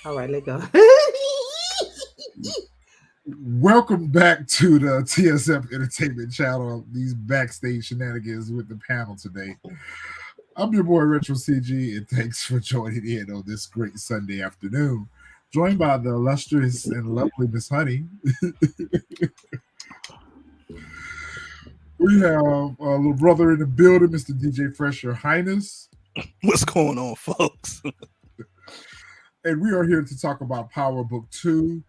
All right, let go. Welcome back to the TSF Entertainment Channel. These backstage shenanigans with the panel today. I'm your boy Retro CG, and thanks for joining in on this great Sunday afternoon. Joined by the illustrious and lovely Miss Honey. We have a little brother in the building, Mr. DJ Fresh, Your Highness. What's going on, folks? And we are here to talk about Power Book 2.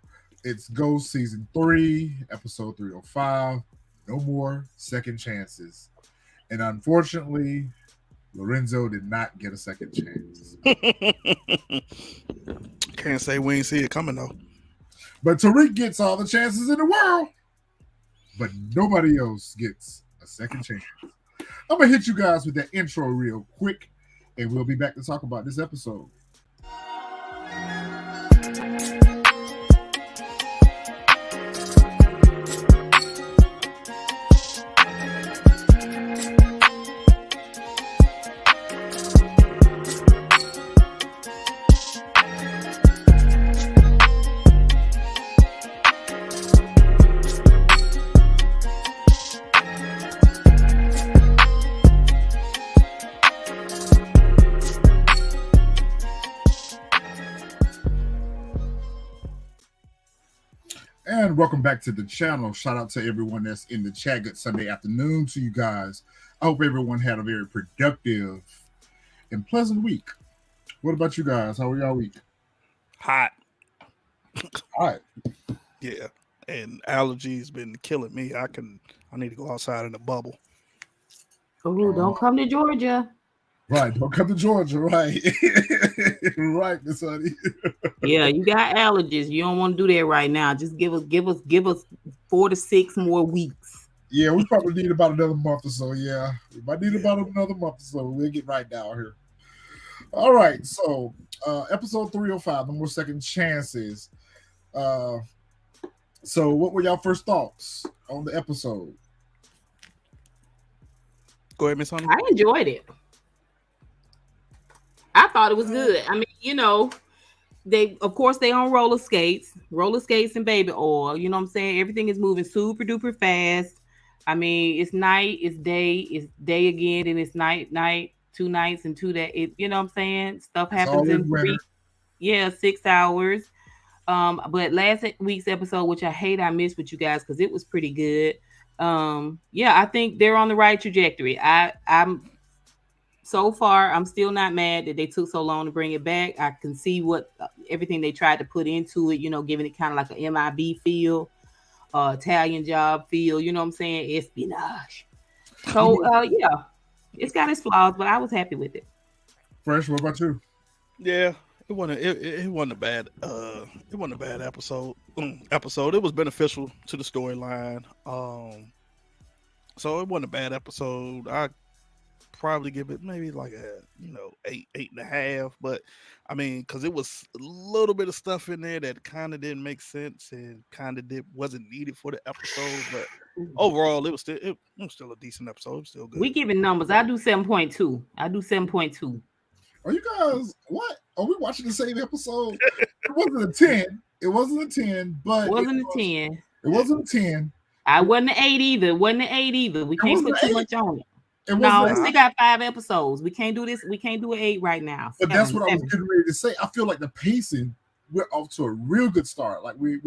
It's Ghost Season 3, Episode 305. No more second chances. And unfortunately, Lorenzo did not get a second chance. Can't say we ain't see it coming, though. But Tariq gets all the chances in the world. But nobody else gets a second chance. I'm going to hit you guys with that intro real quick. And we'll be back to talk about this episode. And welcome back to the channel. Shout out to everyone that's in the chat. Good Sunday afternoon to you guys. I hope everyone had a very productive and pleasant week. What about you guys? How was y'all week? Hot. All right. Yeah. And allergies been killing me. I need to go outside in a bubble. Oh, don't come to Georgia. Right. Don't come to Georgia. Right. Right, Miss Honey. Yeah, you got allergies. You don't want to do that right now. Just give us 4 to 6 more weeks. Yeah, we probably need about another month or so. Yeah, we might need about another month or so. We'll get right down here. All right, so episode 305, no more second chances. So what were y'all first thoughts on the episode? Go ahead, Miss Honey. I enjoyed it. I thought it was good. I mean, they on roller skates and baby oil. You know what I'm saying? Everything is moving super duper fast. I mean, it's night, it's day again, and it's night, 2 nights and 2 days. You know what I'm saying? Stuff happens in 6 hours. But last week's episode, which I missed with you guys because it was pretty good. I think they're on the right trajectory. So far, I'm still not mad that they took so long to bring it back. I can see what everything they tried to put into it, giving it kind of like a MIB feel, Italian job feel, you know what I'm saying? Espionage. So, it's got its flaws, but I was happy with it. Fresh, what about you? Yeah, it wasn't a bad episode. It was beneficial to the storyline. So it wasn't a bad episode. I probably give it maybe like a 8.5, but I mean, because it was a little bit of stuff in there that kind of didn't make sense and kind of wasn't needed for the episode, but overall it was still a decent episode. It was still good. We giving numbers. I do 7.2. Are you guys what? Are we watching the same episode? It wasn't a 10. It wasn't a 10, but it wasn't a 10. It wasn't a 10. I wasn't an 8 either. We can't put too much on it. No, we still got 5 episodes. We can't do this. We can't do an 8 right now. But that's what I was getting ready to say. I feel like the pacing, we're off to a real good start. Like we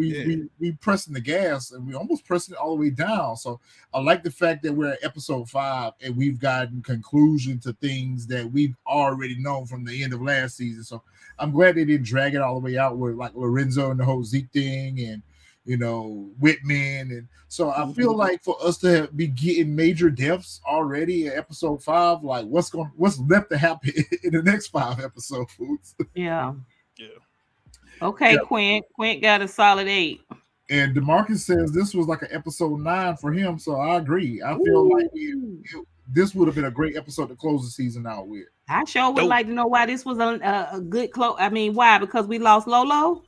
pressing the gas and we almost pressing it all the way down. So I like the fact that we're at episode 5 and we've gotten conclusion to things that we've already known from the end of last season. So I'm glad they didn't drag it all the way out with like Lorenzo and the whole Zeke thing and Whitman. And so I feel like for us to be getting major deaths already in episode 5, like what's left to happen in the next 5 episodes. Yeah. Okay, yeah. Quint got a solid 8. And DeMarcus says this was like an episode 9 for him. So I agree. I feel like this would have been a great episode to close the season out with. I sure would like to know why this was a good close. I mean, why? Because we lost Lolo?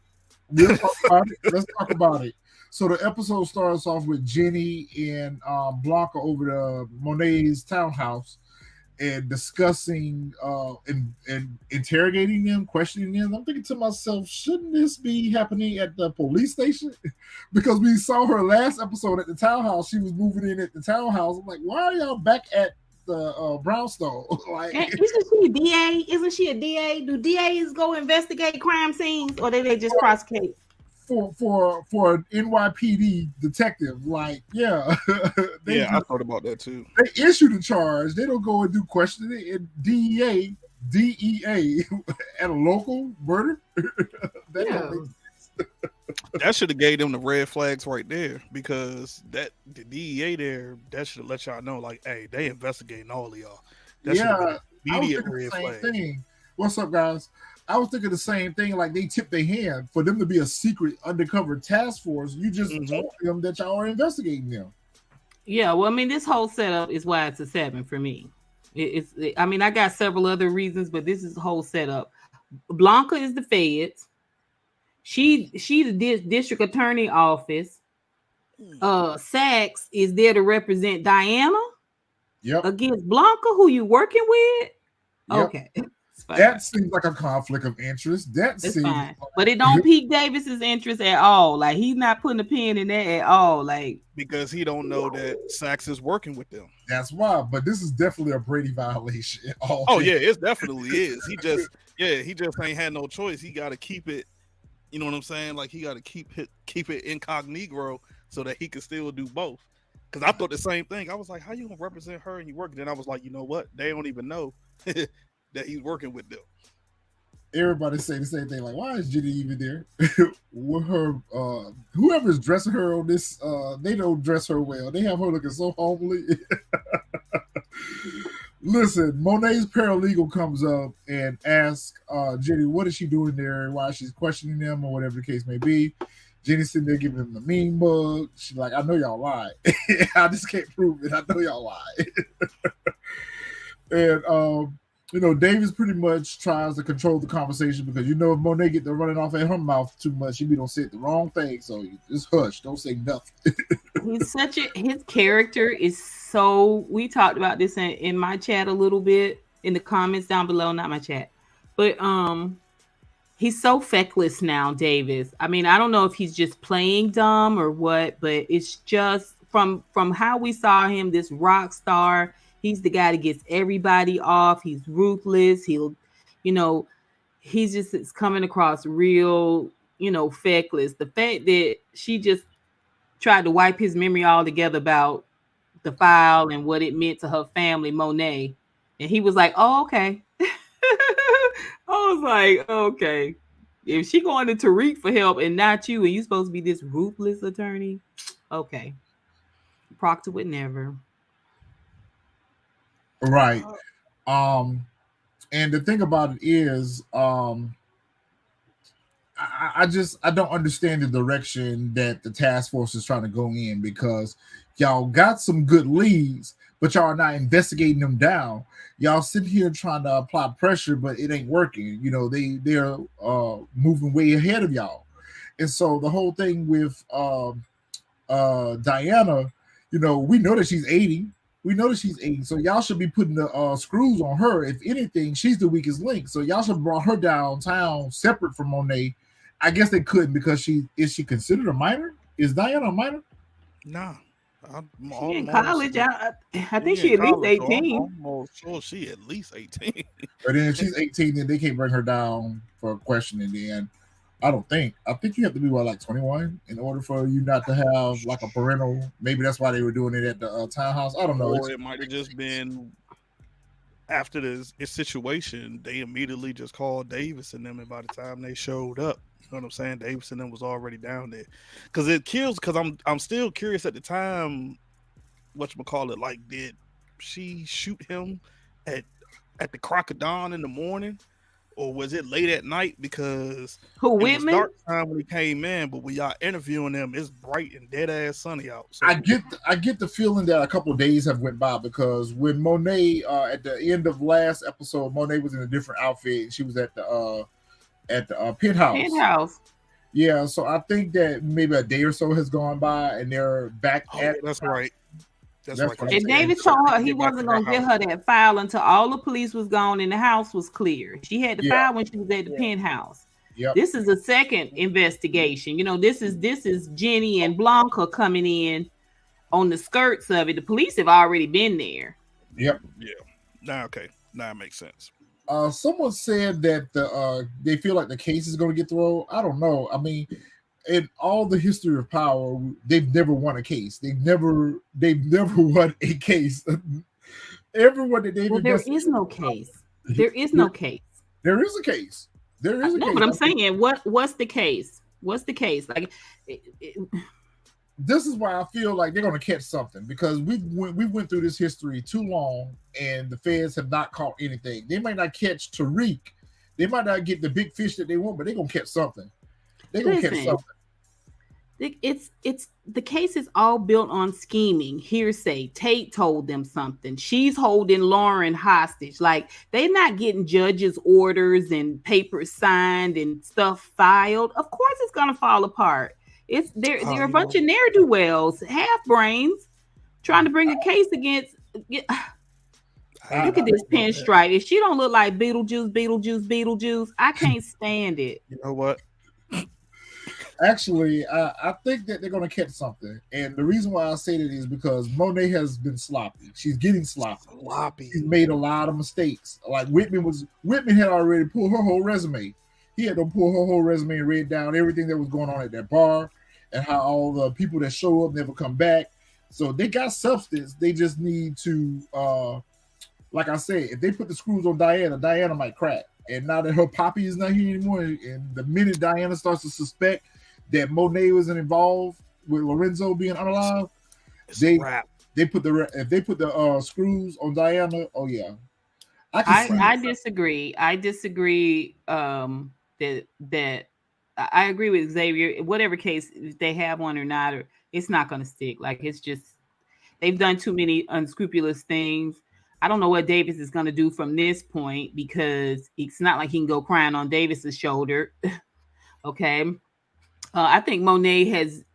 Let's talk about it. So the episode starts off with Jenny and Blanca over to Monet's townhouse, and discussing and interrogating them, questioning them. I'm thinking to myself, shouldn't this be happening at the police station? Because we saw her last episode at the townhouse. She was moving in at the townhouse. I'm like, why are y'all back at the brownstone? Like, isn't she a DA? Isn't she a DA? Do DAs go investigate crime scenes, or do they just prosecute? For an NYPD detective, like, yeah, I thought about that too. They issue the charge. They don't go and do questioning. And DEA at a local murder. That should have gave them the red flags right there, because the DEA there, that should have let y'all know, like, hey, they investigating all of y'all. That immediate red flag. Thing. What's up, guys? I was thinking the same thing. Like, they tipped their hand for them to be a secret undercover task force. You just told them that y'all are investigating them. Yeah, well, I mean, this whole setup is why it's a 7 for me. I mean, I got several other reasons, but this is the whole setup. Blanca is the feds. She's the district attorney office. Saxe is there to represent Diana. Yep. Against Blanca, who you working with? Yep. Okay. That seems like a conflict of interest. Seems fine. But it don't pique Davis's interest at all. Like, he's not putting a pin in that at all. Like, because he don't know that Saxe is working with them. That's why. But this is definitely a Brady violation. Yeah, it definitely is. He just ain't had no choice. He got to keep it. You know what I'm saying? Like, he got to keep it incognito so that he can still do both. Because I thought the same thing. I was like, how you gonna represent her and you work? Then I was like, you know what? They don't even know that he's working with them. Everybody say the same thing. Like, why is Jenny even there? With her, whoever's dressing her on this, they don't dress her well. They have her looking so homely. Listen, Monet's paralegal comes up and asks Jenny, what is she doing there? Why she's questioning them or whatever the case may be. Jenny's sitting there giving them the mean mug. She's like, I know y'all lied. I just can't prove it. I know y'all lied. And Davis pretty much tries to control the conversation because if Monet get to running off at her mouth too much, she be gonna say the wrong thing. So just hush, don't say nothing. His character is so. We talked about this in my chat a little bit in the comments down below, not my chat, but he's so feckless now, Davis. I mean, I don't know if he's just playing dumb or what, but it's just from how we saw him, this rock star. He's the guy that gets everybody off. He's ruthless. He's it's coming across real, feckless. The fact that she just tried to wipe his memory altogether about the file and what it meant to her family, Monet. And he was like, oh, okay. I was like, okay. If she going to Tariq for help and not you, and you supposed to be this ruthless attorney, okay. Proctor would never. Right. And the thing about it is, I don't understand the direction that the task force is trying to go in, because y'all got some good leads, but y'all are not investigating them down. Y'all sit here trying to apply pressure, but it ain't working. They're moving way ahead of y'all. And so the whole thing with Diana, we know that she's 80. We know that she's 80, so y'all should be putting the screws on her. If anything, she's the weakest link. So y'all should have brought her downtown separate from Monet. I guess they couldn't because is she considered a minor? Is Diana a minor? Nah. She in college. I think she at least 18. I'm almost sure she at least 18. But then if she's 18, then they can't bring her down for a questioning. Then I think you have to be like 21 in order for you not to have like a parental. Maybe that's why they were doing it at the townhouse. I don't know. Or it might have just been after this situation, they immediately just called Davis and them, and by the time they showed up, you know what I'm saying, Davis and them was already down there. Because it kills. Because I'm still curious at the time. Whatchamacallit, like, did she shoot him at the crack of dawn in the morning? Or was it late at night? Because it was dark time when he came in, but when y'all interviewing him, it's bright and dead ass sunny out. So I get the feeling that a couple of days have went by, because when Monet at the end of last episode, Monet was in a different outfit and she was at the penthouse. Yeah, so I think that maybe a day or so has gone by and they're back at. That's right. That's That's right. what Because I'm you And said saying. David so told she her can he get back to wasn't her gonna get house. her that file until all the police was gone and the house was clear. She had the Yeah, file when she was at the Yeah. penthouse. yep, This is a second investigation. You know, this is Jenny and Blanca coming in on the skirts of it. The police have already been there. yep. Yeah. Now, okay. Now it makes sense. Someone said that they feel like the case is going to get thrown. I don't know. I mean, in all the history of power, they've never won a case. They've never won a case. Everyone that they've Well, there investigated, is no case. There is there, no case. there is a case. There is a No, case. but I'm I mean, saying what's the case? What's the case? Like this is why I feel like they're going to catch something because we went through this history too long, and the feds have not caught anything. They might not catch Tariq. They might not get the big fish that they want, but they're going to catch something. They're going to catch listen, something. it's the case is all built on scheming, hearsay. Tate told them something. She's holding Lauren hostage. Like they're not getting judges' orders and papers signed and stuff filed. Of course, it's gonna fall apart. It's they're a You bunch know, of ne'er do wells, half brains, trying to bring a case against. I ain't Look even at this think about that. pinstripe. If she don't look like Beetlejuice, Beetlejuice, Beetlejuice, I can't stand it. You know what? Actually, I think that they're going to catch something, and the reason why I say that is because Monet has been sloppy. She's getting sloppy. Sloppy. She's made a lot of mistakes. Like Whitman had already pulled her whole resume. He had to pull her whole resume and read down everything that was going on at that bar, and how all the people that show up never come back. So they got substance. They just need to, like I said, if they put the screws on Diana, Diana might crack. And now that her poppy is not here anymore, and the minute Diana starts to suspect that Monet wasn't involved with Lorenzo being unalive, It's they a wrap. put the screws on Diana. Oh yeah, I can see. I disagree. I disagree. That I agree with Xavier. Whatever case, if they have one or not, or it's not going to stick. Like it's just they've done too many unscrupulous things. I don't know what Davis is going to do from this point because it's not like he can go crying on Davis's shoulder. Okay. I think Monet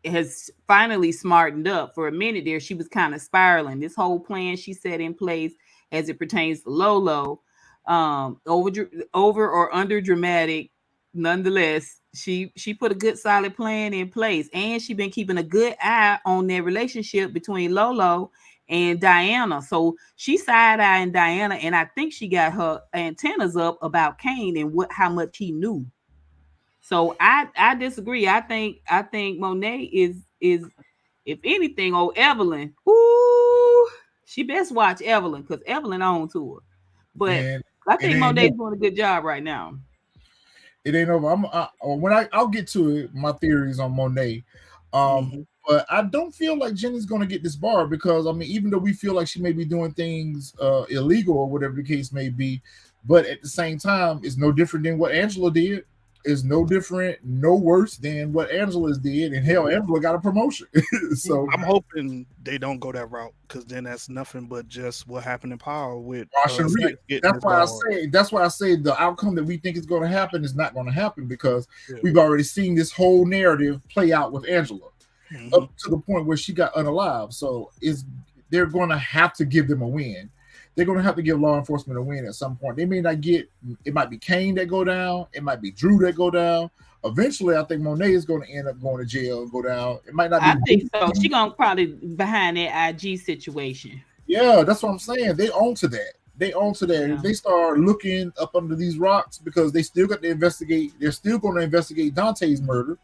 has finally smartened up. For a minute there, she was kind of spiraling. This whole plan she set in place as it pertains to Lolo, over or under dramatic, nonetheless, she put a good solid plan in place, and she been keeping a good eye on their relationship between Lolo and Diana. So she side eyeing Diana, and I think she got her antennas up about Kane and how much he knew. So I disagree. I think Monet is if anything, oh Evelyn, ooh, she best watch Evelyn because Evelyn on to her. But And I it think ain't Monet's over. doing a good job right now. It ain't over. I'll get to it. My theories on Monet. Um, Hmm. but I don't feel like Jenny's going to get this bar because I mean, even though we feel like she may be doing things illegal or whatever the case may be, but at the same time, it's no different than what Angela did. It's no different, no worse than what Angela's did, and hell, Angela got a promotion. So I'm hoping they don't go that route because then that's nothing but just what happened in Power with Wash and Saxe read. getting this bar. That's why I say the outcome that we think is going to happen is not going to happen because Yeah. we've already seen this whole narrative play out with Angela Mhm. up to the point where she got unalive. So they're going to have to give them a win. They're going to have to give law enforcement a win at some point. They may not get. It might be Kane that go down. It might be Drew that go down. Eventually, I think Monet is going to end up going to jail and go down. It might not be. I think so. She gonna probably behind that IG situation. Yeah, that's what I'm saying. They own to that. They own to that. Yeah. If they start looking up under these rocks because they still got to investigate, they're still going to investigate Dante's murder.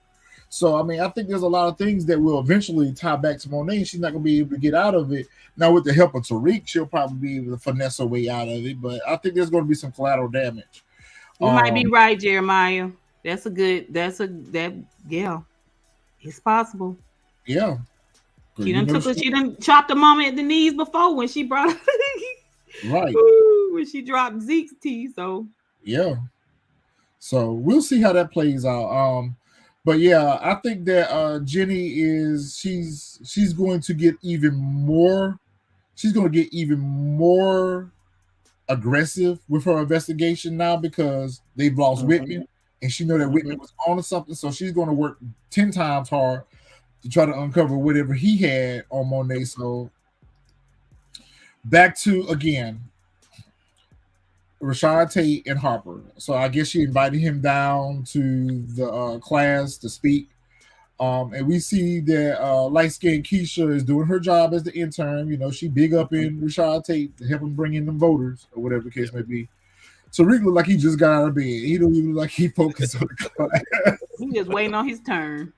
So, I mean, I think there's a lot of things that will eventually tie back to Monet. She's not going to be able to get out of it. Now, with the help of Tariq, she'll probably be able to finesse her way out of it. But I think there's going to be some collateral damage. You might be right, Jeremiah. Yeah. It's possible. Yeah. She done chopped the mama at the knees before when she brought right. when she dropped Zeke's tea. So yeah. So we'll see how that plays out. But yeah, I think that Jenny she's going to get even more. She's going to get even more aggressive with her investigation now because they've lost Whitman, and she know that Whitman was on to something. So she's going to work 10 times hard to try to uncover whatever he had on Monet. So back to again Rashad Tate and Harper. So I guess she invited him down to the class to speak. And we see that light skinned Keisha is doing her job as the intern. You know, she big up in Rashad Tate to help him bring in them voters or whatever the case may be. Tariq looked like he just got out of bed. He don't even look like he focused on the class. He just waiting on his turn.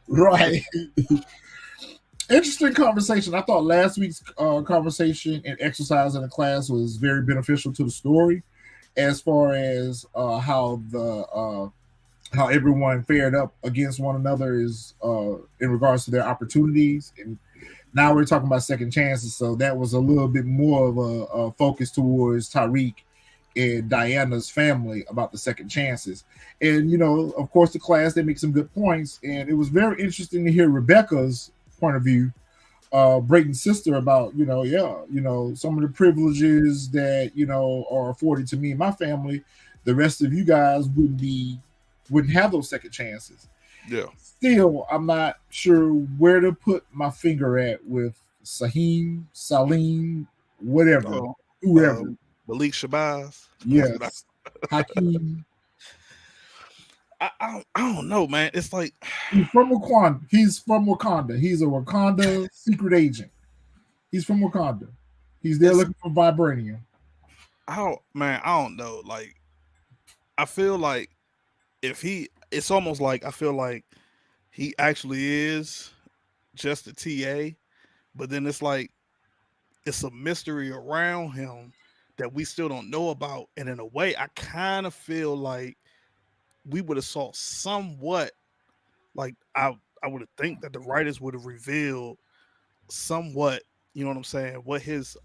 Right. Interesting conversation. I thought last week's conversation and exercise in the class was very beneficial to the story, as far as how everyone fared up against one another is in regards to their opportunities. And now we're talking about second chances, so that was a little bit more of a focus towards Tariq and Diana's family about the second chances. And you know, of course, the class they make some good points, and it was very interesting to hear Rebecca's point of view, Brayden's sister, about some of the privileges that are afforded to me and my family. The rest of you guys wouldn't have those second chances. Yeah. Still, I'm not sure where to put my finger at with Salim, whatever, whoever. Malik Shabazz. Yes. Hakeem. I don't know, man. It's like he's from Wakanda. He's a Wakanda secret agent. He's from Wakanda. He's there looking for vibranium. I don't know. Like, I feel like it's almost like I feel like he actually is just a TA, but then it's like it's a mystery around him that we still don't know about. And in a way, I kind of feel like we would have saw somewhat, like I would have think that the writers would have revealed somewhat, you know what I'm saying, what his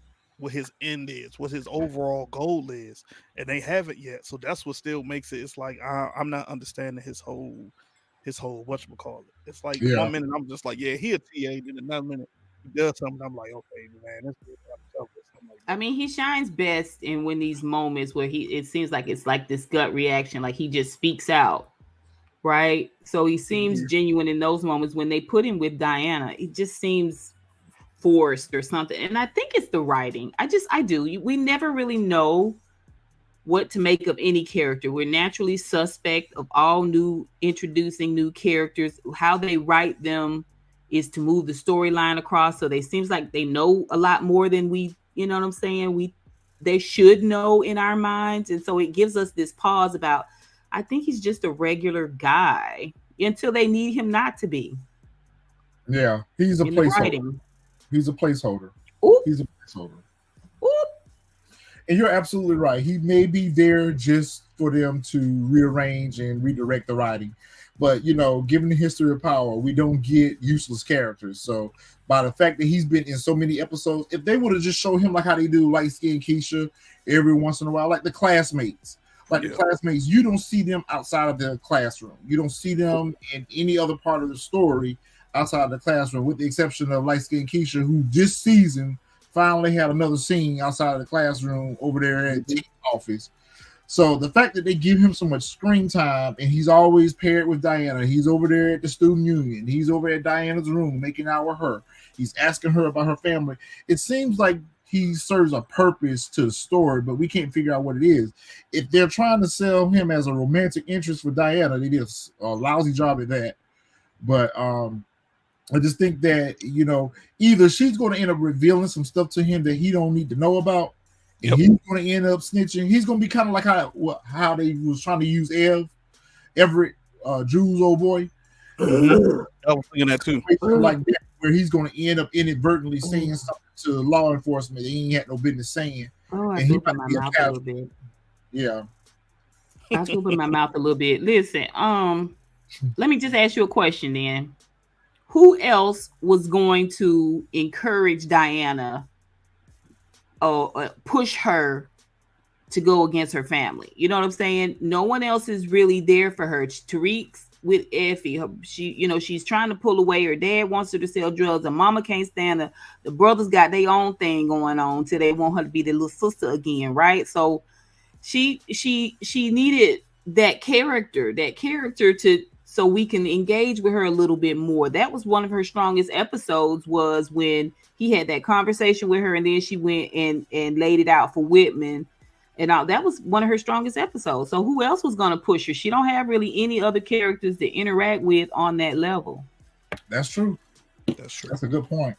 end is, what his overall goal is, and they haven't yet. So that's what still makes it. It's like I'm not understanding his whole whatchamacallit. It's like 1 minute I'm just like, yeah, he a TA, then another minute he does something. I'm like, okay, man, that's good. I mean, he shines best in when these moments where it seems like it's like this gut reaction, like he just speaks out, right? So he seems genuine in those moments. When they put him with Diana, it just seems forced or something. And I think it's the writing. I do. We never really know what to make of any character. We're naturally suspect of all introducing new characters. How they write them is to move the storyline across. So they seems like they know a lot more than we, you know what I'm saying? They should know in our minds. And so it gives us this pause about, I think he's just a regular guy until they need him not to be. Yeah, he's a placeholder. He's a placeholder. Oop. He's a placeholder. Oop. And you're absolutely right. He may be there just for them to rearrange and redirect the writing. But, given the history of Power, we don't get useless characters. So by the fact that he's been in so many episodes, if they would have just shown him like how they do light-skinned Keisha every once in a while, like the classmates. The classmates, you don't see them outside of the classroom. You don't see them in any other part of the story outside of the classroom, with the exception of light-skinned Keisha, who this season finally had another scene outside of the classroom over there at the office. So the fact that they give him so much screen time, and he's always paired with Diana, he's over there at the student union, he's over at Diana's room making out with her, he's asking her about her family. It seems like he serves a purpose to the story, but we can't figure out what it is. If they're trying to sell him as a romantic interest for Diana, they did a lousy job at that. But I just think that, either she's going to end up revealing some stuff to him that he don't need to know about, and he's going to end up snitching. He's going to be kind of like how they was trying to use Everett, Drew's old boy. I was thinking that too. Like that, where he's going to end up inadvertently saying something to law enforcement that he ain't had no business saying. Oh, I opened my mouth a little bit. Yeah. I opened my mouth a little bit. Listen, let me just ask you a question then. Who else was going to encourage Diana or push her to go against her family? You know what I'm saying? No one else is really there for her. Tariq's with Effie. She's trying to pull away. Her dad wants her to sell drugs. Her mama can't stand her. The brothers got their own thing going on till they want her to be the little sister again, right? So she needed that character to so we can engage with her a little bit more. That was one of her strongest episodes, was when he had that conversation with her, and then she went and laid it out for Whitman. And all, that was one of her strongest episodes. So who else was going to push her? She don't have really any other characters to interact with on that level. That's true. That's true. That's a good point.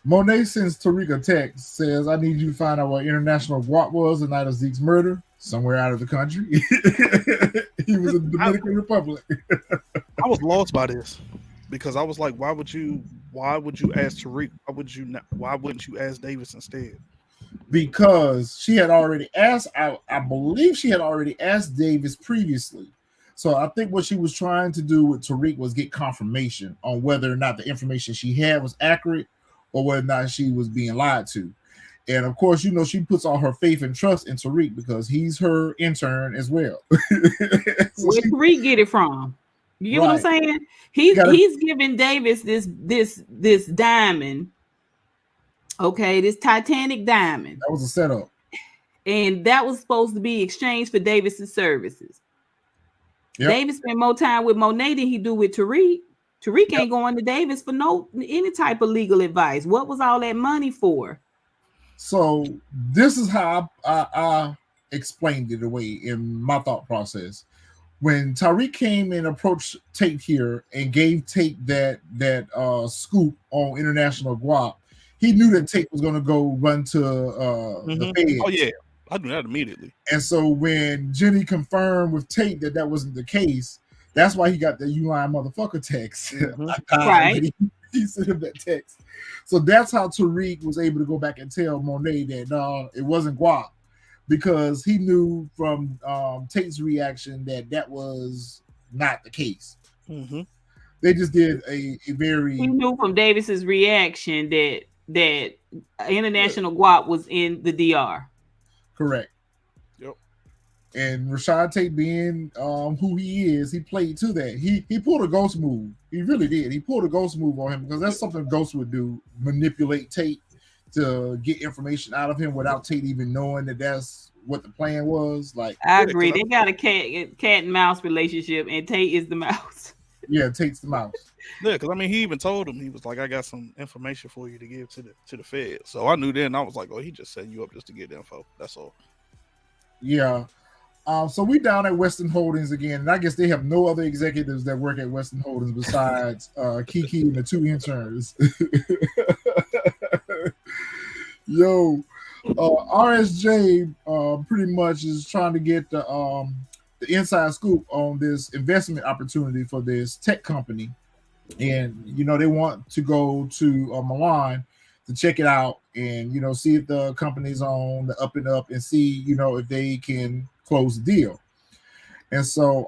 Monet sends Tariq a text, says, I need you to find out what international guap was the night of Zeke's murder, somewhere out of the country. He was in the Dominican Republic. I was lost by this because I was like, why would you ask Tariq? Why wouldn't you ask Davis instead? Because she had already asked, I believe she had already asked Davis previously. So I think what she was trying to do with Tariq was get confirmation on whether or not the information she had was accurate or whether or not she was being lied to. And of course, she puts all her faith and trust in Tariq because he's her intern as well. So where Tariq get it from? You get what I'm saying? He's giving Davis this diamond. Okay, this Titanic diamond. That was a setup. And that was supposed to be exchanged for Davis's services. Yep. Davis spent more time with Monet than he do with Tariq. Tariq ain't going to Davis for any type of legal advice. What was all that money for? So this is how I explained it away in my thought process. When Tariq came and approached Tate here and gave Tate that scoop on international guap, he knew that Tate was going to go run to the feds. Oh yeah, I knew that immediately. And so when Jenny confirmed with Tate that wasn't the case, that's why he got the "you lying motherfucker" text. Right. He sent him that text. So that's how Tariq was able to go back and tell Monet that no, it wasn't guap, because he knew from Tate's reaction that was not the case. Mm-hmm. They just did a very. He knew from Davis's reaction that international guap was in the DR. Correct. Yep. And Rashad Tate being who he is, he played to that. He pulled a ghost move. He really did. He pulled a ghost move on him because that's something Ghost would do, manipulate Tate to get information out of him without Tate even knowing that that's what the plan was. Like, I agree. They got a cat and mouse relationship, and Tate is the mouse. Yeah, Tate's the mouse. Yeah, because I mean, he even told him, he was like, "I got some information for you to give to the Fed." So I knew then. I was like, "Oh, he just setting you up just to get the info." That's all. Yeah. So we down at Western Holdings again, and I guess they have no other executives that work at Western Holdings besides Kiki and the two interns. Yo, RSJ pretty much is trying to get the inside scoop on this investment opportunity for this tech company, and they want to go to Milan to check it out and see if the company's on the up and up and see if they can close the deal. And so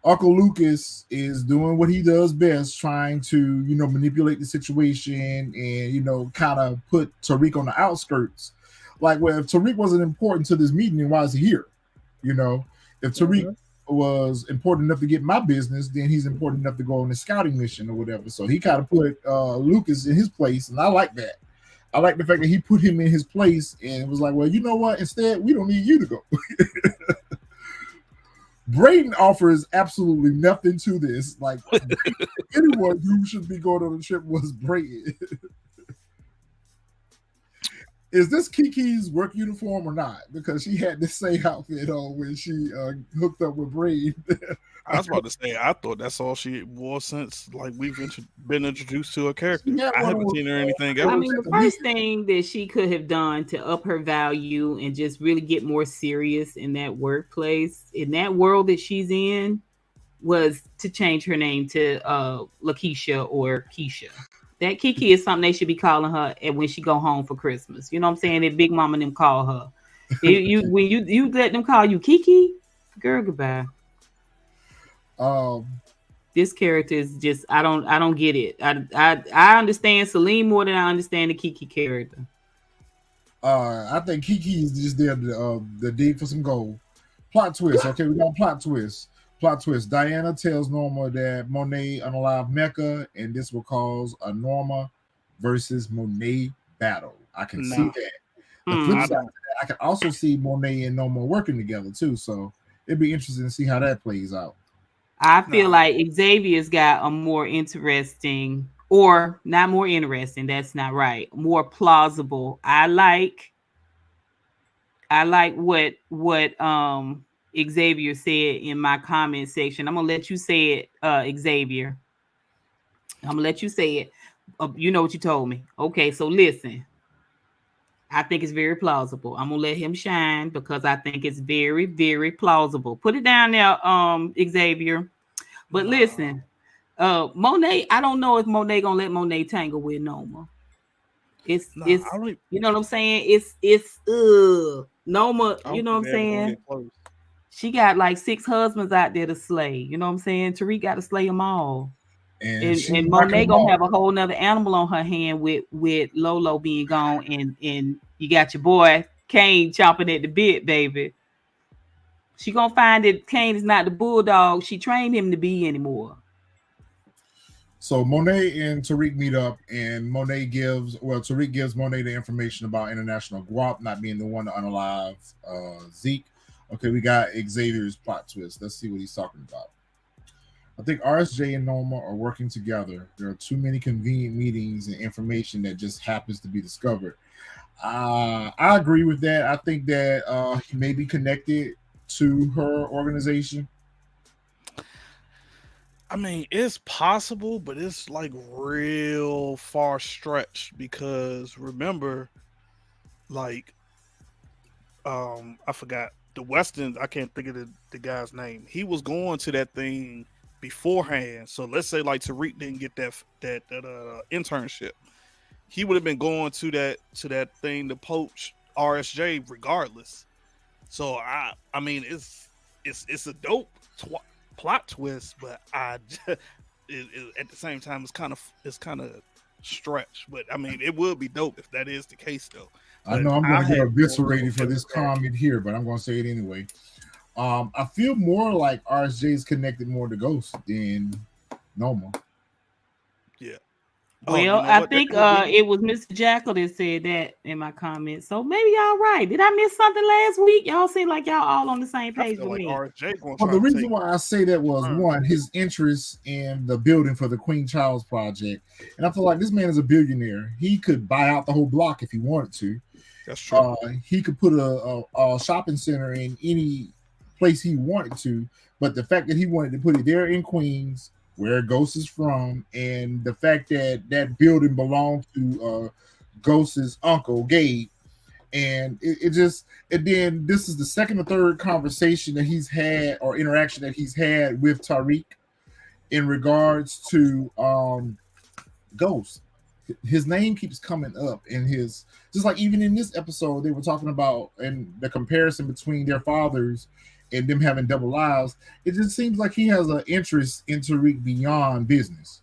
Uncle Lucas is doing what he does best, trying to manipulate the situation and kind of put Tariq on the outskirts. Like, well, if Tariq wasn't important to this meeting, then why is he here? If Tariq was important enough to get my business, then he's important enough to go on the scouting mission or whatever. So he kind of put Lucas in his place, and I like that. I like the fact that he put him in his place and was like, well, you know what? Instead, we don't need you to go. Brayden offers absolutely nothing to this. Like, anyone who should be going on the trip was Brayden. Is this Kiki's work uniform or not? Because she had the same outfit on when she hooked up with Brayden. I was about to say, I thought that's all she wore since we've been introduced to her character. I haven't seen her anything else. I mean, the first thing that she could have done to up her value and just really get more serious in that workplace, in that world that she's in, was to change her name to Lakeisha or Keisha. That Kiki is something they should be calling her when she go home for Christmas. You know what I'm saying? That Big Mama and them call her. When you let them call you Kiki, girl, goodbye. This character is just I don't get it. I understand Celine more than I understand the Kiki character. I think Kiki is just there to dig for some gold. Plot twist. Okay, we got a plot twist. Plot twist. Diana tells Norma that Monet unalived Mecca, and this will cause a Norma versus Monet battle. I can see that. The flip side of that, I can also see Monet and Norma working together too. So it'd be interesting to see how that plays out. I feel Nah, like Xavier's got a more interesting, or not more interesting. That's not right. More plausible. I like what Xavier said in my comment section. I'm gonna let you say it, Xavier. I'm gonna let you say it. You know what you told me. Okay, so listen. I think it's very plausible. I'm gonna let him shine because I think it's very, very plausible. Put it down there, Xavier. But nah, listen, Monet. I don't know if Monet gonna let Monet tangle with Noma. nah. It's you know what I'm saying. It's Noma. I You don't know what think I'm they ever gonna saying. get close. She got like 6 husbands out there to slay. You know what I'm saying. Tariq got to slay them all. And And she's knocking Monet them gonna off. have a whole nother animal on her hand with Lolo being gone, and you got your boy Kane chomping at the bit, baby. She gonna find that Kane is not the bulldog she trained him to be anymore. So Monet and Tariq meet up, and Tariq gives Monet the information about International Guap not being the one to unalive Zeke. Okay, we got Xavier's plot twist. Let's see what he's talking about. I think RSJ and Noma are working together. There are too many convenient meetings and information that just happens to be discovered. I agree with that. I think that he may be connected to her organization. I mean, it's possible, but it's like real far stretched because remember, like, I forgot the Weston. I can't think of the guy's name. He was going to that thing beforehand. So let's say like Tariq didn't get that internship, he would have been going to that thing to poach RSJ regardless. So I mean it's a dope plot twist, but at the same time it's kind of stretched. But I mean it would be dope if that is the case though. I But know I'm I going to get have more so eviscerated for this disregard. comment here, but I'm going to say it anyway. I feel more like RSJ is connected more to Ghost than Noma. Yeah. Oh, you Well, know I what? That think could be. it was Mr. Jackal that said that in my comments. So maybe y'all right. Did I miss something last week? Y'all seem like y'all all on the same I page feel with like me. RSJ gonna Well, try the to take reason why I say that was turn. one, his interest in the building for the Queen Charles project. And I feel like this man is a billionaire. He could buy out the whole block if he wanted to. That's true. He could put a shopping center in any place he wanted to, but the fact that he wanted to put it there in Queens, where Ghost is from, and the fact that that building belonged to Ghost's uncle Gabe, and it just, and then this is the second or third conversation that he's had or interaction that he's had with Tariq in regards to Ghost. His name keeps coming up in his, just like even in this episode they were talking about and the comparison between their fathers and them having double lives. It just seems like he has an interest in Tariq beyond business.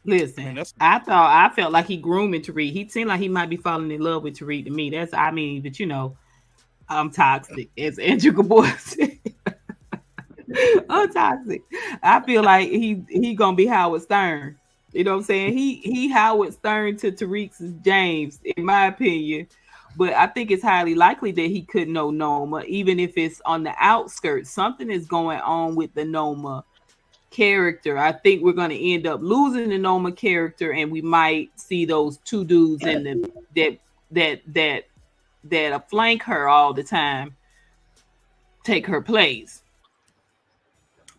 I mean Listen, that's I felt like he grooming Tariq. He seemed like he might be falling in love with Tariq to me. That's I mean, but I'm toxic. As Andrew Boy said. I'm toxic. I feel like he gonna be Howard Stern. You know what I'm saying? He Howard Stern to Tariq's James, in my opinion. But I think it's highly likely that he could know Noma, even if it's on the outskirts. Something is going on with the Noma character. I think we're gonna end up losing the Noma character, and we might see those two dudes in the that that that flank her all the time take her place.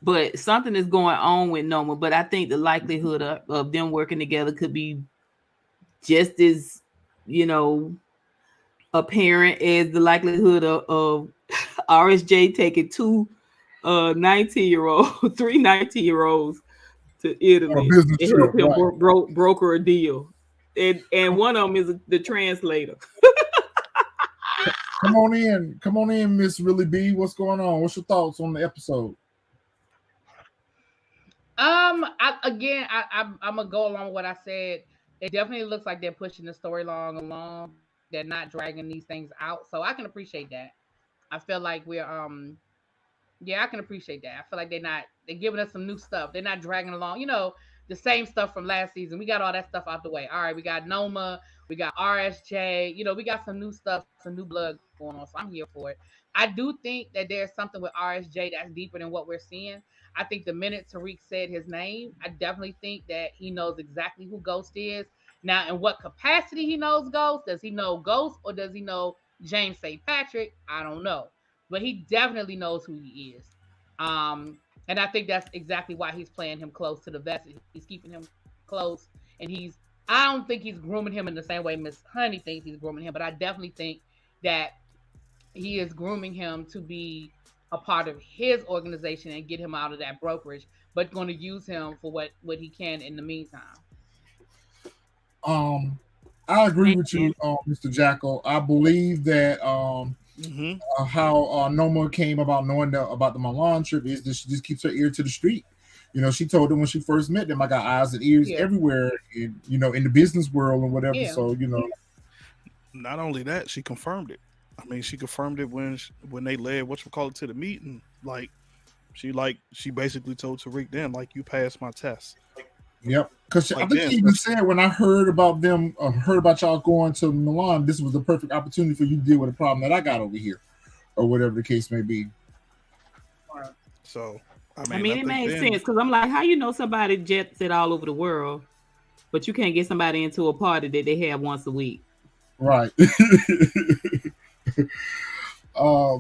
But something is going on with Noma. But I think the likelihood of them working together could be just as, you know, apparent as the likelihood of RSJ taking two 19-year-old, three 19-year-olds to On a Italy business and trip, help him right? broker a deal. And one of them is the translator. Come on in, Miss Really B. What's going on? What's your thoughts on the episode? I'm gonna go along with what I said. It definitely looks like they're pushing the story along. They're not dragging these things out, so I can appreciate that. I feel like yeah, I can appreciate that. I feel like they're giving us some new stuff. They're not dragging along, the same stuff from last season. We got all that stuff out the way. All right, we got Noma, we got RSJ. We got some new stuff, some new blood going on. So I'm here for it. I do think that there's something with RSJ that's deeper than what we're seeing. I think the minute Tariq said his name, I definitely think that he knows exactly who Ghost is. Now, in what capacity he knows Ghost? Does he know Ghost or does he know James St. Patrick? I don't know. But he definitely knows who he is. And I think that's exactly why he's playing him close to the vest. He's keeping him close. And I don't think he's grooming him in the same way Miss Honey thinks he's grooming him, but I definitely think that he is grooming him to be a part of his organization and get him out of that brokerage, but going to use him for what he can in the meantime. Um, I agree with you, Mr. Jacko. I believe that how Noma came about knowing about the Milan trip is that she just keeps her ear to the street. You know, she told them when she first met them, I got eyes and ears everywhere, in, in the business world and whatever. Yeah. So, Not only that, she confirmed it. I mean, she confirmed it when they led whatchamacallit to the meeting. She basically told Tariq then, like, you passed my test. Yep. Because I think she even said when I heard about them, heard about y'all going to Milan, this was the perfect opportunity for you to deal with a problem that I got over here, or whatever the case may be. So, I mean, it made sense because I'm like, how you know somebody jet set all over the world, but you can't get somebody into a party that they have once a week. Right.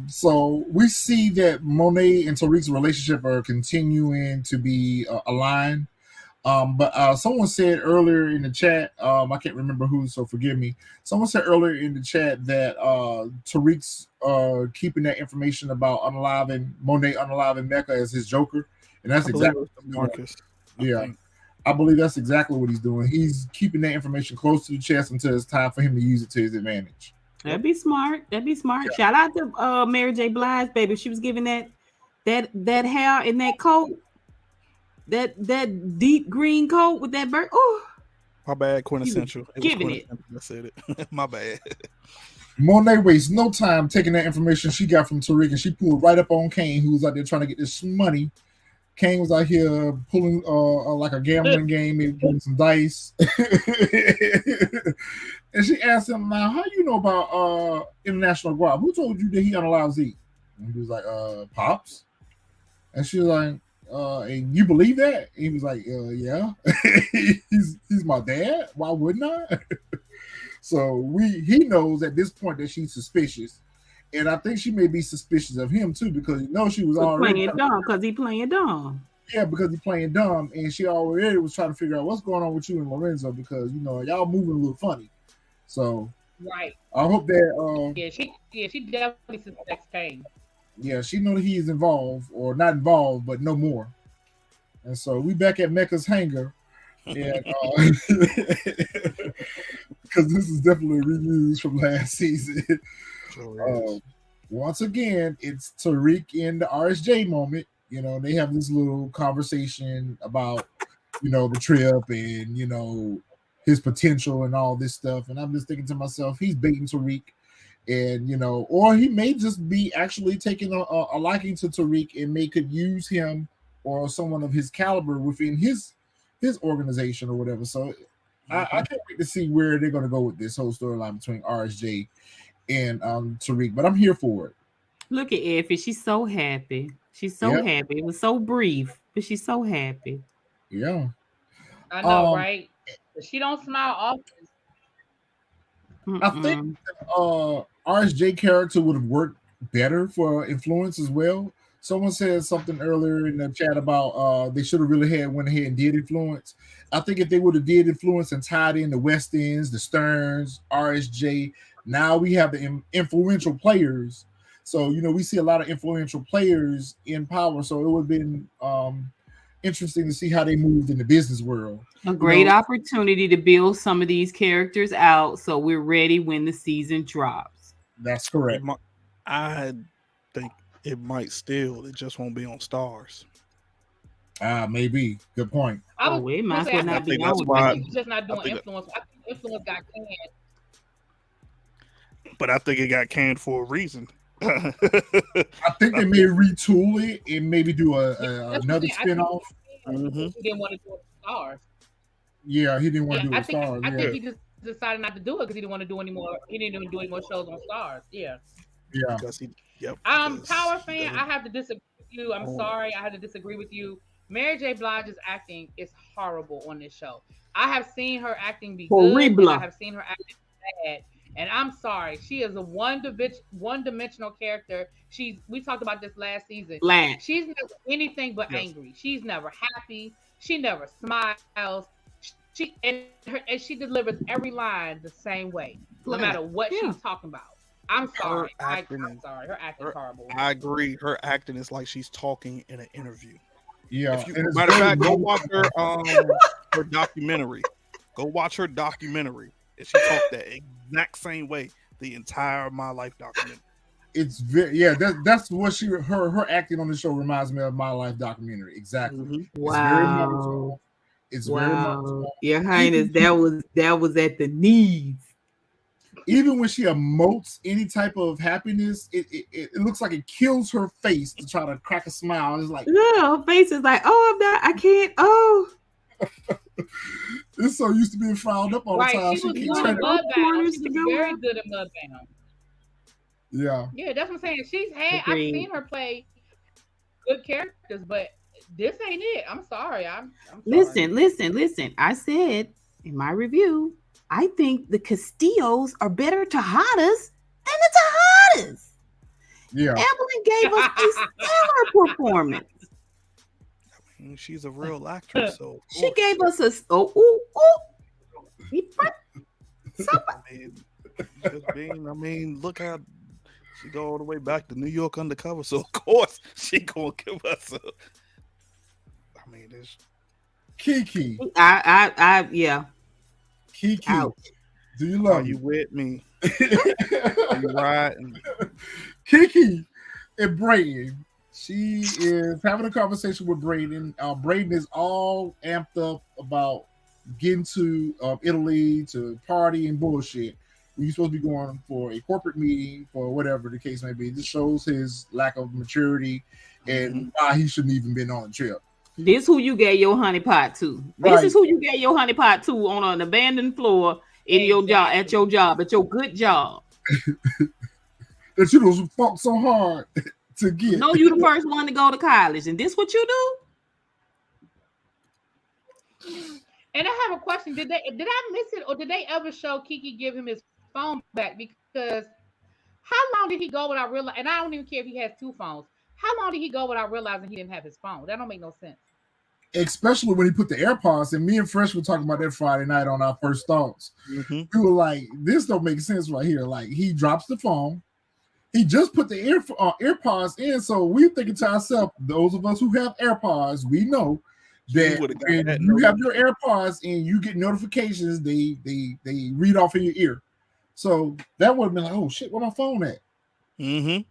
So we see that Monet and Tariq's relationship are continuing to be aligned. But someone said earlier in the chat, I can't remember who, so forgive me. Someone said earlier in the chat that Tariq's keeping that information about Monet unaliving Mecca as his Joker, and that's exactly Marcus. I believe that's exactly what he's doing. He's keeping that information close to the chest until it's time for him to use it to his advantage. That'd be smart. Yeah. Shout out to Mary J. Blige, baby. She was giving that hair in that coat. That deep green coat with that bird. Oh, my bad, quintessential. Giving it. I said it. My bad. Monet wastes no time taking that information she got from Tariq, and she pulled right up on Kane, who was out there trying to get this money. Kane was out here pulling like a gambling game, maybe pulling some dice. And she asked him, "Now, how you know about International Guap? Who told you that he unalived Zeke?" And he was like, "Pops." And she was like, and you believe that? And he was like, yeah. he's my dad. Why wouldn't I? So he knows at this point that she's suspicious. And I think she may be suspicious of him too, because she was already playing dumb because he playing dumb. Yeah, because he's playing dumb, and she already was trying to figure out what's going on with you and Lorenzo, because y'all moving a little funny. So right. I hope that she definitely suspects Kane. Yeah, she know that he is involved, or not involved, but no more. And so we back at Mecca's hangar, and because this is definitely reused from last season. Once again, it's Tariq in the RSJ moment. They have this little conversation about the trip and his potential and all this stuff. And I'm just thinking to myself, he's baiting Tariq. And or he may just be actually taking a liking to Tariq and could use him or someone of his caliber within his organization or whatever. So I can't wait to see where they're going to go with this whole storyline between RSJ and Tariq. But I'm here for it. Look at Effie; she's so happy. She's so happy. It was so brief, but she's so happy. Yeah, I know, right? She don't smile often. I think RSJ character would have worked better for influence as well. Someone said something earlier in the chat about they should have really went ahead and did influence. I think if they would have did influence and tied in the West Ends, the Sterns, RSJ, now we have the influential players. So we see a lot of influential players in power. So it would have been interesting to see how they moved in the business world. A great opportunity to build some of these characters out so we're ready when the season drops. That's correct. I think it might still. It just won't be on Stars. Maybe. Good point. It might as well not be on. I think it's just not doing influence. I think influence got canned. But I think it got canned for a reason. I think they may retool it and maybe do another spinoff. He didn't want to do it with Stars. Yeah, he didn't want to do it with Stars. I think he just decided not to do it because he didn't want to do any more. He didn't even do any more shows on Stars. Yeah. Yeah. because he. Yep. Power Because he fan, I doesn't have to disagree with you. I'm own it. sorry, I had to disagree with you. Mary J. Blige's acting is horrible on this show. I have seen her acting be good, and I Horrible. have seen her acting bad. And I'm sorry, she is a one dimensional character. We talked about this last season. Flat. She's never anything but Yes. angry. She's never happy. She never smiles. And she delivers every line the same way, no matter Flat. what she's Yeah. talking about. I'm sorry. Her acting I'm is. sorry. Her acting's horrible. I agree. Her acting is like she's talking in an interview. Yeah. If you, And it's matter of very fact, go low. watch her documentary. Go watch her documentary. And she talked that exact same way the entire My Life documentary. It's very that's what her acting on the show reminds me of My Life documentary. Exactly. Mhm. It's very Wow. monotone. It's very Wow. monotone. Your Highness, that was at the knees. Even when she emotes any type of happiness, it looks like it kills her face to try to crack a smile. It's like Yeah, her face is like, oh, I'm not, I can't. Oh, it's so used to being frowned up all the Right. time. She She was keep good in turning. Both Mudbound. corners She to was go very up. good in Mudbound. Yeah. Yeah, that's what I'm saying. I've Agreed. seen her play good characters, but this ain't it. I'm sorry. I'm sorry. Listen. I said in my review, I think the Castillos are better Tejadas than the Tejadas. Yeah. Evelyn gave us a stellar performance. And she's a real actress, so of She course. gave us a I mean, just being. I mean, look how she go all the way back to New York undercover. So of course she gonna give us a. I mean, it's Kiki. Yeah. Kiki. Ouch. Do you are love you me? with me? Are you riding? Kiki and Brayden. She is having a conversation with Brayden. Brayden is all amped up about getting to Italy to party and bullshit. You're supposed to be going for a corporate meeting for whatever the case may be. This shows his lack of maturity and why he shouldn't even been on the trip. This who you gave your honey pot to. This Right. is who you gave your honey pot to on an abandoned floor in your job, at your good job. That you was fought so hard to get. No, you the first one to go to college, and this what you do? And I have a question. Did I miss it, or did they ever show Kiki give him his phone back? Because how long did he go without realizing? And I don't even care if he has two phones. How long did he go without realizing he didn't have his phone? That don't make no sense. Especially when he put the AirPods in. Me and Fresh were talking about that Friday night on our first thoughts. Mm-hmm. We were like, this don't make sense right here. Like, he drops the phone. He just put the AirPods in. So we're thinking to ourselves, those of us who have AirPods, we know that when you have your AirPods and you get notifications, they read off in your ear. So that would have been like, oh shit, where my phone at? Mm-hmm.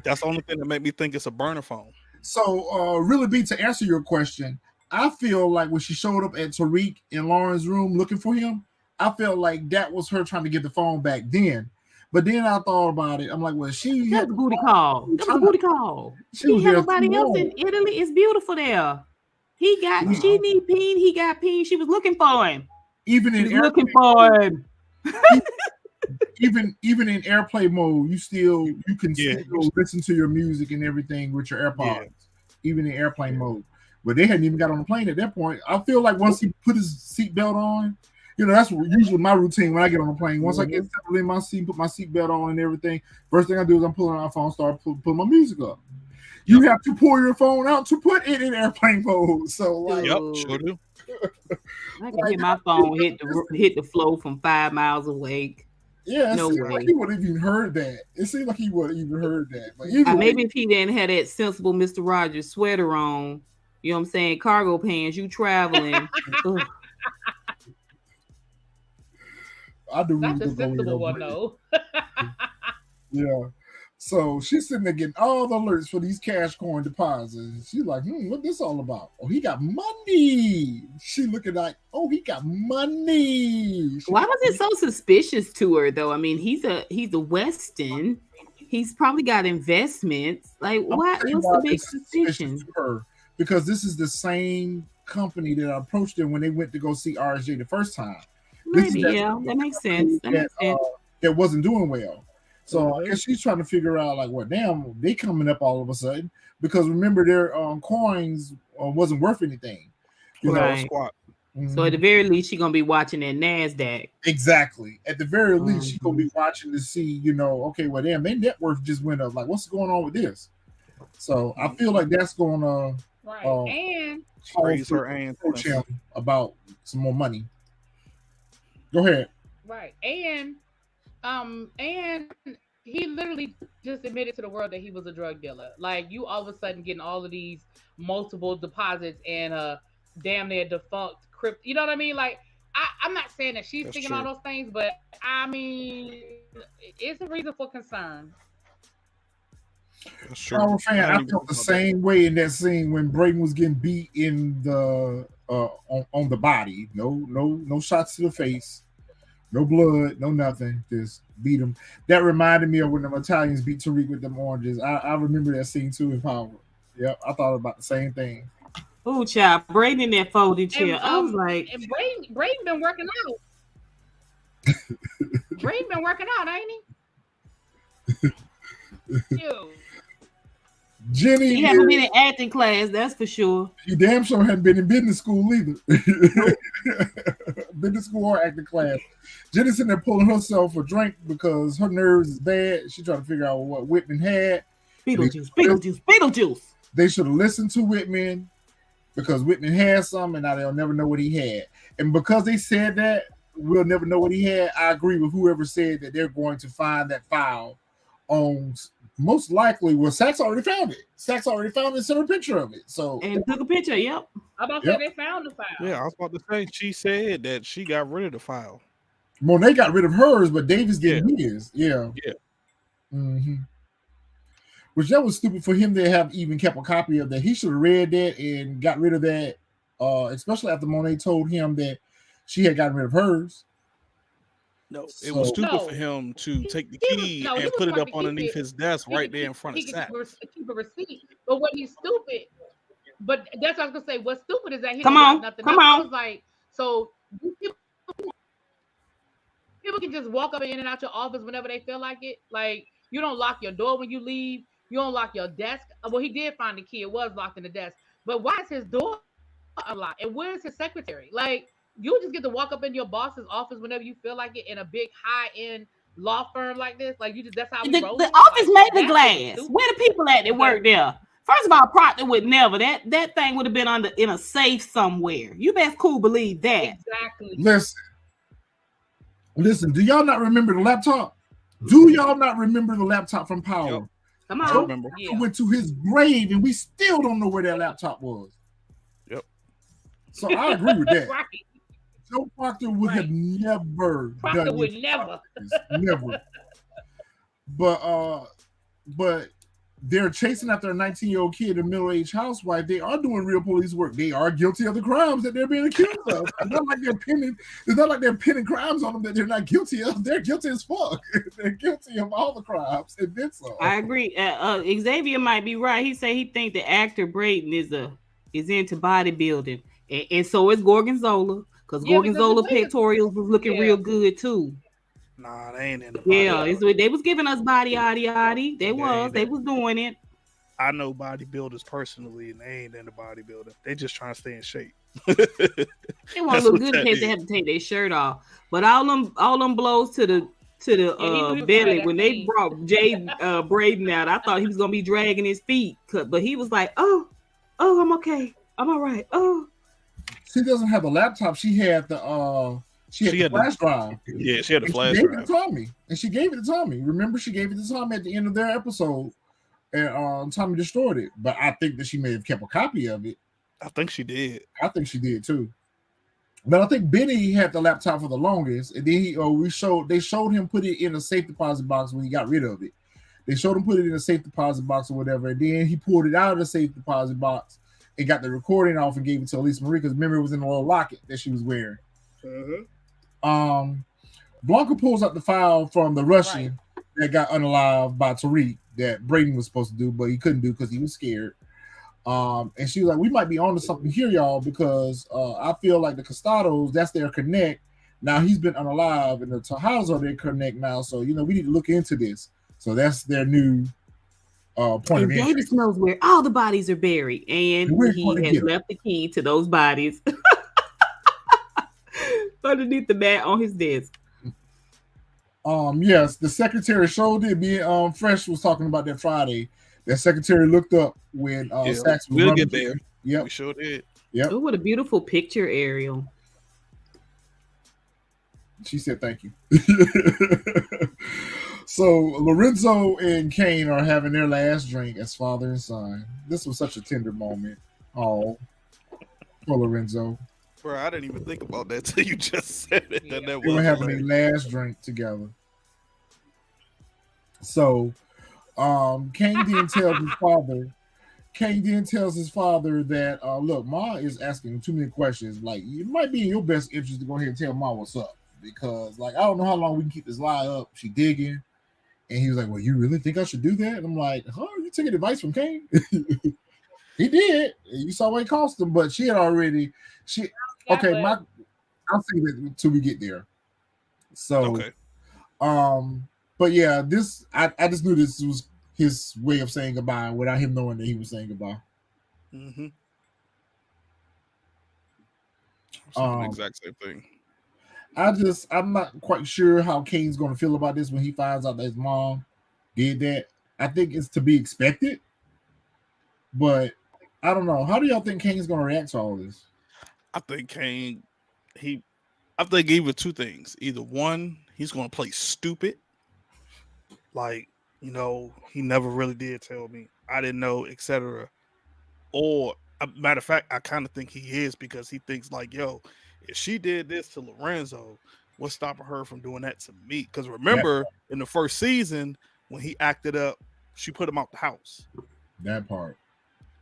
That's the only thing that made me think it's a burner phone. So really be to answer your question, I feel like when she showed up at Tariq in Lauren's room looking for him, I felt like that was her trying to get the phone back then. But then I thought about it. I'm like, well, she That was a booty call. That was a booty call. She had nobody else in Italy. It's beautiful there. She need Peen. He got Peen. She was looking for him. Even in looking for him. even in airplay mode, you can still listen to your music and everything with your AirPods, even in airplane mode. But they hadn't even got on the plane at that point. I feel like once he put his seatbelt on, that's usually my routine when I get on the plane. Once I get settled in my seat, put my seatbelt on and everything, first thing I do is I'm pulling out my phone, start putting my music up. You have to pull your phone out to put it in airplane mode. So like, sure do. I can hear my phone hit the floor from 5 miles away. Yeah, no way. Like he would have even heard that. It seemed like he would have even heard that. But maybe if he didn't have that sensible Mr. Rogers sweater on, you know what I'm saying, cargo pants, you traveling. I do. That's a sensible one, though. Yeah. So she's sitting there getting all the alerts for these cash coin deposits. She's like, what this all about? Oh, he got money. She looking like, oh, he got money. Why was it so suspicious to her, though? I mean, he's a Weston. He's probably got investments. Like, what's the big suspicion? To her, because this is the same company that approached them when they went to go see RSJ the first time. Maybe, that makes sense. That wasn't doing well. So I guess she's trying to figure out like, what damn, they coming up all of a sudden because remember their coins wasn't worth anything, you know. Right. So at the very least, she's gonna be watching that Nasdaq. Exactly. At the very least, she's gonna be watching to see, you know, okay, well, damn, their net worth just went up. Like, what's going on with this? So I feel like that's gonna and raise her antennas about some more money. Go ahead. Right, and he literally just admitted to the world that he was a drug dealer. Like, you all of a sudden getting all of these multiple deposits and damn near defunct crypto. You know what I mean? Like, I'm not saying that she's thinking all those things, but I mean, it's a reason for concern. Power fan, I felt the same way in that scene when Brayden was getting beat in the on the body. No shots to the face, no blood, no nothing. Just beat him. That reminded me of when the Italians beat Tariq with them oranges. I remember that scene too in Power. Yep, I thought about the same thing. Oh, child, Brayden in that folded chair. I was like, and Brayden been working out. Brayden been working out, ain't he? Ew. Jenny, he haven't been in acting class, that's for sure. He damn sure hadn't been in business school either. Business school or acting class. Jenny's sitting there pulling herself a drink because her nerves is bad. She trying to figure out what Whitman had. Beetlejuice. They should have listened to Whitman because Whitman had some, and now they'll never know what he had. And because they said that, we'll never know what he had. I agree with whoever said that they're going to find that file on. Most likely, well, Saxe already found it. Saxe already found it and sent a picture of it. So and took a picture. Yep. I'm about to say they found the file. Yeah, I was about to say she said that she got rid of the file. Monet got rid of hers, but Davis getting his. Yeah. Mm-hmm. Which that was stupid for him to have even kept a copy of that. He should have read that and got rid of that. Especially after Monet told him that she had gotten rid of hers. No, it was stupid for him to take the key and put it up underneath his desk right there in front of Saxe. Keep a receipt. But what he's stupid, but that's what I was gonna say. What's stupid is that he come didn't on, nothing come else. on. I was like, so people can just walk up in and out your office whenever they feel like it. Like, you don't lock your door when you leave. You don't lock your desk. Well, he did find the key. It was locked in the desk. But why is his door unlocked? And where's his secretary? Like, you just get to walk up in your boss's office whenever you feel like it in a big high-end law firm like this. Like, you just—that's how we roll. The office made the glass. Where the people at that work there? First of all, Proctor would never. That thing would have been in a safe somewhere. You best cool believe that. Exactly. Listen. Do y'all not remember the laptop? Do y'all not remember the laptop from Power? Yep. Come on. Remember. Went to his grave, and we still don't know where that laptop was. Yep. So I agree with that. Right. Joe Proctor would have never Proctor would never. Never. But they're chasing after a 19-year-old kid, a middle-aged housewife. They are doing real police work. They are guilty of the crimes that they're being accused of. It's not like they're pinning crimes on them that they're not guilty of. They're guilty as fuck. They're guilty of all the crimes and then some. I agree. Xavier might be right. He said he think the actor Brayden is into bodybuilding, and so is Gorgonzola. Because Gorgonzola pectorials was looking real good too. Nah, they ain't in the body. They was giving us body. They was doing it. I know bodybuilders personally, and they ain't in the bodybuilding. They just trying to stay in shape. They want to look good in case they have to take their shirt off. But all them blows to the belly when they brought Brayden out, I thought he was gonna be dragging his feet. But he was like, oh, I'm okay. I'm all right. Oh. She doesn't have a laptop. She had the flash drive. Yeah, she had the flash drive. She gave drive. it to Tommy. And she gave it to Tommy. Remember, she gave it to Tommy at the end of their episode. And Tommy destroyed it. But I think that she may have kept a copy of it. I think she did. I think she did too. But I think Benny had the laptop for the longest. And then they showed him put it in a safe deposit box when he got rid of it. They showed him put it in a safe deposit box or whatever. And then he pulled it out of the safe deposit box and got the recording off and gave it to Elise Marie because remember it was in a little locket that she was wearing. Blanca pulls out the file from the Russian that got unalived by Tariq that Brayden was supposed to do, but he couldn't do because he was scared. And she was like, we might be on to something here, y'all, because I feel like the Costados, that's their connect. Now he's been unalive, and the Tahados are their connect now. So, we need to look into this. So that's their new point of And entry. Davis knows where all the bodies are buried, and We're he going to has get 'em. left the key to those bodies underneath the mat on his desk. Yes, the secretary showed it. Me Fresh was talking about that Friday. That secretary looked up when Saxe was we'll running. get there. Yep. We sure did. Yep. Oh, what a beautiful picture, Ariel. She said thank you. So Lorenzo and Kane are having their last drink as father and son. This was such a tender moment. Oh, for Lorenzo. Bro, I didn't even think about that till you just said it. Yeah. That They were was having hilarious. their last drink together. So Kane then tells his father. Kane then tells his father that look, Ma is asking too many questions. Like, it might be in your best interest to go ahead and tell Ma what's up. Because like I don't know how long we can keep this lie up. She digging. And he was like, well, you really think I should do that? And I'm like, huh? You taking advice from Kane? He did. You saw what it cost him, but she had already. Okay, I'll say that until we get there. So, Okay. But yeah, this I just knew this was his way of saying goodbye without him knowing that he was saying goodbye. Mm-hmm. The exact same thing. I'm not quite sure how Kane's going to feel about this when he finds out that his mom did that. I think it's to be expected, but I don't know. How do y'all think Kane's going to react to all this? I think Kane, I think either two things. Either one, he's going to play stupid. Like, he never really did tell me. I didn't know, etc. Or, matter of fact, I kind of think he is because he thinks like, yo, if she did this to Lorenzo, what's stopping her from doing that to me? Because remember, in the first season, when he acted up, she put him out the house. That part.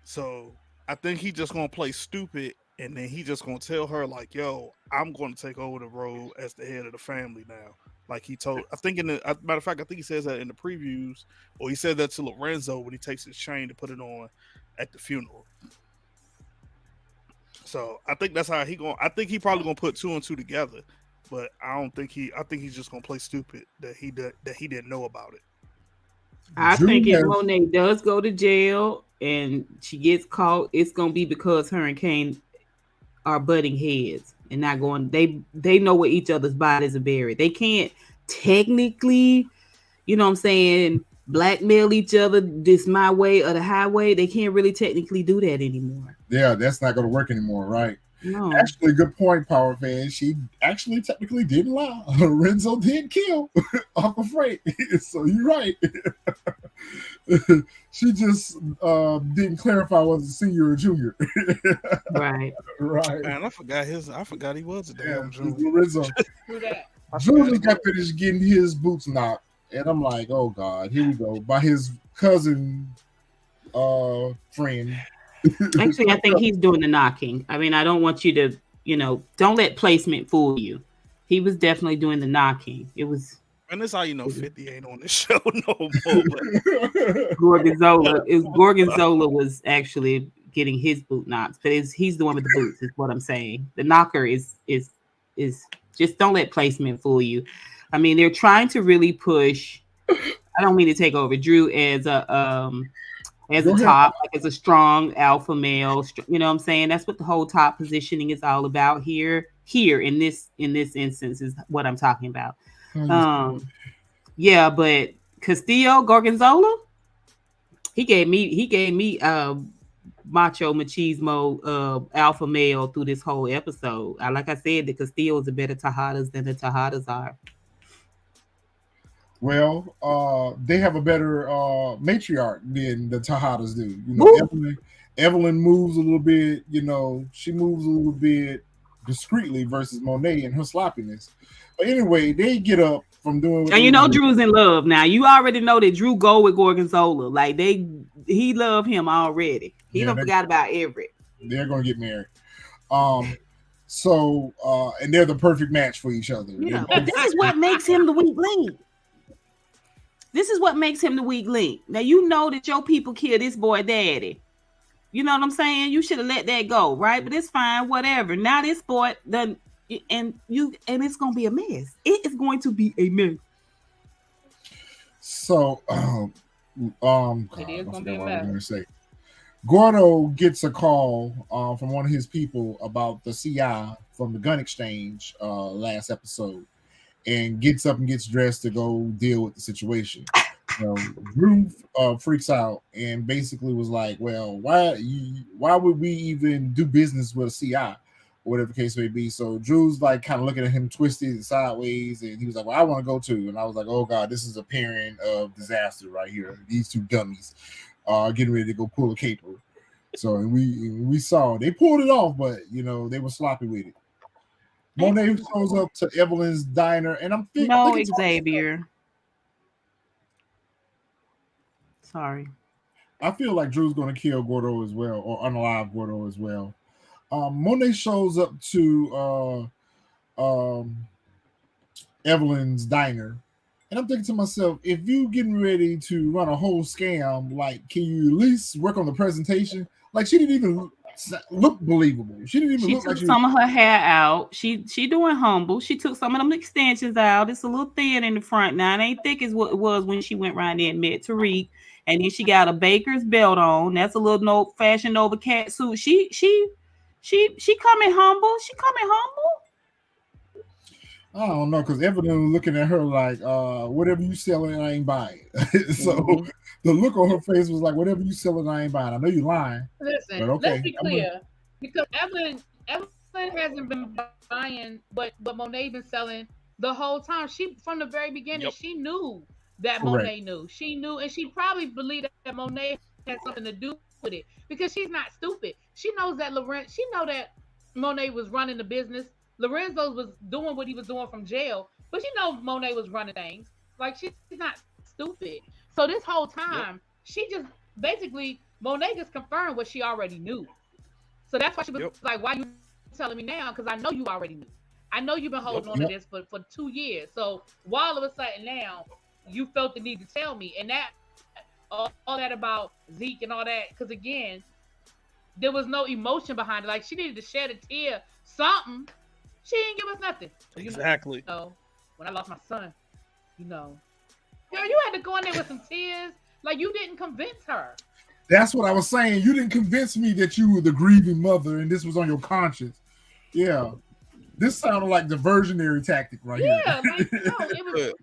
So I think he just gonna play stupid, and then he just gonna tell her like, "Yo, I'm gonna take over the role as the head of the family now." Like he told, I think matter of fact, I think he says that in the previews, or he said that to Lorenzo when he takes his chain to put it on at the funeral. So I think that's how I think he probably gonna put two and two together, but I don't think I think he's just gonna play stupid that he didn't know about it. I think if Monet does go to jail and she gets caught, it's gonna be because her and Kane are butting heads and not going. They know where each other's bodies are buried. They can't technically, you know what I'm saying, blackmail each other. This my way or the highway. They can't really technically do that anymore. Yeah, that's not going to work anymore, right? No. Actually, good point, Power Fan. She actually technically didn't lie. Lorenzo did kill Uncle Frank. So you're right. She just didn't clarify whether it's a senior or junior. Right. Right. Man, I forgot he was a damn junior. Lorenzo. Who that? Junior got finished getting his boots knocked. And I'm like, oh God, here we go. By his cousin friend. Actually, I think he's doing the knocking. I mean, I don't want you to, don't let placement fool you. He was definitely doing the knocking. It was. And that's how you know 50 ain't on the show no more. Gorgonzola was actually getting his boot knocks, but he's the one with the boots, is what I'm saying. The knocker is just don't let placement fool you. I mean, they're trying to really push. I don't mean to take over Drew as a top, like as a strong alpha male. You know what I'm saying? That's what the whole top positioning is all about here. Here in this instance is what I'm talking about. Yeah, but Castillo Gorgonzola, he gave me macho machismo alpha male through this whole episode. Like I said, the Castillos are better Tejadas than the Tejadas are. Well, they have a better matriarch than the Tejadas do. Evelyn moves a little bit, she moves a little bit discreetly versus Monet and her sloppiness. But anyway, they get up from doing. And Drew's in love now. You already know that Drew go with Gorgonzola. Like he love him already. He don't forgot about Everett. They're gonna get married. So and they're the perfect match for each other. Yeah, but this is what makes him the weak link. This is what makes him the weak link. Now you know that your people killed this boy daddy. You know what I'm saying? You should have let that go, right? But it's fine, whatever. Now this boy done, and it's gonna be a mess. It is going to be a mess. So, It God, is I gonna be forgot a what I was mess. going to say. Gordo gets a call from one of his people about the CI from the gun exchange last episode, and gets up and gets dressed to go deal with the situation. Drew freaks out and basically was like, "Well, why would we even do business with a CI?" Or whatever the case may be. So Drew's like kind of looking at him twisted and sideways, and he was like, "Well, I want to go too." And I was like, "Oh God, this is a pairing of disaster right here. These two dummies getting ready to go pull a caper." So we saw they pulled it off, but they were sloppy with it. Monet shows up to Evelyn's diner, and I'm No, thinking to myself, Xavier. Sorry. I feel like Drew's going to kill Gordo as well, or unalive Gordo as well. Monet shows up to Evelyn's diner, and I'm thinking to myself, if you getting ready to run a whole scam, like, can you at least work on the presentation? Like, she didn't even look believable. She didn't even She look like took she was. some of her hair out. She doing humble. She took some of them extensions out. It's a little thin in the front now. It ain't thick as what it was when she went around there and met Tariq. And then she got a baker's belt on. That's a little no fashion over cat suit. She coming humble. She coming humble. I don't know, because Evelyn was looking at her like, whatever you selling, I ain't buying. So Mm-hmm. the look on her face was like, whatever you selling, I ain't buying. I know you lying, Listen, but let's okay. be clear, because Evelyn hasn't been buying what Monet been selling the whole time. She from the very beginning, Yep. she knew that Correct. Monet knew. She knew, and she probably believed that Monet had something to do with it because she's not stupid. She knows that Lorenz. She know that Monet was running the business. Lorenzo was doing what he was doing from jail, but she know Monet was running things. Like she's not stupid. So this whole time, Yep. she just basically Monet just confirmed what she already knew. So that's why she was Yep. like, "Why you telling me now? Because I know you already knew. I know you've been holding on to this Yep. for Yep. 2 years. So why all of a sudden now you felt the need to tell me, and that all that about Zeke and all that? Because again, there was no emotion behind it. Like she needed to shed a tear, something. She didn't give us nothing. Exactly. When I lost my son, you know, girl, you had to go in there with some tears. Like you didn't convince her. That's what I was saying. You didn't convince me that you were the grieving mother and this was on your conscience. Yeah. This sounded like diversionary tactic right here. Yeah, like no, it was, But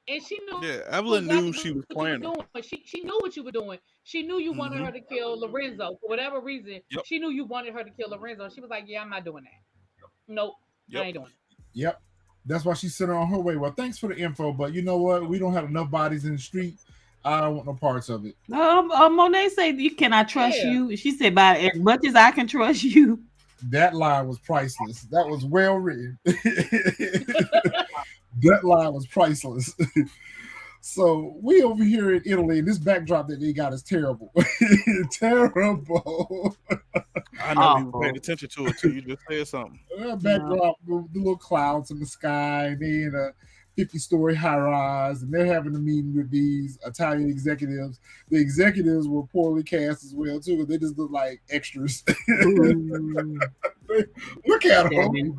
and she knew yeah, exactly Evelyn what you knew were she doing. was playing her. She knew what you were doing. She knew you wanted her to Mm-hmm. kill Lorenzo for whatever reason. Yep. She knew you wanted her to kill Lorenzo. She was like, "Yeah, I'm not doing that. Nope, I Yep. ain't doing it." Yep. That's why she sent her on her way. Well, thanks for the info, but you know what? We don't have enough bodies in the street. I don't want no parts of it. Monet said, "Can I trust Yeah, you?" She said, "By as much as I can trust you." That line was priceless. That was well written. That line was priceless. So we over here in Italy, and this backdrop that they got is terrible. Terrible. I never even paid Awful. attention to it till you just said something. Yeah. Backdrop with the little clouds in the sky, and they in a 50-story high rise, and they're having a meeting with these Italian executives. The executives were poorly cast as well too, because they just look like extras. Ooh, Look at them. Devin.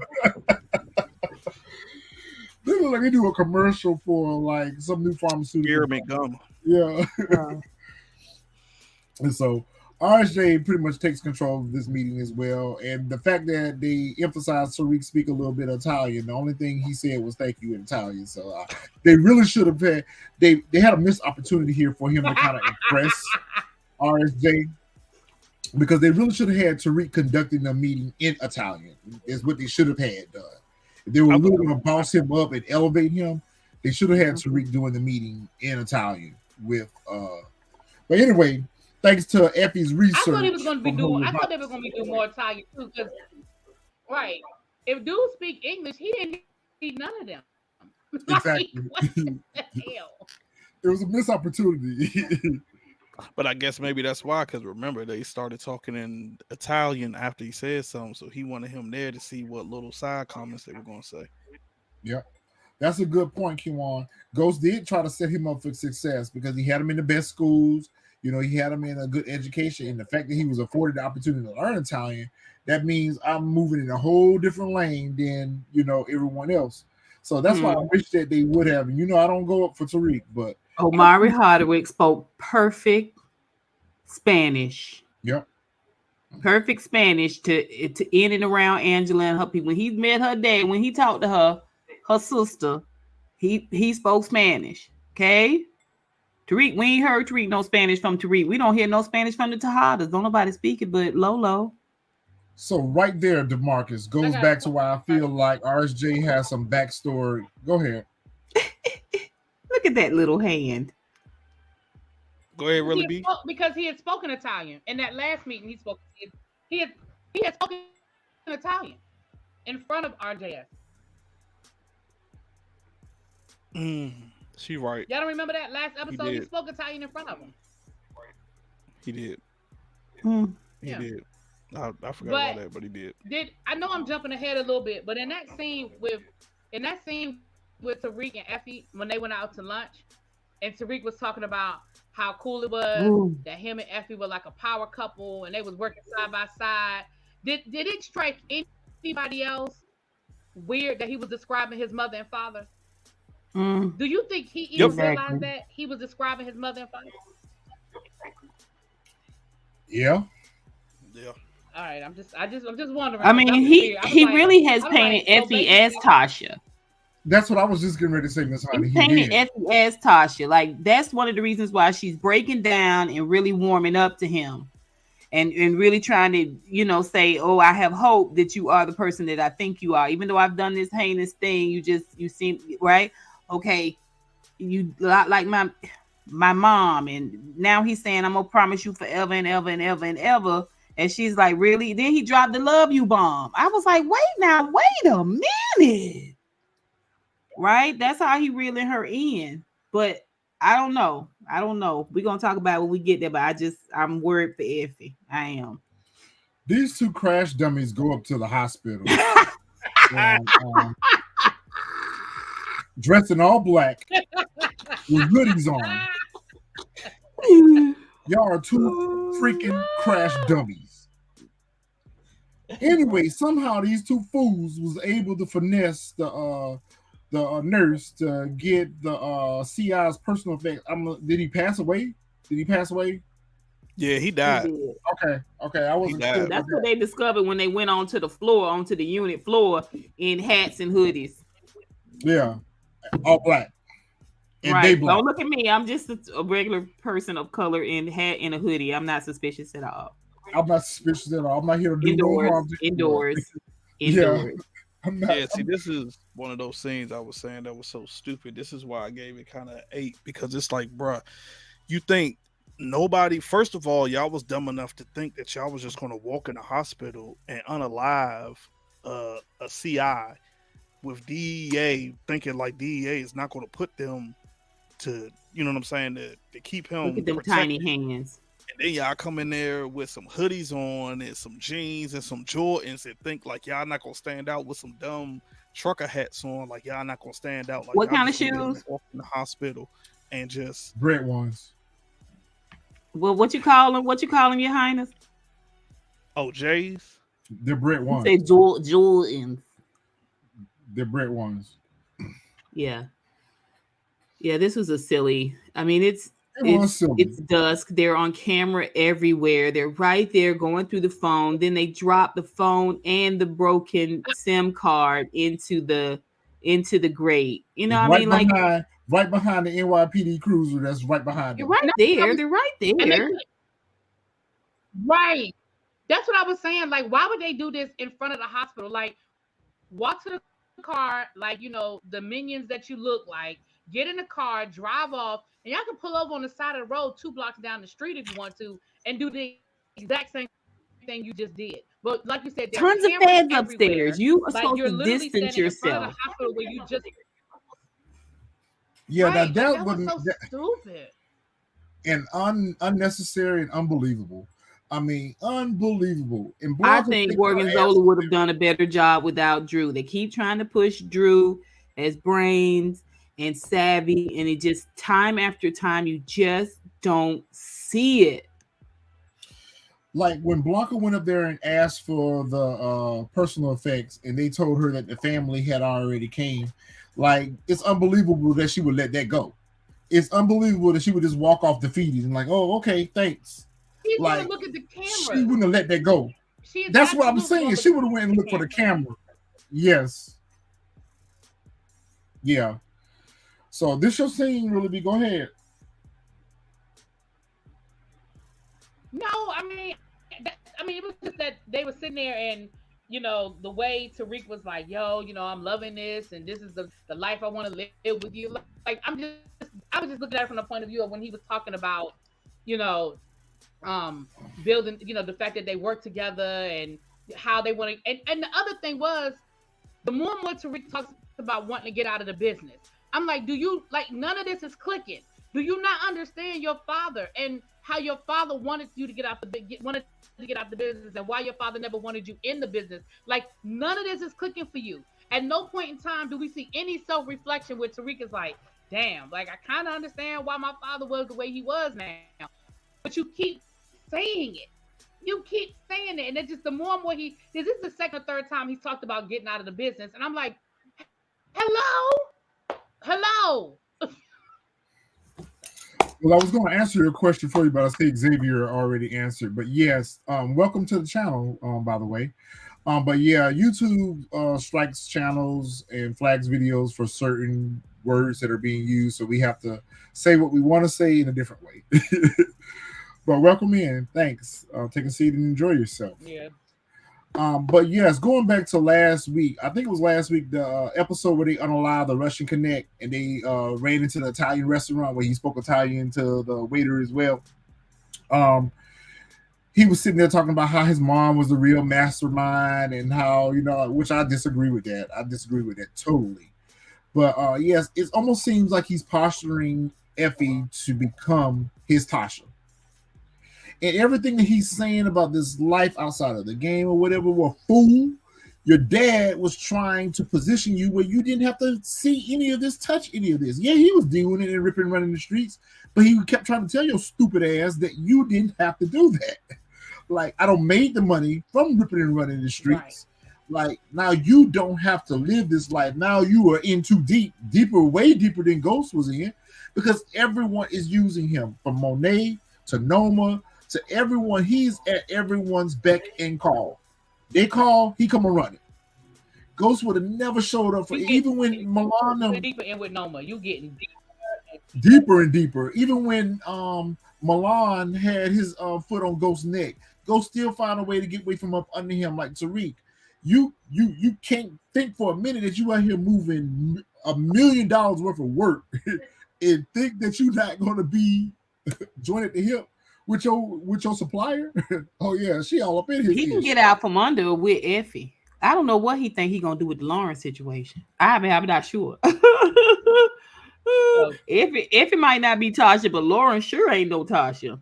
They look like they do a commercial for like some new pharmaceutical. Spearmint gum. Yeah. Uh, And so RSJ pretty much takes control of this meeting as well. And the fact that they emphasized Tariq speak a little bit of Italian, the only thing he said was thank you in Italian. So they really should have had, they had a missed opportunity here for him to kind of impress RSJ, because they really should have had Tariq conducting the meeting in Italian, is what they should have had done. If they were really going to boss him up and elevate him, they should have had Tariq doing the meeting in Italian with but anyway, thanks to Effie's research. I thought he was going to be from her doing. I little thought they were going to be doing more Italian too. Because right, if dude speak English, he didn't need none of them. Like, Exactly. what the hell? It was a missed opportunity. But I guess maybe that's why, because remember, they started talking in Italian after he said something. So he wanted him there to see what little side comments they were going to say. Yep. That's a good point, Kiwan. Ghost did try to set him up for success because he had him in the best schools. You know, he had him in a good education. And the fact that he was afforded the opportunity to learn Italian, that means I'm moving in a whole different lane than, everyone else. So that's why I wish that they would have. You know, I don't go up for Tariq, but Omari Hardwick spoke perfect Spanish. yep. Perfect Spanish to in and around Angela and her people. When he met her dad, when he talked to her sister, he spoke Spanish. Okay. Tariq, we ain't heard Tariq no Spanish from Tariq. We don't hear no Spanish from the Tejadas. Don't nobody speak it but Lolo. So right there, DeMarcus goes back to why I feel like RSJ has some backstory. Go ahead. Look at that little hand. Go ahead, really be. Because he had spoken Italian in that last meeting. He had spoken Italian in front of RJS. She right. Y'all don't remember that last episode? He spoke Italian in front of him. He did. He did. I forgot about that, but he did. I know I'm jumping ahead a little bit, but in that scene with Tariq and Effie when they went out to lunch, and Tariq was talking about how cool it was that him and Effie were like a power couple and they was working side by side. Did it strike anybody else weird that he was describing his mother and father? Do you think he even realized that he was describing his mother and father? Yeah. All right, I'm just wondering. I mean, he really has painted Effie as Tasha. That's what I was just getting ready to say, Miss Honey. He painted Effie as Tasha. Like that's one of the reasons why she's breaking down and really warming up to him, and really trying to say, "Oh, I have hope that you are the person that I think you are." Even though I've done this heinous thing, you seem right. Okay, you like my mom, and now he's saying, "I'm gonna promise you forever and ever and ever and ever." And she's like, really? Then he dropped the love you bomb. I was like, wait a minute. Right? That's how he reeling her in. But I don't know. We're going to talk about it when we get there, but I'm worried for Effie. I am. These two crash dummies go up to the hospital. And, dressed in all black with hoodies on. Y'all are two freaking crash dummies. Anyway, somehow these two fools was able to finesse the nurse to get the CI's personal effects. Did he pass away? Yeah, he died. He okay. I wasn't sure. That's what they discovered when they went onto the unit floor in hats and hoodies. Yeah, all black. And right. they black. Don't look at me. I'm just a regular person of color in hat and a hoodie. I'm not suspicious at all. I'm not suspicious at all. I'm not here to do no harm. Indoors. Yeah. Yeah, see, this is one of those scenes I was saying that was so stupid. This is why I gave it kind of 8, because it's like, bruh, you think nobody, first of all, y'all was dumb enough to think that y'all was just going to walk in the hospital and unalive a CI with DEA, thinking like DEA is not going to put them to, you know what I'm saying, to keep him. Look at them tiny hands. And then y'all come in there with some hoodies on and some jeans and some Jordans and think like y'all not gonna stand out with some dumb trucker hats on, like y'all not gonna stand out. Like what kind of shoes? Walk in the hospital and just red ones. Well, what you call them? What you call them, Your Highness? Oh, J's. They're red ones. Say Jordans. They're red ones. Yeah. This was a silly. I mean, it's dusk. They're on camera everywhere. They're right there going through the phone. Then they drop the phone and the broken SIM card into the grate. You know what I mean? Right behind the NYPD cruiser that's right behind them. Right there. They're right there. Right. That's what I was saying. Like, why would they do this in front of the hospital? Like, walk to the car, like, the minions that you look like. Get in the car, drive off, and y'all can pull over on the side of the road 2 blocks down the street if you want to, and do the exact same thing you just did. But like you said, tons of fans upstairs. You are supposed to distance yourself. Where you just... Yeah, right, that was so stupid and unnecessary and unbelievable. I mean, unbelievable. And I think Gorgonzola would have done a better job without Drew. They keep trying to push Drew as brains and savvy, and it just time after time you just don't see it. Like when Blanca went up there and asked for the personal effects, and they told her that the family had already came. Like, it's unbelievable that she would let that go. It's unbelievable that she would just walk off defeated and like, oh, okay, thanks. She's gonna Like, look at the she cameras. wouldn't have let that go. She is That's what I'm absolutely saying. gonna She look would have at went and the looked for the camera. camera. Yes. Yeah. So this your scene, really be. Go ahead. No, I mean, it was just that they were sitting there, and the way Tariq was like, "Yo, I'm loving this, and this is the life I want to live with you." Like, I was just looking at it from the point of view of when he was talking about, you know, building, the fact that they work together and how they want to. And the other thing was, the more and more Tariq talks about wanting to get out of the business, I'm like, do you like none of this is clicking? Do you not understand your father and how your father wanted you to wanted to get out the business, and why your father never wanted you in the business? Like, none of this is clicking for you. At no point in time do we see any self-reflection where Tariq is like, damn, like, I kind of understand why my father was the way he was now. But you keep saying it. You keep saying it. And it's just the more and more this is the second or third time he's talked about getting out of the business. And I'm like, hello. Well, I was going to answer your question for you, but I see Xavier already answered. But yes, welcome to the channel, by the way. But yeah, YouTube strikes channels and flags videos for certain words that are being used, so we have to say what we want to say in a different way. But welcome in. Thanks. Take a seat and enjoy yourself. Yeah. But yes, going back to last week, I think it was last week, the episode where they unalived the Russian Connect and they ran into the Italian restaurant where he spoke Italian to the waiter as well. He was sitting there talking about how his mom was the real mastermind and how, which I disagree with that. I disagree with that totally. But yes, it almost seems like he's posturing Effie to become his Tasha. And everything that he's saying about this life outside of the game or whatever, well, fool, your dad was trying to position you where you didn't have to see any of this, touch any of this. Yeah, he was doing it and ripping and running the streets, but he kept trying to tell your stupid ass that you didn't have to do that. Like, I don't made the money from ripping and running the streets. Right. Like, now you don't have to live this life. Now you are in too deep, way deeper than Ghost was in, because everyone is using him, from Monet to Noma to everyone. He's at everyone's beck and call. They call, he come and run it. Ghost would have never showed up for it. Even when Milan, deeper in with Noma, you getting deeper and deeper. Even when Milan had his foot on Ghost's neck, Ghost still found a way to get away from up under him. Like, Tariq, you can't think for a minute that you out here moving $1 million worth of work and think that you're not going to be joined at the hip with your supplier. Oh yeah, she all up in his. He can get out from under with Effie. I don't know what he think he gonna do with the Lauren situation. I'm not sure. Effie might not be Tasha, but Lauren sure ain't no Tasha.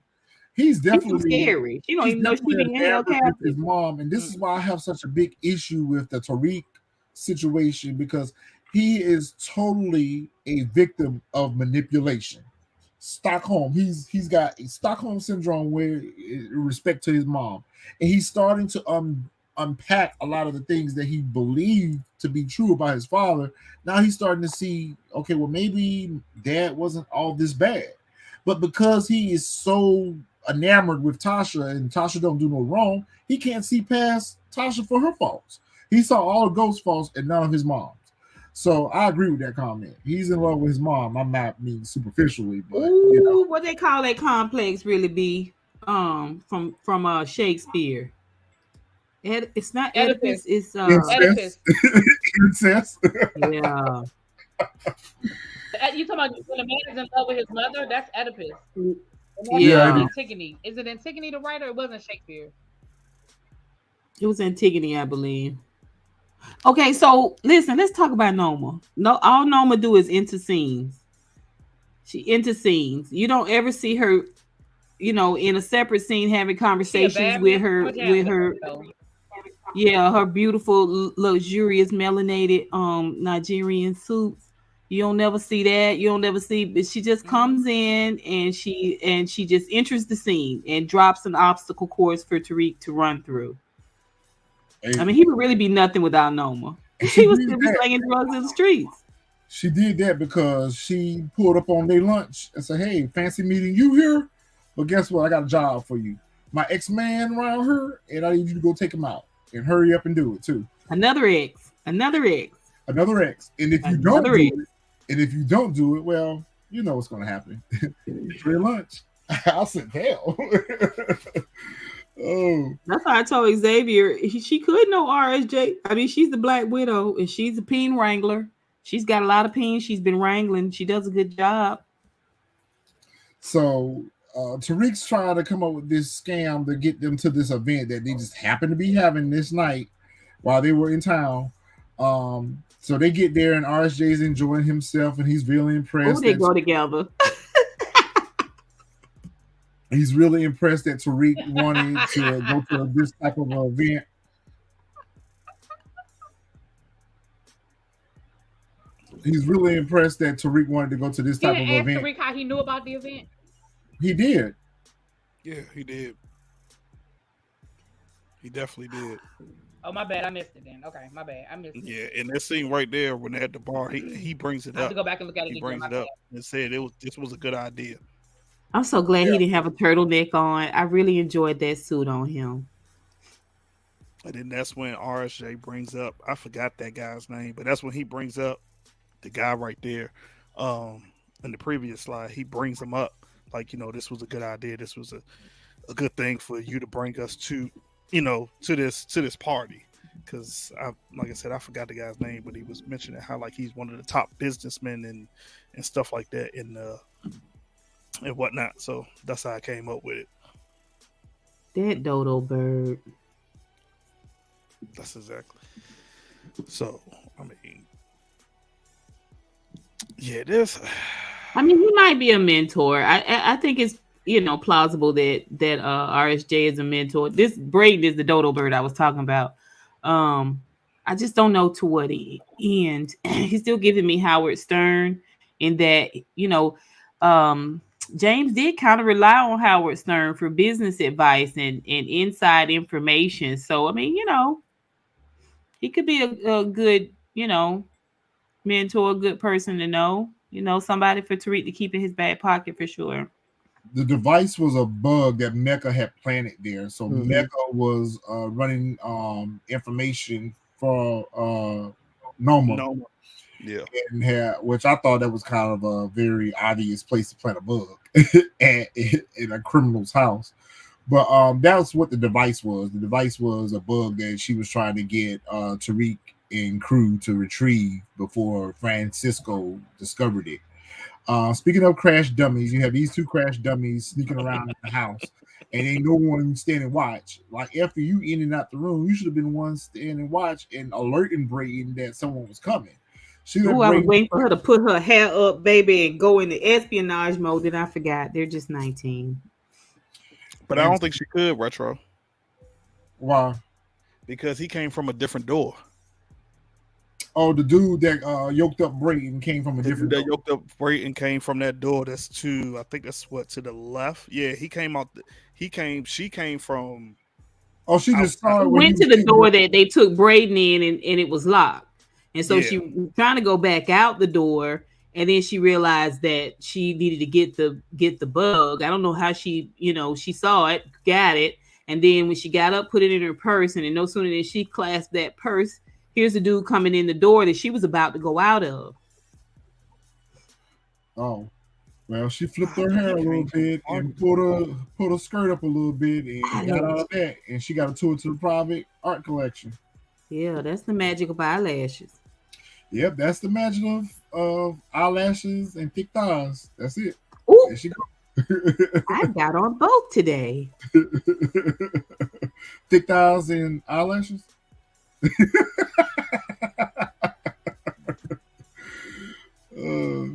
He's definitely scary. She don't even know she being held captive. His mom, and this is why I have such a big issue with the Tariq situation, because he is totally a victim of manipulation. Stockholm. He's got a Stockholm syndrome with respect to his mom, and he's starting to unpack a lot of the things that he believed to be true about his father. Now he's starting to see, okay, well, maybe dad wasn't all this bad, but because he is so enamored with Tasha and Tasha don't do no wrong, he can't see past Tasha for her faults. He saw all Ghost's faults and none of his mom's. So I agree with that comment. He's in love with his mom. I'm not mean superficially, but what they call that complex really be from Shakespeare. It's not Oedipus. It's Oedipus. Incest. Yeah. You talking about when a man is in love with his mother? That's Oedipus. Yeah. Antigone. Is it Antigone the writer? It wasn't Shakespeare. It was Antigone, I believe. Okay, so listen, let's talk about Noma. No, all Noma do is intercenes. She intercenes. You don't ever see her, in a separate scene having conversations with her. Yeah, her beautiful, luxurious, melanated Nigerian suits. You don't never see that. You don't never see, but she just comes in and she just enters the scene and drops an obstacle course for Tariq to run through. I mean, he would really be nothing without Noma. He would still be slinging drugs in the streets. She did that because she pulled up on their lunch and said, "Hey, fancy meeting you here, but guess what? I got a job for you. My ex-man around here, and I need you to go take him out and hurry up and do it too." Another ex. Another ex. Another ex. And if you don't Another do ex. it, and if you don't do it, well, you know what's going to happen. Free lunch. I said, hell. Oh, That's why I told Xavier she could know RSJ. I mean, she's the Black Widow and she's a peen wrangler. She's got a lot of peens she's been wrangling. She does a good job. so Tariq's trying to come up with this scam to get them to this event that they just happen to be having this night while they were in town. So they get there and RSJ's enjoying himself and he's really Oh, impressed they that go together. he's really impressed that Tariq wanted to go to this type of event. He's really impressed that Tariq wanted to go to this You type didn't of ask event. Tariq how he knew about the event. He did. Yeah, he did. He definitely did. Oh, my bad. I missed it then. Okay, my bad. I missed it. Yeah, and that scene right there when they're at the bar, he brings it I have up. to go back and look at it He again. brings My it bad. up and said this was a good idea. I'm so glad Yeah. he didn't have a turtleneck on. I really enjoyed that suit on him. And then that's when RSJ brings up, I forgot that guy's name, but that's when he brings up the guy right there. In the previous slide, he brings him up like, this was a good idea. This was a good thing for you to bring us to, to this party. Because like I said, I forgot the guy's name, but he was mentioning how like he's one of the top businessmen and stuff like that and whatnot. So that's how I came up with it. That dodo bird. That's exactly. So I mean, yeah, this. I mean, he might be a mentor. I think it's plausible that RSJ is a mentor. This Brayden is the dodo bird I was talking about. I just don't know to what end. He's still giving me Howard Stern in that James did kind of rely on Howard Stern for business advice and inside information. So I mean, he could be a good mentor, a good person to know. Somebody for Tariq to keep in his back pocket for sure. The device was a bug that Mecca had planted there. So Mhm. Mecca was running information for Noma No. Yeah. and which I thought that was kind of a very obvious place to plant a bug in a criminal's house. But that's what the device was. The device was a bug that she was trying to get Tariq and crew to retrieve before Francisco discovered it. Speaking of crash dummies, you have these two crash dummies sneaking around in the house, and ain't no one standing watch. Like after you in and out the room, you should have been one standing watch and alerting Brayden that someone was coming. She let Oh, I was Brayden. waiting for her to put her hair up, baby, and go into espionage mode. Then I forgot they're just 19. But I don't think she could retro Why? because he came from a different door. Oh, the dude that yoked up Brayden came from a The different dude that door. yoked up Brayden came from that door. That's I think that's what to the left. Yeah, he came out. She came from. Oh, she just outside. saw She it when he went was to the sitting door there. that they took Braden in, and it was locked. And so Yeah. she was trying to go back out the door, and then she realized that she needed to get the bug. I don't know how she saw it, got it, and then when she got up, put it in her purse, and then no sooner than she clasped that purse, here's the dude coming in the door that she was about to go out of. Oh, well, she flipped I her think hair he a little came from bit the and party. put her skirt up a little bit and got out of that, and she got a tour to the private art collection. Yeah, that's the magic of eyelashes. Yep, that's the magic of eyelashes and thick thighs. That's it. Ooh, There she go. I got on both today. Thick thighs and eyelashes. Uh,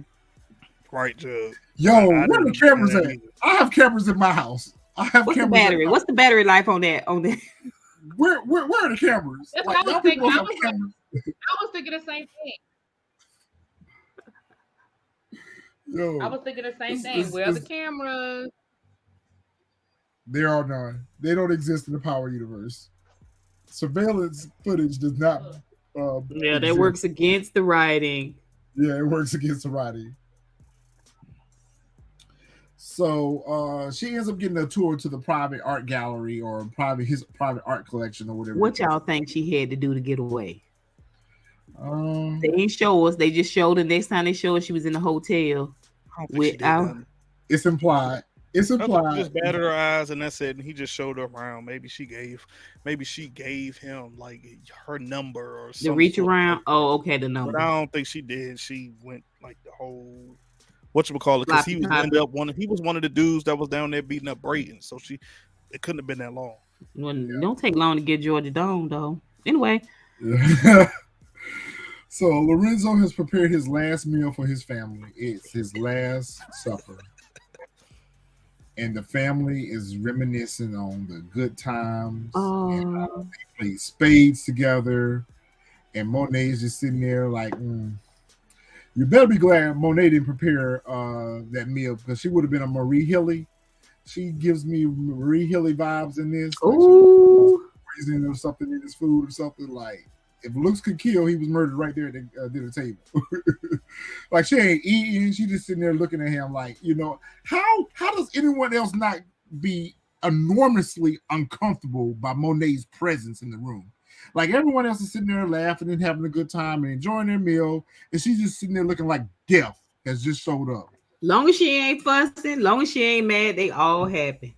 Right, Jug. yo, I where didn't the cameras understand at? that either. I have cameras in my house. I have What's the cameras. battery? What's the battery life on that? Where are the cameras? That's Like what I y'all was people thinking. have cameras. I was thinking the same thing. Yo, I was thinking the same It's- thing. it's- Where are the it's- cameras? there are none. They don't exist in the Power universe. Surveillance footage does not. Yeah, that exist. works against the writing. Yeah, it works against Haradi. So she ends up getting a tour to the private art gallery or his private art collection or whatever they What call y'all think she had to do to get away? it. They didn't show us. They just showed the next time they showed us she was in the hotel I don't think she with did our nothing. It's implied. It's I think she implied. just batted her eyes and that's it. And he just showed her around. Maybe she gave him like her number or the some reach sort of around. like that. Oh, okay, the But I number. don't think she did. She went like the whole what you call it because Sloppy he was ended toppy. up one. He was one of the dudes that was down there beating up Brayden. So it couldn't have been that long. Well, don't take long to get Georgia Dome though. Anyway, So Lorenzo has prepared his last meal for his family. It's his last supper. And the family is reminiscing on the good times and how oh, they played spades together. And Monet is just sitting there like, you better be glad Monet didn't prepare that meal because she would have been a Marie Hilly. She gives me Marie Hilly vibes in this. Like she ooh, poison or something in his food or something. Like if looks could kill, he was murdered right there at the dinner table. Like she ain't eating, she just sitting there looking at him like, how does anyone else not be enormously uncomfortable by Monet's presence in the room? Like everyone else is sitting there laughing and having a good time and enjoying their meal, and she's just sitting there looking like death has just showed up. long as she ain't fussing, long as she ain't mad, they all happy.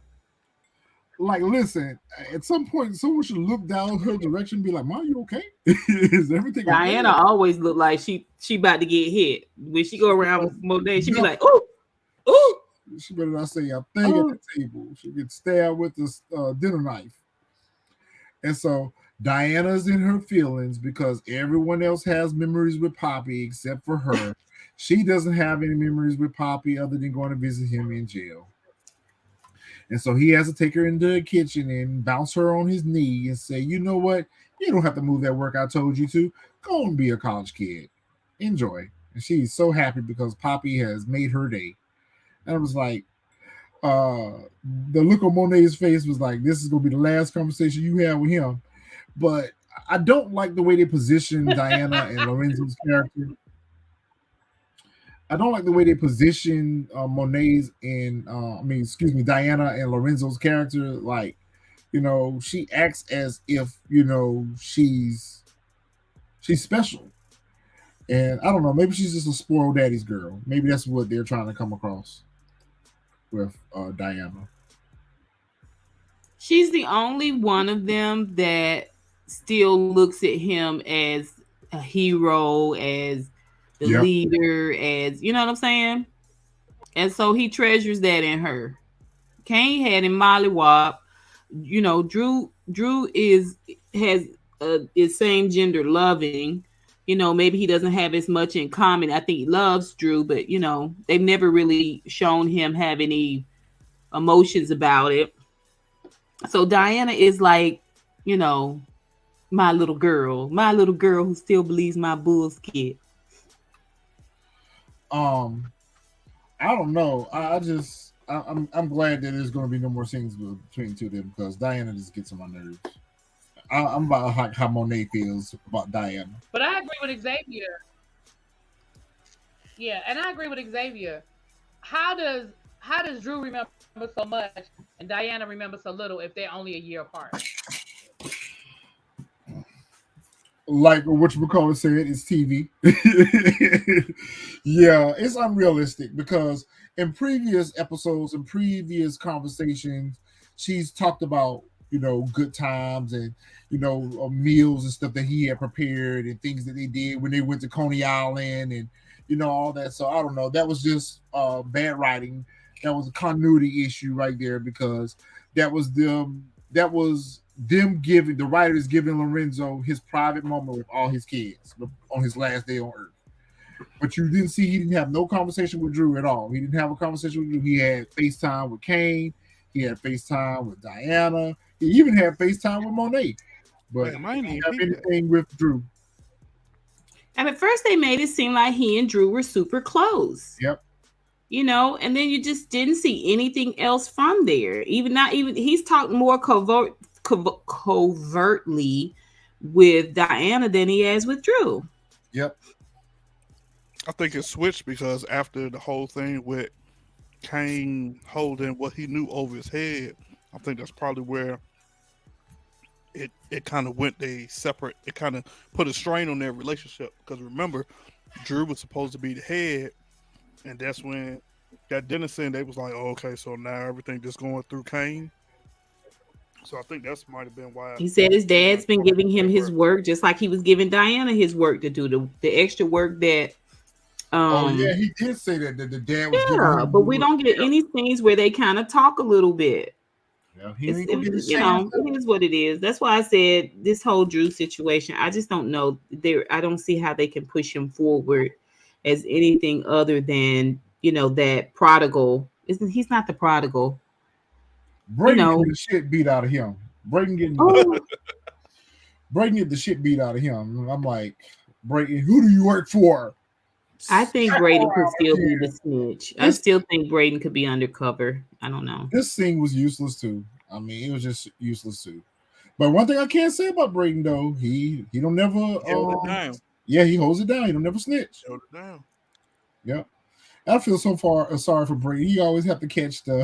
Like, listen, at some point, someone should look down her direction and be like, "Ma, you okay? Is everything okay?" Diana always look like she about to get hit. When she go around Monet, she be Yep. like, ooh, ooh, She better not say a thing at oh. the table. She gets stabbed with this dinner knife. And so Diana's in her feelings because everyone else has memories with Poppy except for her. She doesn't have any memories with Poppy other than going to visit him in jail. And so he has to take her into the kitchen and bounce her on his knee and say, you know what? You don't have to move that work I told you to. Go and be a college kid. Enjoy. And she's so happy because Poppy has made her day. And I was like, uh, the look on Monet's face was like, this is going to be the last conversation you have with him. But I don't like the way they position Diana and Lorenzo's character. I don't like the way they position Monet's and excuse me, Diana and Lorenzo's character. Like, she acts as if she's special, and I don't know. Maybe she's just a spoiled daddy's girl. Maybe that's what they're trying to come across with Diana. She's the only one of them that still looks at him as a hero, as the Yep. leader, as you know what I'm saying? And so he treasures that in her. Kane had in Molly Wop. Drew has is same gender loving. Maybe he doesn't have as much in common. I think he loves Drew, but they've never really shown him have any emotions about it. So Diana is like, you know, my little girl who still believes my bull's kid. Um, I don't know. I'm glad that there's going to be no more scenes between the two of them because Diana just gets on my nerves. I'm about how Monet feels about Diana. But I agree with Xavier. Yeah, and I agree with Xavier. How does Drew remember so much and Diana remember so little if they're only a year apart? Like what you call it said, it's TV. Yeah, it's unrealistic because in previous episodes and previous conversations, she's talked about good times and meals and stuff that he had prepared and things that they did when they went to Coney Island and all that. So I don't know. That was just bad writing. That was a continuity issue right there because that was them giving the writers giving Lorenzo his private moment with all his kids on his last day on Earth. But you didn't see he didn't have no conversation with Drew at all. He didn't have a conversation with Drew. He had FaceTime with Kane. He had FaceTime with Diana. He even had FaceTime with Monet. But Damn, I he ain't didn't even have peep that. anything with Drew. And at first they made it seem like he and Drew were super close. Yep. And then you just didn't see anything else from there. Even not even he's talked more covertly with Diana than he has with Drew. Yep. I think it switched because after the whole thing with Kane holding what he knew over his head, I think that's probably where it kind of went they separate. It kind of put a strain on their relationship because remember, Drew was supposed to be the head, and that's when that dinner scene they was like, oh, okay, so now everything just going through Kane. So I think that's might have been why He said his they dad's weren't been talking giving like him they his were. work, just like he was giving Diana his work to do, the extra work that Oh yeah, um he did say that the dad was giving yeah, him but the we work. don't get any scenes where they kind of talk a little bit. Yeah, he ain't gonna get his You chance. know, it is what it is. That's why I said this whole Drew situation, I just don't know there. I don't see how they can push him forward as anything other than, that prodigal. Isn't He's not the prodigal, you Brayden know. getting the shit beat out of him. Brayden getting Oh, Brayden get the shit beat out of him. I'm like, Brayden, who do you work for? I think Check Brayden could around still be the again. snitch. I This still think Brayden could be undercover. I don't know. this scene was useless too. I mean, it was just useless too. But one thing I can't say about Brayden though, he don't never He held it down. yeah, he holds it down. He don't never snitch. Held it down. Yeah. I feel so far sorry for Brady. He always have to catch the.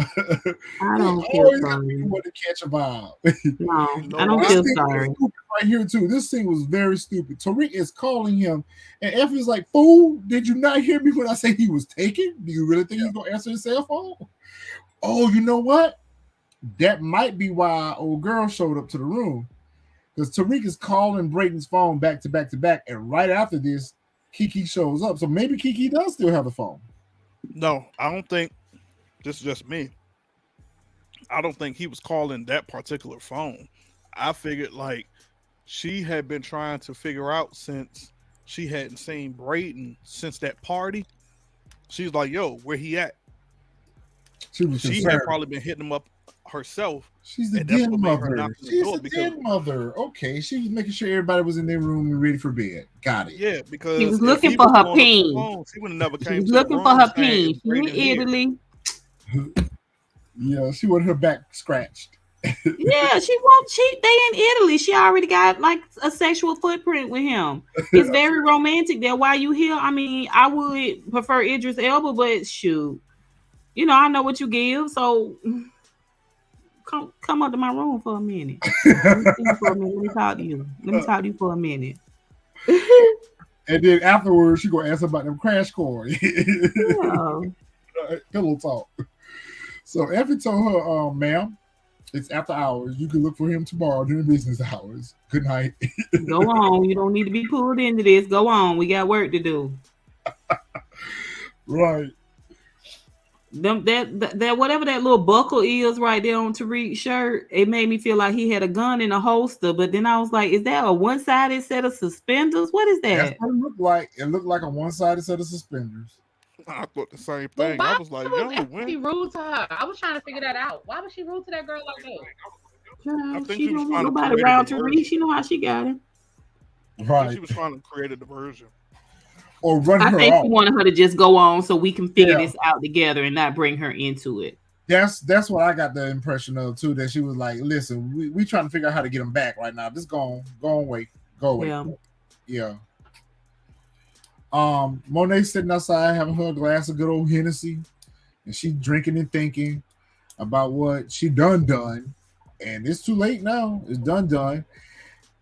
I he don't feel always have to be sorry. one to catch a vibe. No, You know I don't This why? feel thing was sorry. stupid right here too. This thing was very stupid. Tariq is calling him, and Effie's like, "Fool, did you not hear me when I said he was taken? Do you really think he's gonna answer his cell phone?" Oh, you know what? That might be why old girl showed up to the room because Tariq is calling Brayden's phone back to back to back, and right after this, Kiki shows up. So maybe Kiki does still have the phone. No, I don't think this is just me. I don't think he was calling that particular phone. I figured like she had been trying to figure out since she hadn't seen Brayden since that party. She's like, yo, where he at? She was She had concerned. probably been hitting him up herself, She's the and that's den what made her mother. knock on the She's door the because den mother. Okay, she was making sure everybody was in their room and ready for bed. Got it. yeah, She because was if looking he for was her blowing up the pin. phone, she would have never She came was to the looking for room her saying, pin. "Is She in Brayden here?" Italy. Yeah, she wanted her back scratched. Yeah, she won't. They in Italy. She already got like a sexual footprint with him. It's very romantic there. While you here, I mean, I would prefer Idris Elba, but shoot, I know what you give. So come up to my room for a minute. Let me see you for a minute. Let me talk to you. Let me talk to you for a minute. And then afterwards, she gonna ask about them crash course. Yeah. Pillow talk. So Effie told her, ma'am, it's after hours. You can look for him tomorrow during business hours. Good night. Go on. You don't need to be pulled into this. Go on. We got work to do. Right. That whatever that little buckle is right there on Tariq's shirt, it made me feel like he had a gun in a holster. But then I was like, is that a one-sided set of suspenders? What is That's that? what it looked like. It looked like a one-sided set of suspenders. I thought the same But thing. I why was like, was "Yo, Effie when?" rude to her? I was trying to figure that out. Why was she rude to that girl like I Child, think she she was don't want trying to nobody create a around Tariq. diversion. She know how she got him. I think Right. she was trying to create a diversion. Or run I her think off. she wanted her to just go on so we can figure Yeah. this out together and not bring her into it. That's what I got the impression of too. That she was like, "Listen, we trying to figure out how to get him back right now. Just go on, wait, go away." Yeah. Yeah. Monet sitting outside having her a glass of good old Hennessy, and she drinking and thinking about what she done, and it's too late now. It's done.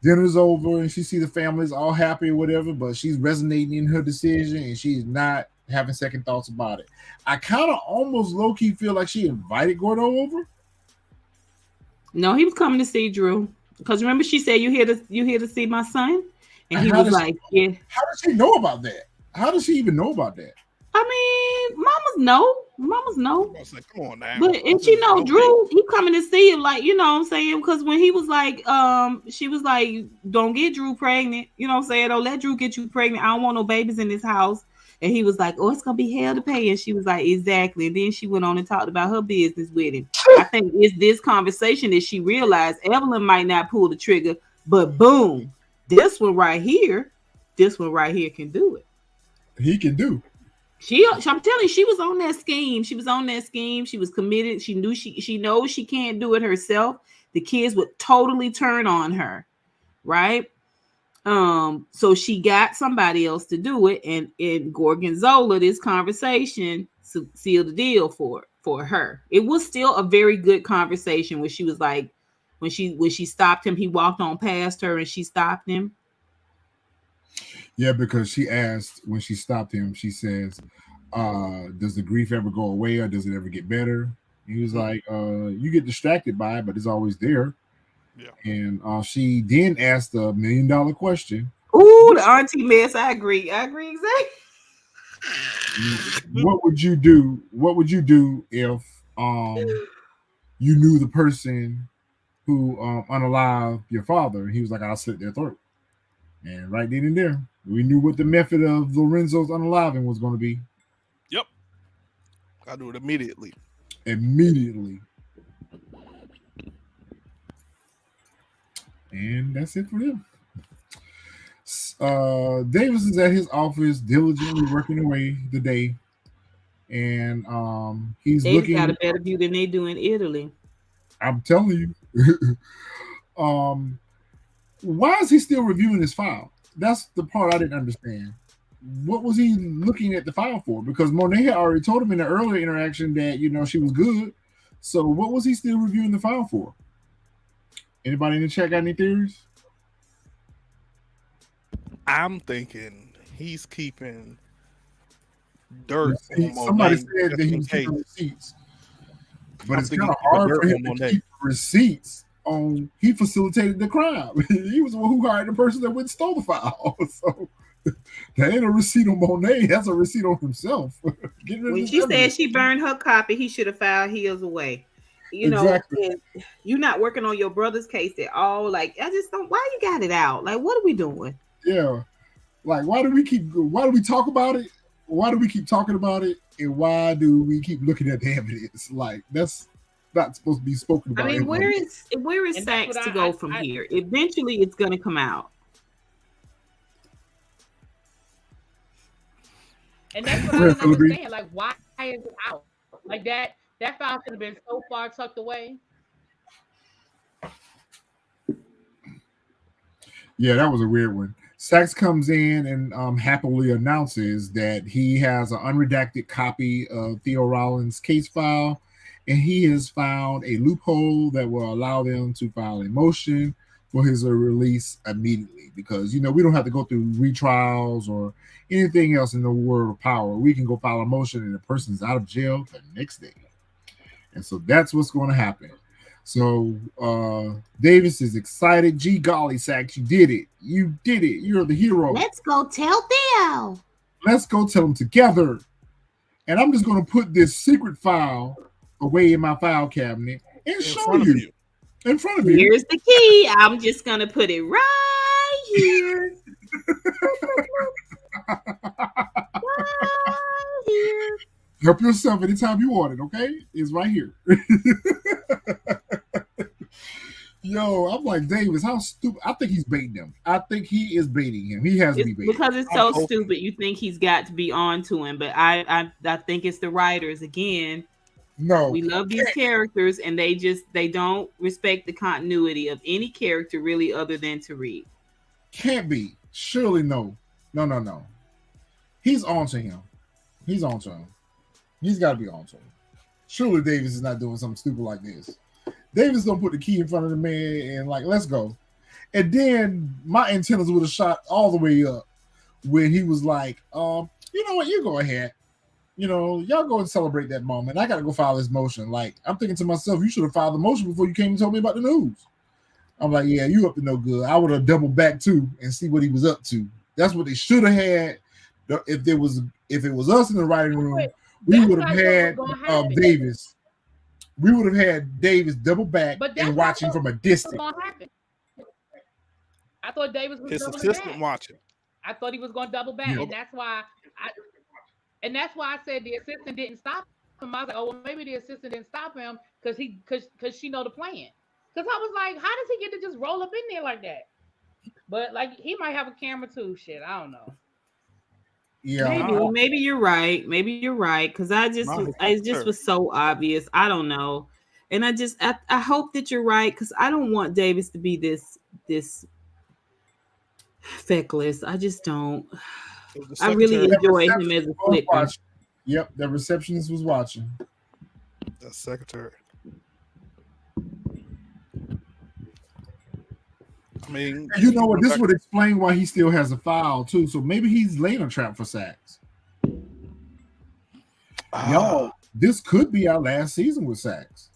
Dinner's over, and she see the family's all happy or whatever, but she's resonating in her decision, and she's not having second thoughts about it. I kind of almost low key feel like she invited Gordo over. No, he was coming to see Drew. Because remember she said, you here to see my son? And And he how was does like, yeah. how does she know about that? How does she even know about that? I mean, mamas know. I was like, "Come on now, But this and is no date." Drew, he coming to see him, like, what I'm saying? Because when he was like, she was like, don't get Drew pregnant, you know what I'm saying? Don't let Drew get you pregnant. I don't want no babies in this house. And he was like, oh, it's gonna be hell to pay. And she was like, exactly. And then she went on and talked about her business with him. I think it's this conversation that she realized Evelyn might not pull the trigger, but boom, this one right here can do it. He can do. I'm telling you, she was on that scheme. She was on that scheme. She was committed. She knew she knows she can't do it herself. The kids would totally turn on her, right? So she got somebody else to do it, and in Gorgonzola, this conversation sealed the deal for her. It was still a very good conversation when she was like, when she stopped him, he walked on past her and she stopped him. Yeah, because she asked when she stopped him, she says, does the grief ever go away or does it ever get better? He was like, you get distracted by it, but it's always there. Yeah. And she then asked the $1 million question. Ooh, the auntie mess. I agree. I agree exactly. What would you do? What would you do if you knew the person who unalived your father? He was like, I'll slit their throat. And right then and there, we knew what the method of Lorenzo's unaliving was going to be. Yep. I do it immediately. Immediately. And that's it for him. Davis is at his office diligently working away the day. And he's They've looking. got a better view than they do in Italy. I'm telling you. Why is he still reviewing his file? That's the part I didn't understand. What was he looking at the file for? Because Monet had already told him in the earlier interaction that, she was good. So what was he still reviewing the file for? Anybody in the chat got any theories? I'm thinking he's keeping dirt. Somebody said that he was keeping receipts. But it's kind of hard for him to keep receipts on. He facilitated the crime. He was the one who hired the person that went and stole the file. So that ain't a receipt on Monet. That's a receipt on himself. When she said she burned her copy, he should have filed his away. Exactly. You're not working on your brother's case at all. Like, I just don't. Why you got it out? Like, what are we doing? Yeah. Like, why do we talk about it? Why do we keep talking about it? And why do we keep looking at the evidence? Like, that's not supposed to be spoken about. I mean, where is Saxe to go from here? Eventually, it's going to come out. And that's what I don't understand. Like, why is it out? Like, that file could have been so far tucked away. Yeah, that was a weird one. Saxe comes in and happily announces that he has an unredacted copy of Theo Rollins' case file, and he has found a loophole that will allow them to file a motion for his release immediately. Because, we don't have to go through retrials or anything else in the world of power. We can go file a motion and the person's out of jail the next day. And so that's what's going to happen. So Davis is excited. Gee golly, Saxe, you did it. You did it. You're the hero. Let's go tell Theo. Let's go tell them together. And I'm just going to put this secret file away in my file cabinet and show you. In front of you. Here's the key. I'm just going to put it right here. Right here. Help yourself anytime you want it, okay? It's right here. Yo, I'm like, Davis, how stupid. I think he's baiting him. I think he is baiting him. He has to be baiting because it's so stupid. You think he's got to be on to him, but I think it's the writers again. No, we love these characters, and they don't respect the continuity of any character really, other than Tariq. Can't be. Surely no. He's on to him. He's on to him. He's got to be on to him. Surely Davis is not doing something stupid like this. Davis don't put the key in front of the man and like, let's go. And then my antennas would have shot all the way up when he was like, you know what, you go ahead. Y'all go and celebrate that moment. I got to go file this motion. Like, I'm thinking to myself, you should have filed the motion before you came and told me about the news. I'm like, yeah, you up to no good. I would have doubled back too and see what he was up to. That's what they should have had. If it was us in the writing room, we would have had Davis. We would have had Davis double back and watching from a distance. I thought Davis was his assistant watching. I thought he was going to double back, and that's why I said the assistant didn't stop him. I was like, oh, well, maybe the assistant didn't stop him because she know the plan. Because I was like, how does he get to just roll up in there like that? But like, he might have a camera too. Shit, I don't know. Yeah, maybe you're right. Maybe you're right. Because it just was so obvious. I don't know, and I hope that you're right, because I don't want Davis to be this Feckless. I just don't. It was the I really secretary. That enjoy him receptionist as a was flicker. watching. Yep, the receptionist was watching. The secretary. I mean, And you if know you what? went This back, would explain why he still has a file too. So maybe he's laying a trap for Saxe. Y'all, ah, this could be our last season with Saxe.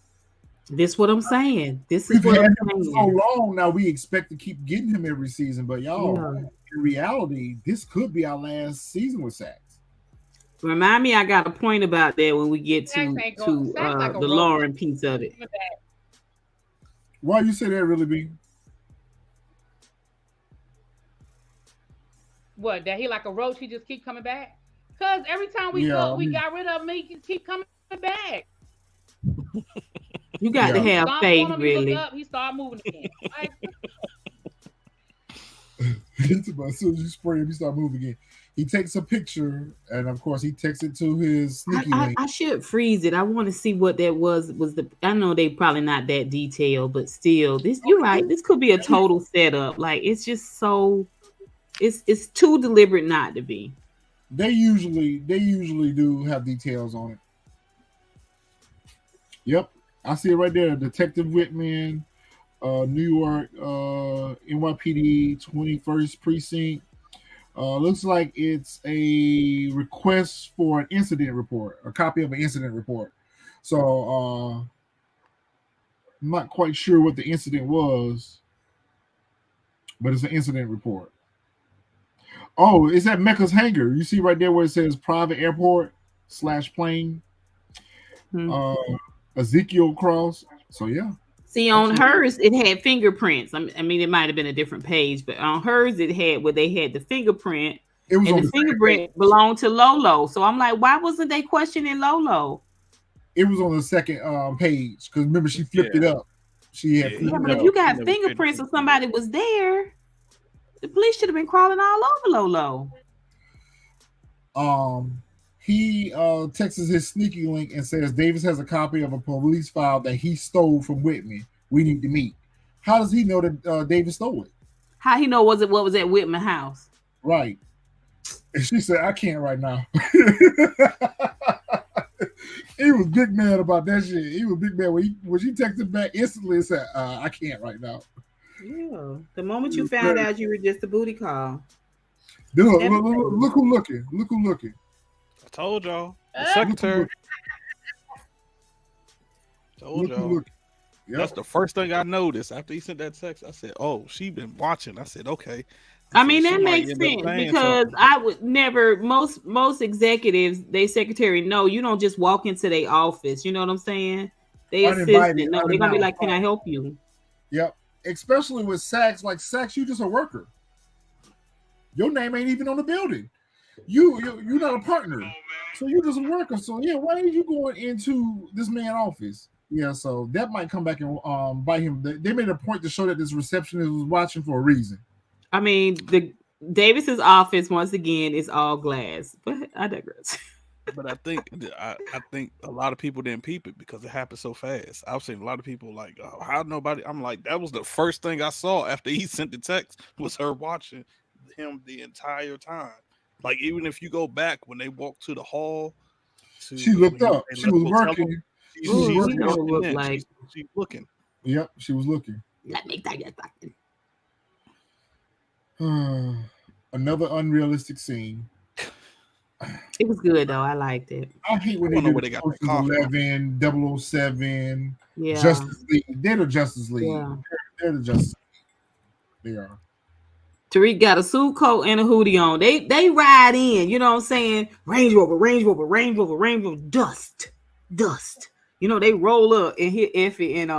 This what I'm saying. This is We've what had I'm him for so saying. long now. We expect to keep getting him every season, but y'all, Yeah. in reality, this could be our last season with Saxe. Remind me, I got a point about that when we get Sax to ain't going. to Sax like a the roach. Lauren piece of it. Why you say that, really, be? What? That he like a roach? He just keep coming back? Cause every time we Yeah, go, I we mean, got rid of him. He keep coming back. You got to yeah. You have stomp on faith, him. You look really. up. He start moving again. Like, As soon as you spray him, he start moving again. He takes a picture, and of course, he takes it to his I, sneaky I, link. I should freeze it. I want to see what that was. Was the? I know they probably not that detailed, but still, this you're right. This could be a total setup. Like it's just so. It's too deliberate not to be. They usually do have details on it. Yep, I see it right there. Detective Whitman, New York, NYPD 21st precinct. Looks like it's a request for an incident report, a copy of an incident report. So I'm not quite sure what the incident was, but it's an incident report. Oh, it's at Mecca's hangar. You see right there where it says private airport / plane, Hmm. uh, Ezekiel Cross. So yeah, See, on absolutely. hers, it had fingerprints. I mean, it might have been a different page, but on hers, it had where they had the fingerprint, It was and on the the same page. fingerprint belonged to Lolo. So I'm like, why wasn't they questioning Lolo? It was on the second page because remember she flipped yeah, it up. She had yeah. flipped Yeah, it but if up. you He got never paid fingerprints or attention to somebody was there, the police should have been crawling all over Lolo. Um, he texts his sneaky link and says Davis has a copy of a police file that he stole from Whitney. We need to meet. How does he know that Davis stole it? How he know was it what was at Whitman House? Right. And she said, I can't right now. He was big mad about that shit. He was big mad when she texted back instantly and said, I can't right now. Yeah, the moment He you was found very- out you were just a booty call. Look, Never look, look, failed. look who looking. Look who looking. I told y'all. The uh, Look who secretary. looking. Told Look who y'all. looking. That's Yep. the first thing I noticed after he sent that text. I said, "Oh, she been watching." I said, "Okay." I I said mean she that might makes end up sense saying because something. I would never most executives they secretary no you don't just walk into their office, you know what I'm saying, they Uninvited, assistant, no, they're gonna be unannounced. like, can I help you? Yep. Especially with Saxe, like Saxe, you just a worker. Your name ain't even on the building. You're not a partner. So you're just a worker. So yeah, why are you going into this man's office? Yeah, so that might come back and bite him. They made a point to show that this receptionist was watching for a reason. I mean the Davis's office once again is all glass, but I digress. But I think a lot of people didn't peep it because it happened so fast. I've seen a lot of people like, oh, how nobody. I'm like, that was the first thing I saw after he sent the text was her watching him the entire time. Like even if you go back when they walked to the hall She to looked when up. they She left was the hotel room, working. She was Ooh, he she's working. know what looking look in. like. She's looking. Yep, she was looking. Let me tell you something. Another unrealistic scene. It was good though, I liked it. I hate I when they don't know do where the they got that Ocean's car from. 11, 007, Yeah, Justice League. They're the Justice League. yeah. They're the Justice League. They are. Tariq got a suit coat and a hoodie on. They ride in, you know what I'm saying? Range Rover, Range Rover, Range Rover, Range Rover, dust, dust. You know, they roll up and hit Effie and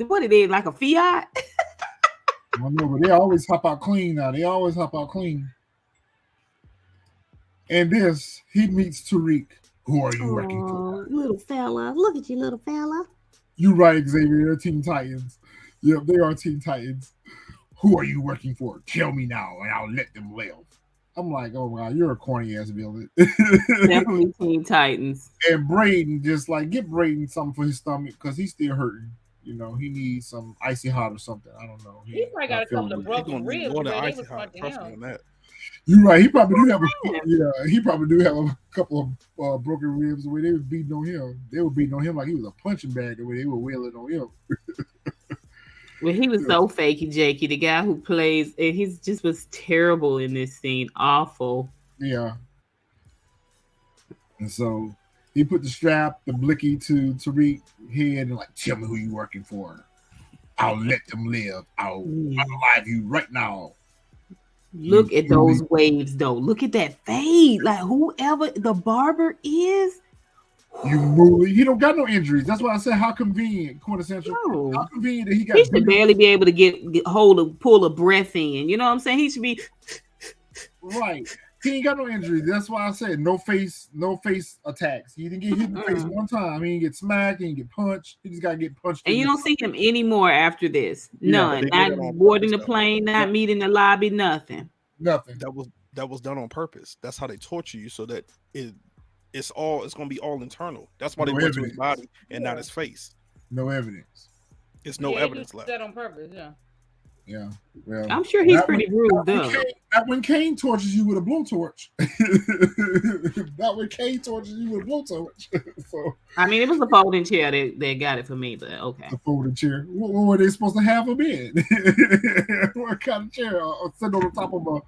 what it is, like a Fiat? I know, but they always hop out clean now. They always hop out clean. And this, he meets Tariq. Who are you working for? Oh, little fella. Look at you, little fella. You right, Xavier. They're Teen Titans. Yep, they are Teen Titans. Who are you working for? Tell me now, and I'll let them live. I'm like, oh my God, you're a corny ass villain. And Definitely Teen Titans. Brayden just like get Brayden something for his stomach because he's still hurting. You know, he needs some icy hot or something. I don't know. He probably got Not a couple feeling of good. He broken gonna need ribs more the than way they icy was hot. punching Trust me him. on that. You're right. He probably do have saying. he probably do have a couple of broken ribs the way they was beating on him. They were beating on him like he was a punching bag the way they were wailing on him. Well, he was so fakey, Jakey, the guy who plays, and he's just was terrible in this scene. Awful. Yeah. And so he put the strap, the blicky to Tariq head and like, tell me who you working for. I'll let them live. I'll unalive you right now. Look at those waves, though. Look at that fade. Like whoever the barber is. You move. He don't got no injuries. That's why I said how convenient, quintessential. No. How convenient that he got. He should barely be able to pull a breath in. You know what I'm saying? He should be right. He ain't got no injuries. That's why I said no face attacks. He didn't get hit in the face one time. He didn't get smacked. He didn't get punched. He just got to get punched. And you don't see him anymore after this. None. Yeah, Not boarding the plane, not meeting the lobby, nothing. Nothing. That was done on purpose. That's how they torture you, so that it's gonna be all internal. That's why they went to his body and not his face. No evidence. It's no evidence left. That on purpose, yeah. Yeah, well, I'm sure he's pretty bruised up. Not when Kane tortures you with a blowtorch. Not when Kane tortures you with a blowtorch. So, I mean, it was a folding chair that got it for me, but okay. A folding chair. What were they supposed to have him in? What kind of chair? Sitting on the top of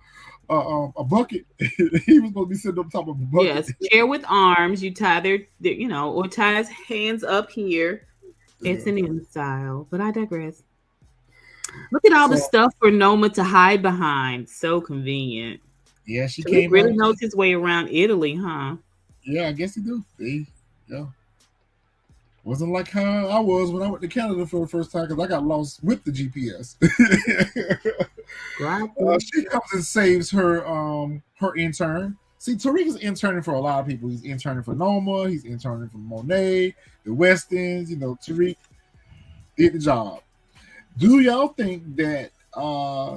a bucket. He was supposed to be sitting on top of a bucket. Yes, chair with arms. You tie or tie his hands up here. It's an in style, but I digress. Look at all the stuff for Noma to hide behind. So convenient. Yeah, she came. He really knows his way around Italy, huh? Yeah, I guess he do. Yeah. Wasn't like how I was when I went to Canada for the first time because I got lost with the GPS. She comes and saves her intern. See, Tariq is interning for a lot of people. He's interning for Noma. He's interning for Monet, the Westons. You know, Tariq did the job. Do y'all think that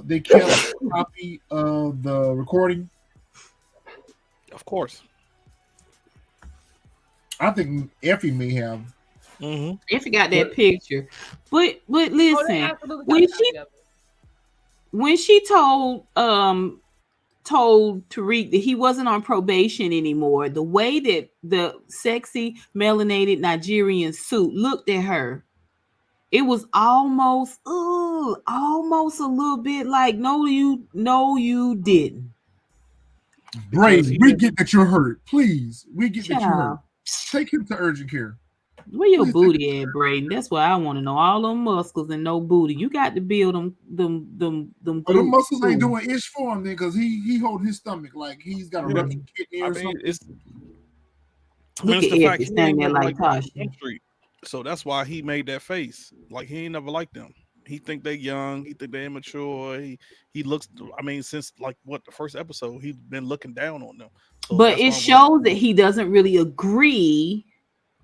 they kept a copy of the recording? Of course. I think Effie may have. Mm-hmm. Effie got that picture, but listen, when she told Tariq that he wasn't on probation anymore, the way that the sexy melanated Nigerian suit looked at her. It was almost a little bit like, no, you didn't. Brayden, we get that you're hurt. Please, we get that you're hurt. Take him to urgent care. Where your booty at, Brayden? That's what I want to know. All them muscles and no booty. You got to build them. But the muscles ain't doing ish for him then, because he hold his stomach like he's got a ruptured kidney or something. Look at Effie standing there like Tasha. So that's why he made that face. Like he ain't never liked them. He think they young. He think they immature. He looks. I mean, since like the first episode, he's been looking down on them. So but it shows that he doesn't really agree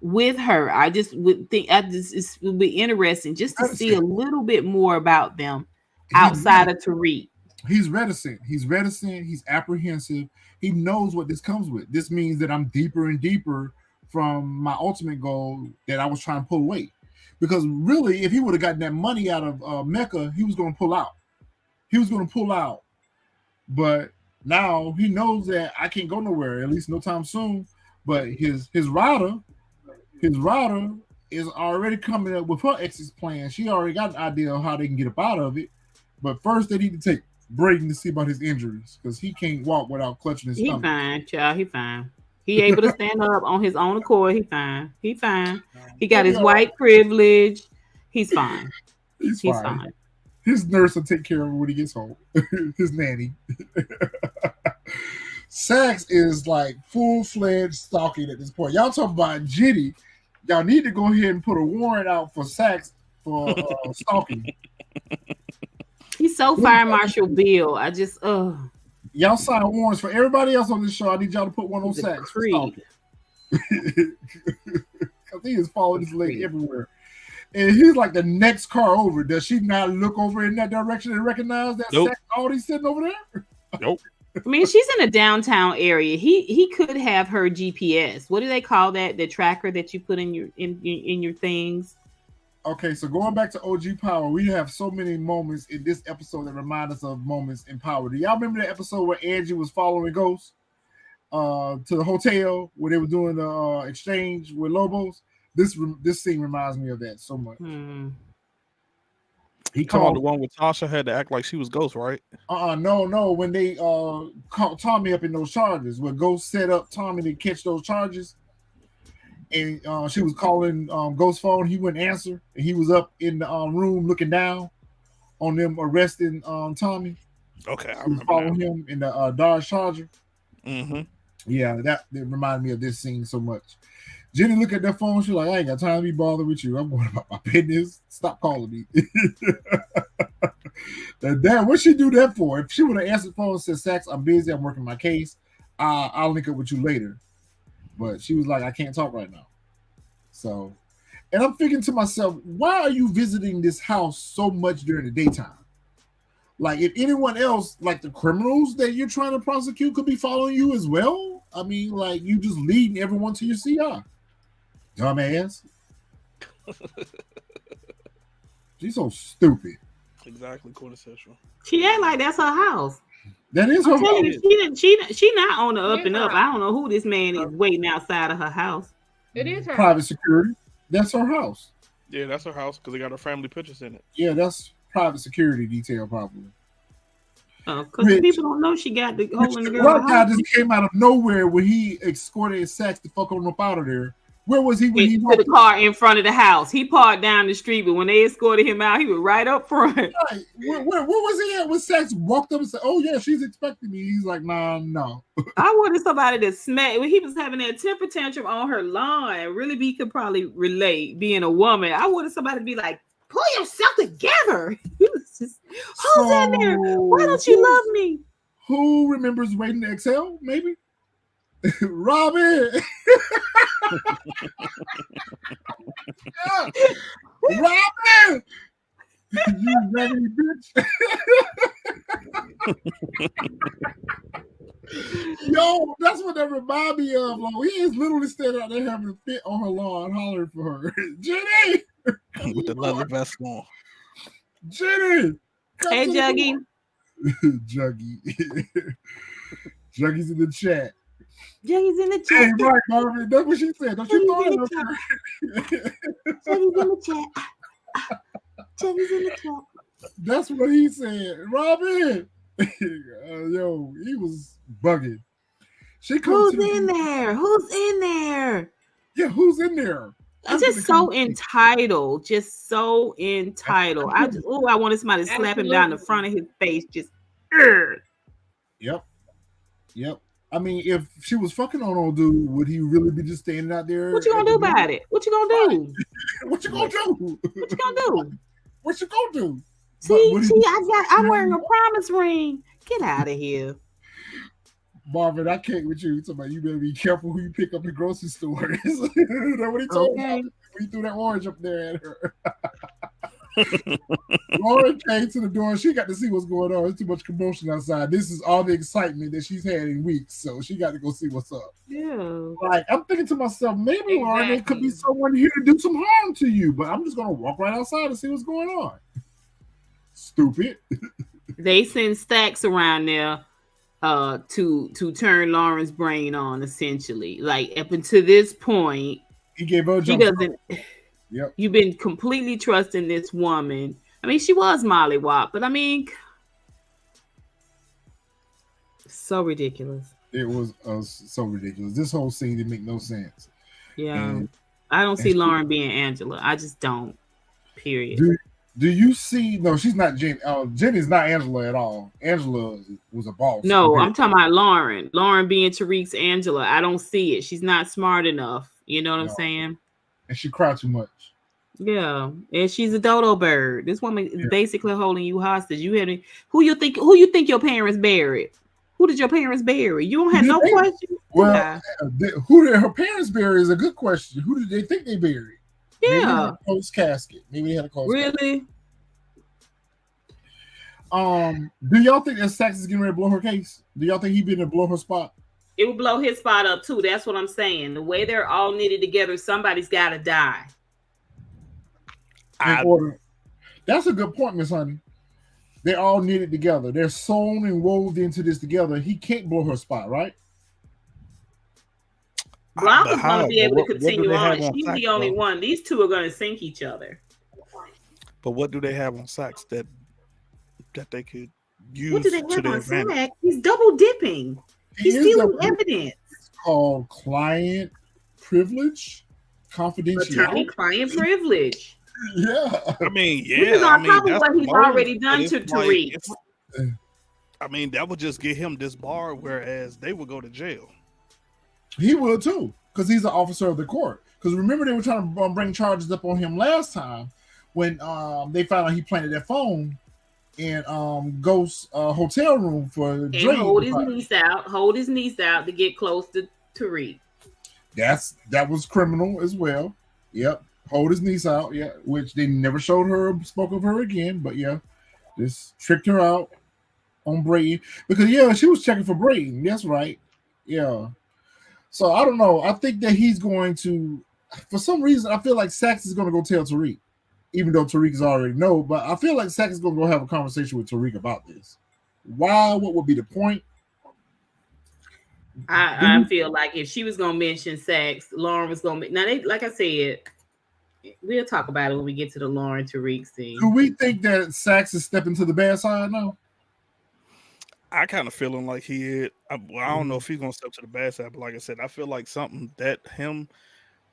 with her. I just would think it would be interesting just to see a little bit more about them outside of Tariq. He's reticent. He's apprehensive. He knows what this comes with. This means that I'm deeper and deeper from my ultimate goal that I was trying to pull away. Because really, if he would have gotten that money out of Mecca, he was going to pull out. But now he knows that I can't go nowhere, at least no time soon. But his rider is already coming up with her exit plan. She already got an idea of how they can get up out of it. But first, they need to take Brayden to see about his injuries because he can't walk without clutching his stomach. He fine, child. He fine. He able to stand up on his own accord. He fine. He got his white privilege. He's fine. He's fine. His nurse will take care of him when he gets home. His nanny. Saxe is like full-fledged stalking at this point. Y'all talking about Jitty. Y'all need to go ahead and put a warrant out for Saxe for stalking. He's so Fire Marshal Bill. I just Y'all sign warrants for everybody else on this show. I need y'all to put one on Saxe. Because he is following his leg everywhere. And he's like the next car over. Does she not look over in that direction and recognize that Saxe already sitting over there? Nope. I mean, she's in a downtown area. He could have her GPS. What do they call that? The tracker that you put in your things. Okay, so going back to OG Power, we have so many moments in this episode that remind us of moments in Power. Do y'all remember the episode where Angie was following Ghost to the hotel where they were doing the exchange with Lobos? This scene reminds me of that so much. He You talking about called the one with Tasha had to act like she was Ghost, right? no. When they caught Tommy up in those charges, where Ghost set up Tommy to catch those charges, and she was calling Ghost phone. He wouldn't answer, and he was up in the room looking down on them arresting Tommy. Okay, I She was remember following now. him in the Dodge Charger. Mm-hmm. Yeah, that reminded me of this scene so much. Jenny looked at that phone. She's like, I ain't got time to be bothered with you. I'm going about my business. Stop calling me. Damn, what'd she do that for? If she would have answered the phone and said, Saxe, I'm busy. I'm working my case. I'll link up with you later. But she was like, I can't talk right now. So, and I'm thinking to myself, why are you visiting this house so much during the daytime? Like, if anyone else, like the criminals that you're trying to prosecute, could be following you as well. I mean, like, you just leading everyone to your CR. Dumbass. She's so stupid. Exactly, quintessential. She act like that's her house. That is her I'm telling house. you, she not on the up It and is up. her I don't know who this man is waiting outside of her house. It is her Private house. security. That's her house. Yeah, that's her house because they got her family pictures in it. Yeah, that's private security detail, probably. Because Which- people don't know she got the hole in the One girl guy house. just came out of nowhere when he escorted Saxe the fuck on up out of there. Where was he when he To the walked? car in front of the house. He parked down the street, but when they escorted him out, he was right up front. Right. Where was he at when Saxe walked up and said, "Oh yeah, she's expecting me"? He's like, "Nah, no." I wanted somebody to smack when he was having that temper tantrum on her lawn. Really, we could probably relate being a woman. I wanted somebody to be like, pull yourself together. He was just, who's in there? Why don't you love me? Who remembers Waiting to Exhale? Maybe Robin. Robin, you raggedy bitch. Yo, that's what that remind me of. Like, he is literally standing out there having a fit on her lawn, hollering for her. Jenny, With the leather vest on. Jenny. come Hey, to the Juggy. door. Juggy. Juggy's in the chat. Juggy's in the Hey, chat. right, Marvin. That's what she said. Don't you throw Juggy's in it the up chat. Juggy's in the chat. Juggy's in the chat. That's what he said. Robin. Yo, he was bugging. She comes Who's in there? Who's in there? Yeah, who's in there? It's just so entitled. Just so entitled. I wanted somebody to slap him down the front of his face. Just Yep. I mean, if she was fucking on old dude, would he really be just standing out there? what you gonna do about it? What you gonna do? What you gonna do? What you gonna do? What you gonna do? I'm wearing a promise ring. Get out of here. Marvin, I can't with you. Somebody, you better be careful who you pick up in grocery stores. That's what he told me when he threw that orange up there at her. Lauren came to the door and she got to see what's going on. There's too much commotion outside. This is all the excitement that she's had in weeks, so she got to go see what's up. Yeah. Like, I'm thinking to myself, maybe Lauren, there could be someone here to do some harm to you, but I'm just gonna walk right outside and see what's going on. Stupid. They send Stacks around there to turn Lauren's brain on, essentially. Like, up until this point, he gave her a he jump. doesn't. Yep. You've been completely trusting this woman. I mean, she was mollywop, but I mean, so ridiculous. It was so ridiculous. This whole scene didn't make no sense. Yeah. And I don't see Lauren being Angela. I just don't. Period. Do you see? No, she's not Jenny. Jenny's not Angela at all. Angela was a boss. No, I'm talking about Lauren. Lauren being Tariq's Angela. I don't see it. She's not smart enough. You know what I'm saying? And she cried too much. Yeah, and she's a dodo bird. This woman is basically holding you hostage. You had who you think your parents buried? Who did your parents bury? You don't have no question. Well, who did her parents bury is a good question. Who did they think they buried? Yeah, closed casket. Maybe they had a closed really. Casket. Do y'all think that Saxe is getting ready to blow her case? Do y'all think he'd been to blow her spot? It would blow his spot up too. That's what I'm saying. The way they're all knitted together, somebody's got to die. in order. That's a good point, Miss Honey. They're all knitted together. They're sewn and woven into this together. He can't blow her spot, right? Blanca's going to be able to What do continue they on. have on She's Saxe, the only though? one. These two are going to sink each other. But what do they have on Saxe that they could What do use they to have their on advantage? Saxe? He's double dipping. He's stealing evidence. It's called client privilege, confidentiality. Attorney-client privilege. Yeah. I mean, Which is yeah. I on mean, top of that's what he's most, already but done it's to like Tariq. I mean, that would just get him disbarred, whereas they would go to jail. He would too, because he's an officer of the court. Because remember, they were trying to bring charges up on him last time when they found out he planted that phone in Ghost's hotel room for and Drake. hold his niece out to get close to Tariq. That was criminal as well. Yep, hold his niece out. Yeah, which they never showed her, spoke of her again. But yeah, just tricked her out on Brayden because she was checking for Brayden. That's right. Yeah. So I don't know. I think that he's going to, for some reason, I feel like Saxe is going to go tell Tariq, even though Tariq is already know. But I feel like Saxe is going to go have a conversation with Tariq about this. Why? What would be the point? I feel like if she was going to mention Saxe, Lauren was going to. Now, like I said, we'll talk about it when we get to the Lauren Tariq scene. Do we think that Saxe is stepping to the bad side now? I kind of feeling like he is. I don't know if he's gonna step to the bad side, but like I said, I feel like something that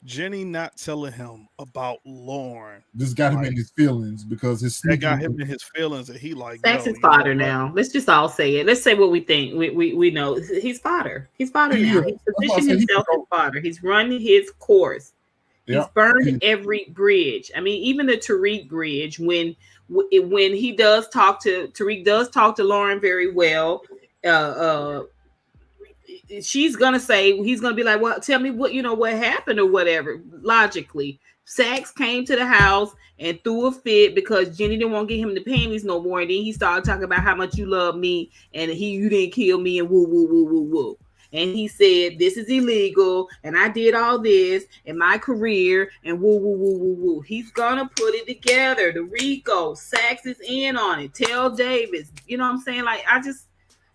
Jenny not telling him about Lauren just got him in his feelings because that got him in his feelings, and he like Saxe is fodder now. Let's just all say it. Let's say what we think. We know he's fodder. He's fodder now. He's positioned himself as fodder. He's running his course. He's burned every bridge. I mean, even the Tariq bridge. When he does talk to Tariq, does talk to Lauren very well. She's gonna say, he's gonna be like, well, tell me what happened or whatever. Logically, Saxe came to the house and threw a fit because Jenny didn't want to get him the panties no more. And then he started talking about how much you love me and you didn't kill me and woo woo woo woo woo. And he said, this is illegal, and I did all this in my career, and woo, woo, woo, woo, woo. He's going to put it together. The Rico, Saxe is in on it. Tell Davis. You know what I'm saying? Like,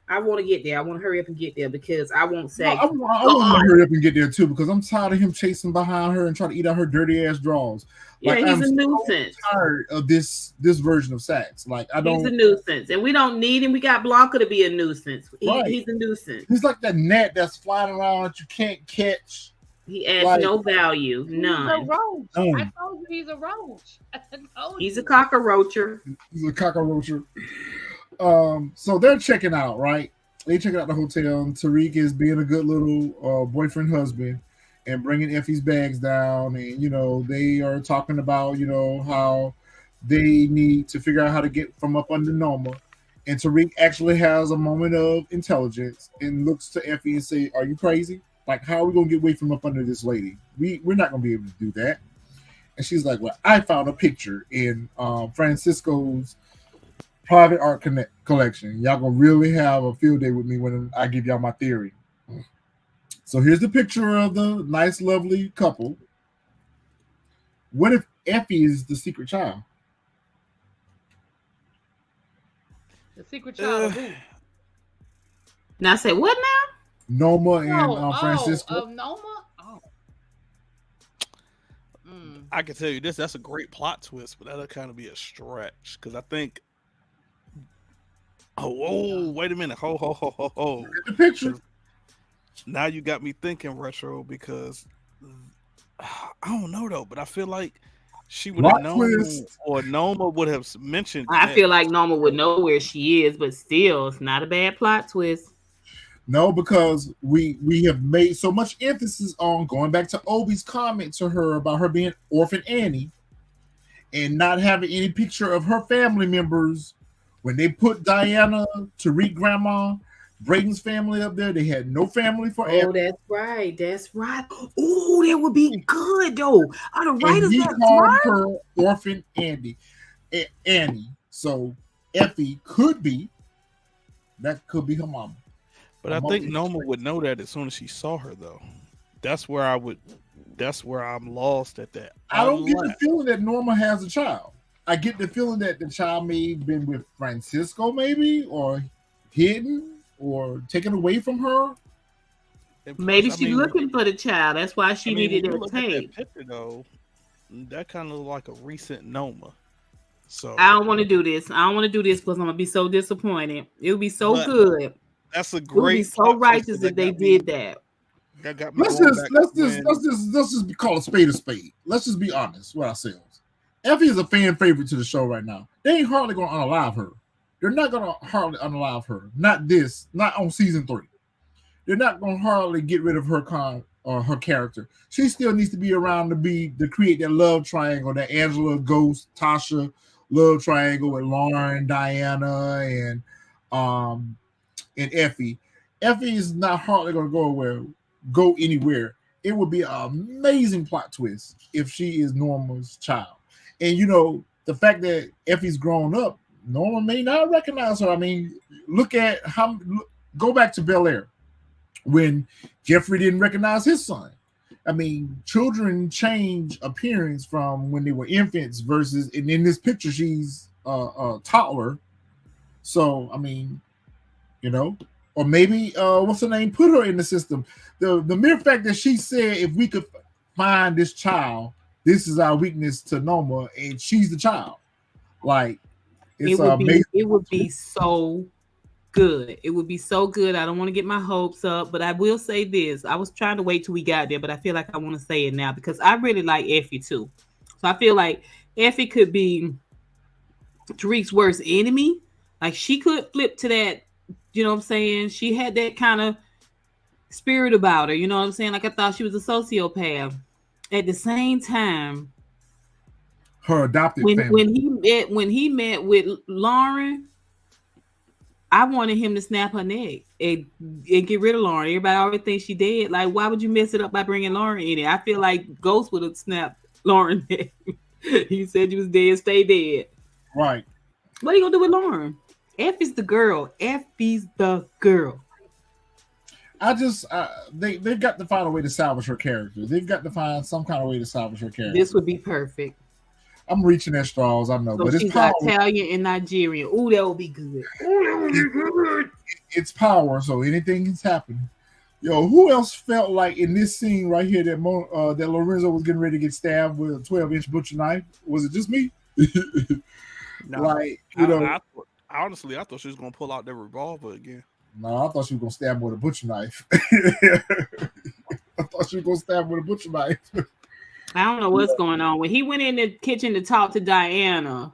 I want to get there. I want to hurry up and get there because I want Saxe. I want to hurry up and get there, too, because I'm tired of him chasing behind her and trying to eat out her dirty-ass drawers. Like, he's a nuisance. So tired of this version of Saxe. Like, he's a nuisance, and we don't need him. We got Blanca to be a nuisance. He's a nuisance. He's like that gnat that's flying around that you can't catch. He adds no value, none. He's a roach. I told you he's a roach. He's a cockroacher. He's a cockroacher. So they're checking out, right? They check out the hotel. And Tariq is being a good little boyfriend husband and bringing Effie's bags down. And, they are talking about, how they need to figure out how to get from up under Noma. And Tariq actually has a moment of intelligence and looks to Effie and say, are you crazy? Like, how are we going to get away from up under this lady? We're not going to be able to do that. And she's like, well, I found a picture in Francisco's private art collection. Y'all gonna really have a field day with me when I give y'all my theory. So here's the picture of the nice, lovely couple. What if Effie is the secret child? The secret child of who? Now say what now? Noma and Francisco. Of Noma? Oh. I can tell you this, that's a great plot twist, but that'll kind of be a stretch because I think wait a minute. Ho. The picture. Now you got me thinking retro because I don't know though, but I feel like she would have known or Noma would have mentioned. I feel like Noma would know where she is, but still, it's not a bad plot twist. No, because we have made so much emphasis on going back to Obi's comment to her about her being orphan Annie and not having any picture of her family members. When they put Diana, Tariq grandma, Brayden's family up there, they had no family for Effie. Oh, that's right. That's right. Oh, that would be good though. Are the writers he that called smart? her orphan Annie. So Effie could be her mama. But I think Noma would know that as soon as she saw her, though. That's where I would That's where I'm lost at that. I don't get the Unless feeling that Norma has a child. I get the feeling that the child may have been with Francisco, maybe, or hidden, or taken away from her. and plus, Maybe she's looking for the child. That's why I she mean, needed when you that look at that tape. picture though, that kind of look like a recent Noma. I So, don't want to do this. I don't want to do this because I'm gonna be so disappointed. It would be so but good. It that's a would be great so plot twist righteous because if they did that. that got me Let's going just back to let's just let's when. just let's just call a spade a spade. Let's just be honest with ourselves. Effie is a fan favorite to the show right now. They ain't hardly gonna unalive her. They're not gonna hardly unalive her. Not on season 3. They're not gonna hardly get rid of her or her character. She still needs to be around to create that love triangle, that Angela, Ghost, Tasha love triangle with Lauren, Diana, um and Effie. Effie is not hardly gonna go anywhere. It would be an amazing plot twist if she is Norma's child. And the fact that Effie's grown up, Norma may not recognize her. I mean, go back to Bel Air when Jeffrey didn't recognize his son. I mean, children change appearance from when they were infants versus, and in this picture, she's a toddler. So, I mean, you know, or maybe what's her name put her in the system. The mere fact that she said if we could find this child, this is our weakness to Noma, and she's the child. Like it's amazing. It would be so good. It would be so good. I don't want to get my hopes up, but I will say this. I was trying to wait till we got there, but I feel like I want to say it now because I really like Effie too. So I feel like Effie could be Tariq's worst enemy. Like she could flip to that, you know what I'm saying? She had that kind of spirit about her, you know what I'm saying? Like I thought she was a sociopath. At the same time, Her adopted when family. when he met with Lauren, I wanted him to snap her neck and get rid of Lauren. Everybody always thinks she dead. Like, why would you mess it up by bringing Lauren in it? I feel like Ghost would have snapped Lauren neck. He said you was dead, stay dead. Right. What are you gonna do with Lauren? Effie's the girl. Effie's the girl. They've got to find a way to salvage her character. They've got to find some kind of way to salvage her character. This would be perfect. I'm reaching at straws, I know, So but it's she's power. Italian and Nigerian. Ooh, that would be good. It's power, so anything can happen. Yo, who else felt like in this scene right here that Lorenzo was getting ready to get stabbed with a 12-inch butcher knife? Was it just me? No, Like, honestly, I thought she was gonna pull out that revolver again. no, I thought she was gonna stab him with a butcher knife. I thought she was gonna stab him with a butcher knife. I don't know what's going on. When he went in the kitchen to talk to Diana,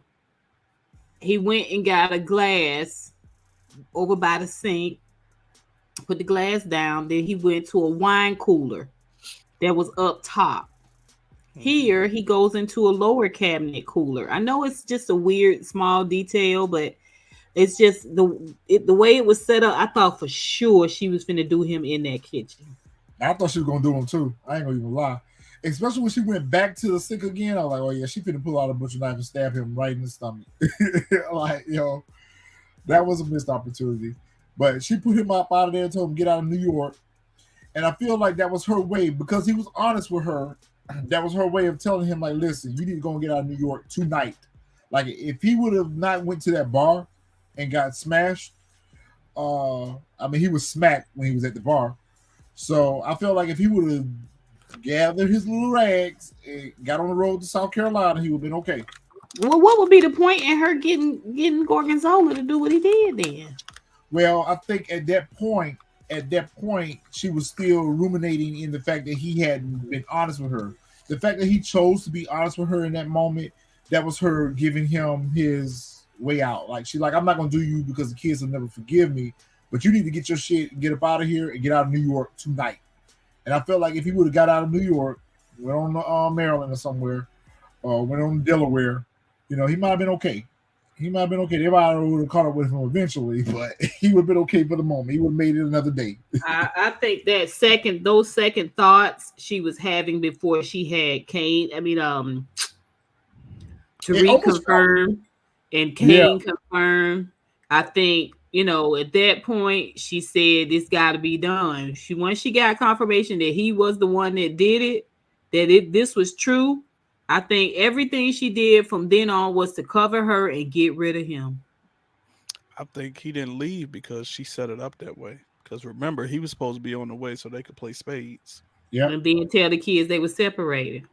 he went and got a glass over by the sink, put the glass down. Then he went to a wine cooler that was up top. Here, he goes into a lower cabinet cooler. I know it's just a weird small detail, but it's just the way it was set up. I thought for sure she was finna do him in that kitchen. I thought she was gonna do him too. I ain't gonna even lie. Especially when she went back to the sink again. I was like, oh yeah, she finna pull out a butcher knife and stab him right in the stomach. Like, that was a missed opportunity. But she put him up out of there and told him get out of New York. And I feel like that was her way because he was honest with her. That was her way of telling him, like, listen, you need to go and get out of New York tonight. Like, if he would have not went to that bar and got smashed, I mean, he was smacked when he was at the bar. So I feel like if he would have gathered his little rags and got on the road to South Carolina, he would have been okay. Well, what would be the point in her getting Gorgonzola to do what he did then? Well, I think at that point, she was still ruminating in the fact that he hadn't been honest with her. The fact that he chose to be honest with her in that moment, that was her giving him his way out. Like, she's like, I'm not going to do you because the kids will never forgive me, but you need to get your shit and get up out of here and get out of New York tonight. And I felt like if he would have got out of New York, went on to Maryland or somewhere, went on to Delaware, he might have been okay. He might have been okay. They might would have caught up with him eventually, but he would have been okay for the moment. He would have made it another day. I think that those second thoughts she was having before she had Kane. I mean, Tariq confirmed and Kane confirmed. I think, at that point she said this got to be done. Once she got confirmation that he was the one that did it, that this was true, I think everything she did from then on was to cover her and get rid of him. I think he didn't leave because she set it up that way. Because remember, he was supposed to be on the way so they could play spades. Yep. And then tell the kids they were separated.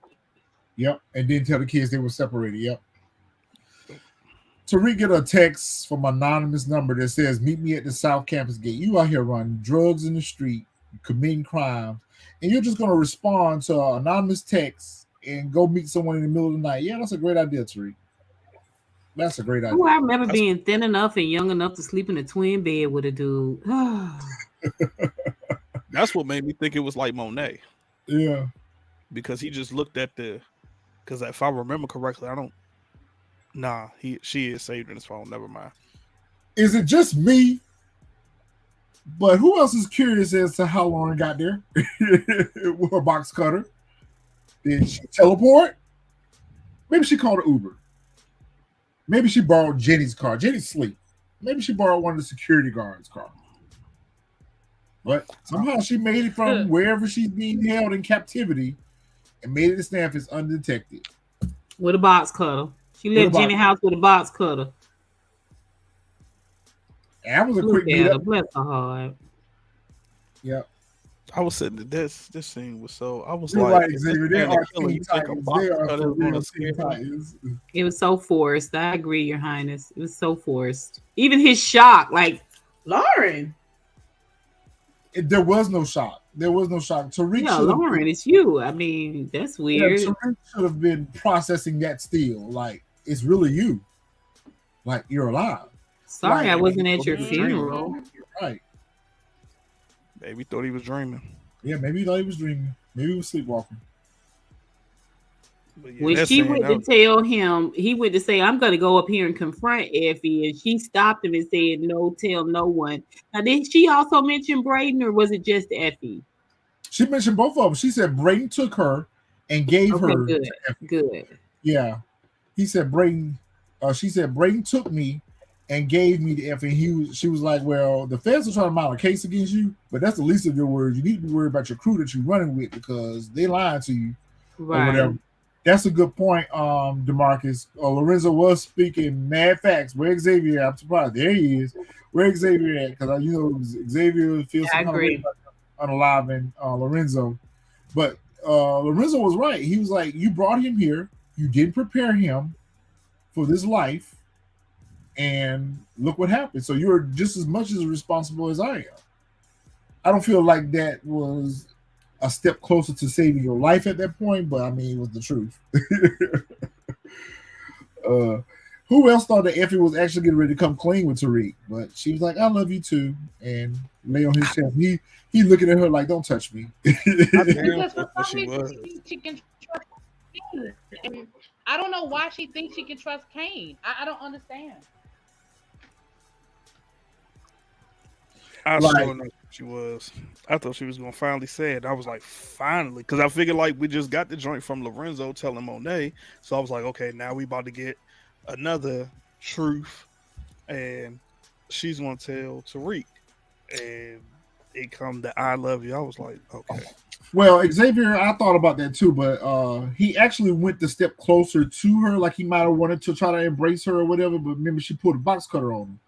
Yep. And then tell the kids they were separated. Yep. Tariq get a text from an anonymous number that says, "Meet me at the South Campus gate. You out here running drugs in the street, committing crimes, and you're just going to respond to an anonymous text and go meet someone in the middle of the night." Yeah, that's a great idea, Tariq. That's a great idea. Oh, I remember being thin enough and young enough to sleep in a twin bed with a dude. That's what made me think it was like Monet. Yeah. Because he just looked at because if I remember correctly, she is saved in his phone. Never mind. Is it just me? But who else is curious as to how Lauren got there with her box cutter? Did she teleport? Maybe she called an Uber. Maybe she borrowed Jenny's car. Jenny's asleep. Maybe she borrowed one of the security guards' car. But somehow she made it from wherever she's being held in captivity and made it to Stanford undetected. With a box cutter. She left Jenny's house with a box cutter. That was a quick beat up. Bless her heart. Yep. I was sitting this scene was so I was You're like, right, Xavier. They are Teen Titans. Teen Titans. It was so forced. I agree, Your Highness. It was so forced. Even his shock, like, Lauren. There was no shock. There was no shock. Tariq, Lauren, it's you. I mean, that's weird. Tariq should have been processing that still. Like, it's really you. Like, you're alive. Sorry, like, I wasn't at your funeral. You're right. Maybe thought he was dreaming. Yeah, maybe he thought he was dreaming. Maybe he was sleepwalking. When she went to tell him, he went to say, "I'm going to go up here and confront Effie," and she stopped him and said, "No, tell no one." Now, did she also mention Brayden, or was it just Effie? She mentioned both of them. She said Brayden took her and gave her. Good. Good. Yeah, he said Brayden. She said Brayden took me and gave me the Effie. She was like, "Well, the feds are trying to mount a case against you, but that's the least of your worries. You need to be worried about your crew that you're running with because they lied to you, right? Or whatever." That's a good point, DeMarcus. Lorenzo was speaking mad facts. Where Xavier? I'm surprised. There he is. Where Xavier at? Because Xavier feels some kind of way about unaliving Lorenzo. But Lorenzo was right. He was like, you brought him here. You didn't prepare him for this life. And look what happened. So you're just as much as responsible as I am. I don't feel like that was a step closer to saving your life at that point, but I mean, it was the truth. Who else thought that Effie was actually getting ready to come clean with Tariq? But she was like, "I love you too," and lay on his chest. He looking at her like, "Don't touch me." Because for some reason she can trust Kane. And I don't know why she thinks she can trust Kane. I don't understand. I don't know. She was. I thought she was gonna finally say it. I was like, finally, because I figured like we just got the joint from Lorenzo telling Monet, so I was like, okay, now we about to get another truth, and she's gonna tell Tariq, and it come to "I love you." I was like, okay. Well, Xavier, I thought about that too, but he actually went the step closer to her, like he might have wanted to try to embrace her or whatever. But remember, she pulled a box cutter on him.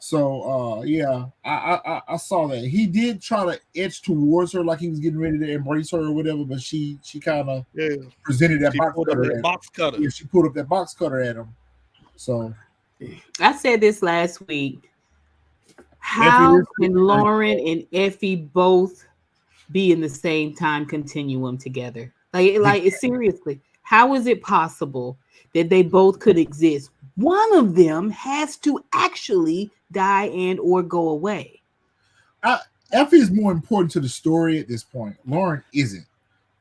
So yeah, I saw that. He did try to edge towards her like he was getting ready to embrace her or whatever, but she kind of presented that box cutter. Yeah, she pulled up that box cutter at him. So I said this last week. How can Lauren and Effie both be in the same time continuum together? Like seriously, how is it possible that they both could exist? One of them has to actually die and or go away. Effie is more important to the story at this point. Lauren isn't.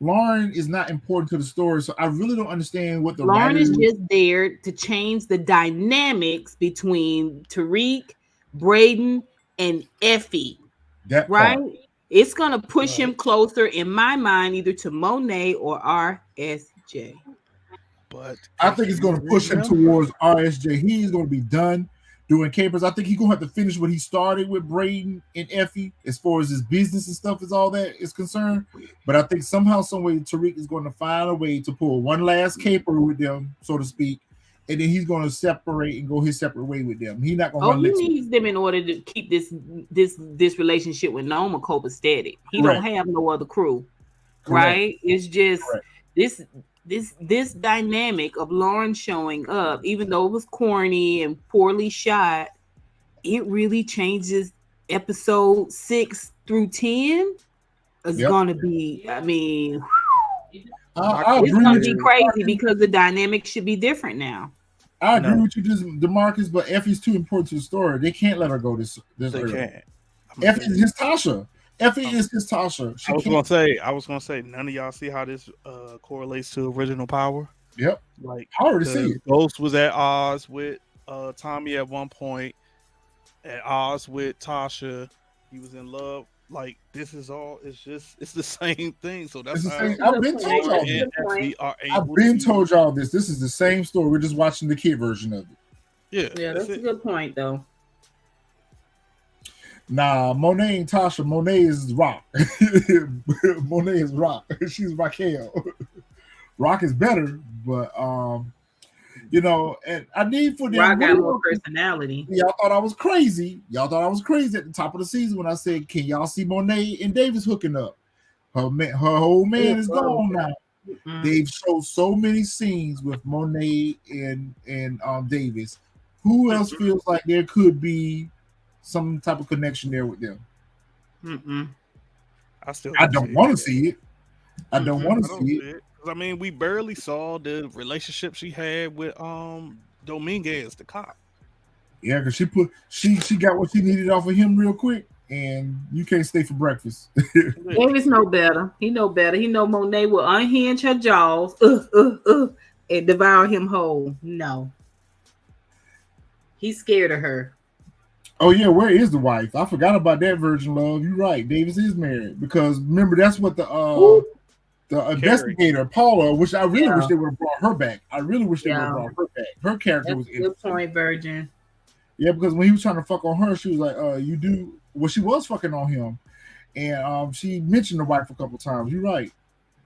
Lauren is not important to the story, so I really don't understand what the Lauren is just there to change the dynamics between Tariq, Brayden, and Effie. That right? Part. It's gonna push him closer, in my mind, either to Monet or RSJ. But I think it's going to push him towards RSJ. He's going to be done doing capers. I think he's gonna have to finish what he started with Brayden and Effie as far as his business and stuff is all that is concerned. But I think somehow, some way, Tariq is going to find a way to pull one last caper with them, so to speak, and then he's going to separate and go his separate way with them. He's not going to Oh, run he next needs them in order to keep this relationship with Noma copacetic. He Correct. don't have no other crew, Correct. right? It's just Correct. this dynamic of Lauren showing up, even though it was corny and poorly shot, it really changes episode 6 through 10. It's Yep. gonna be, I mean, I it's agree gonna with be you. crazy because the dynamic should be different now. I agree with you, DeMarcus, but Effie's too important to the story. They can't let her go this They early. can't. Effie is his Tasha. Effie is his Tasha. I was gonna say, none of y'all see how this correlates to original power. Yep. Like, I already see it. Ghost was at odds with Tommy at one point, at odds with Tasha. He was in love. Like, this is all. It's the same thing. So that's how I've been told y'all this. I've been told y'all this. This is the same story. We're just watching the kid version of it. Yeah, that's a good point, though. Nah, Monet ain't Tasha. Monet is Rock. Monet is Rock. She's Raquel. Rock is better, but and I need for them. Rock got more personality. Y'all thought I was crazy. Y'all thought I was crazy at the top of the season when I said, "Can y'all see Monet and Davis hooking up?" Her whole man is gone now. Mm-hmm. They've showed so many scenes with Monet and Davis. Who else feels like there could be some type of connection there with them? I don't want to see it. I don't want to see it. I mean, we barely saw the relationship she had with Dominguez, the cop. Yeah, because she got what she needed off of him real quick, and you can't stay for breakfast. Davis know better. He know better. He know Monet will unhinge her jaws and devour him whole. No. He's scared of her. Oh yeah, where is the wife? I forgot about that virgin love. You're right. Davis is married because remember that's what the investigator Paula, which I really wish they would have brought her back. I really wish they would have brought her back. Her character was good point, Virgin. Yeah, because when he was trying to fuck on her, she was like, "You do." Well, she was fucking on him, and she mentioned the wife a couple times. You're right.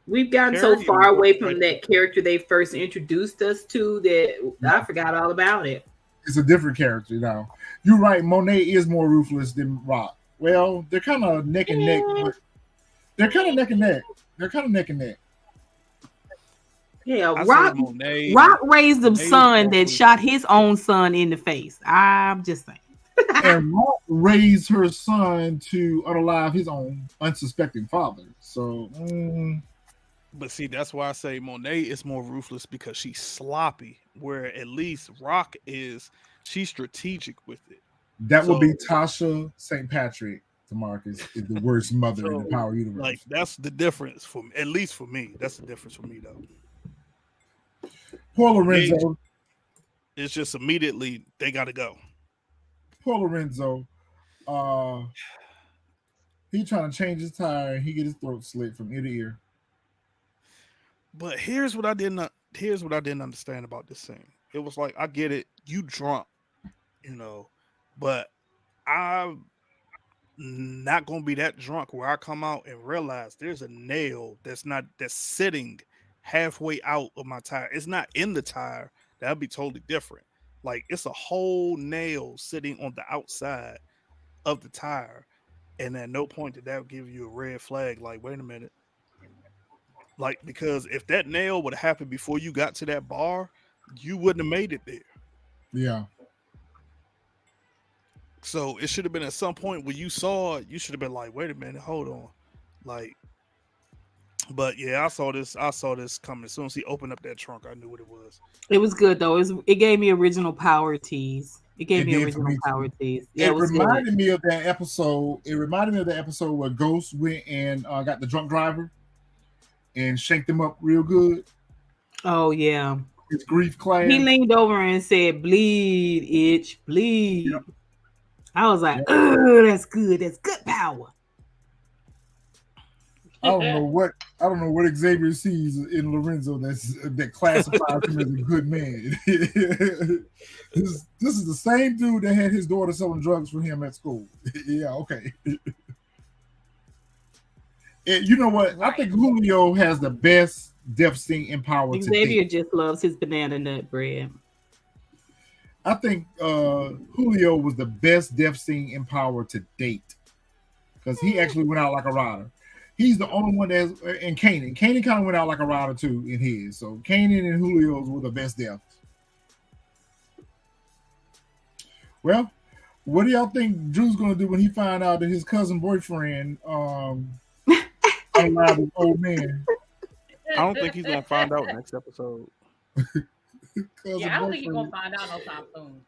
We've gotten so far away from that character they first introduced us to that I forgot all about it. It's a different character now. You're right. Monet is more ruthless than Rock. Well, they're kind of neck and neck. But they're kind of neck and neck. Yeah, Rock raised the son that shot his own son in the face. I'm just saying. And Rock raised her son to unalive his own unsuspecting father. So, but see, that's why I say Monet is more ruthless because she's sloppy. Where at least Rock she's strategic with it. That would be Tasha St. Patrick. DeMarcus is the worst mother in the Power universe. Like that's the difference for me. At least for me, that's the difference for me though. Paul Lorenzo. It's just immediately they got to go. Paul Lorenzo, he trying to change his tire and he get his throat slit from ear to ear. But here's what I didn't understand about this scene. It was like, I get it, you drunk, but I'm not gonna be that drunk where I come out and realize there's a nail that's sitting halfway out of my tire. It's not in the tire. That'd be totally different. Like it's a whole nail sitting on the outside of the tire, and at no point did that give you a red flag. Like, wait a minute. Like, because if that nail would have happened before you got to that bar, you wouldn't have made it there. Yeah. So it should have been at some point where you saw it, you should have been like, wait a minute, hold on. Like, but yeah, I saw this coming. As soon as he opened up that trunk, I knew what it was. It was good though. It gave me original power tease. It reminded me of that episode. It reminded me of the episode where Ghost went and got the drunk driver and shanked him up real good. Oh yeah. His grief class. He leaned over and said, "Bleed, itch, bleed." Yep. I was like, "Oh, that's good. That's good power." I don't know what Xavier sees in Lorenzo that classifies him as a good man. This is the same dude that had his daughter selling drugs for him at school. Yeah, okay. And you know what? Right. I think Julio has the best death scene in Power to Xavier date. just loves his banana nut bread. I think Julio was the best death scene in Power to date because he actually went out like a rider. He's the only one that's in Kanan. Kanan kind of went out like a rider too in his. So Kanan and Julio's were the best deaths. Well, what do y'all think Drew's gonna do when he find out that his cousin boyfriend unalived his old man? I don't think he's gonna find out next episode. Cousin Yeah, I don't think you're boyfriend, gonna find out no time soon.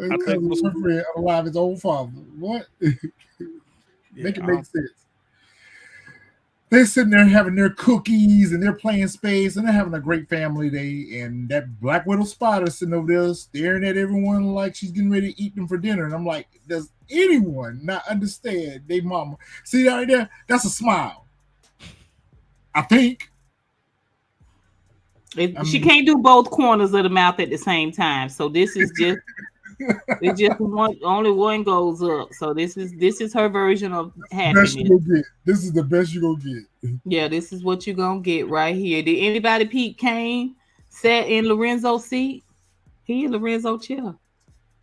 his I think cousin we'll- boyfriend unalived his old father. What? Make it make sense. They're sitting there having their cookies and they're playing space and they're having a great family day. And that Black Widow spider sitting over there staring at everyone like she's getting ready to eat them for dinner. And I'm like, does anyone not understand they mama? See that right there? That's a smile. I think. She can't do both corners of the mouth at the same time. So this is just it's just one, only one goes up. So this is her version of happiness. This is the best you're gonna get. Yeah, this is what you're gonna get right here. Did anybody peep Kane sat in Lorenzo's seat? He in Lorenzo chair.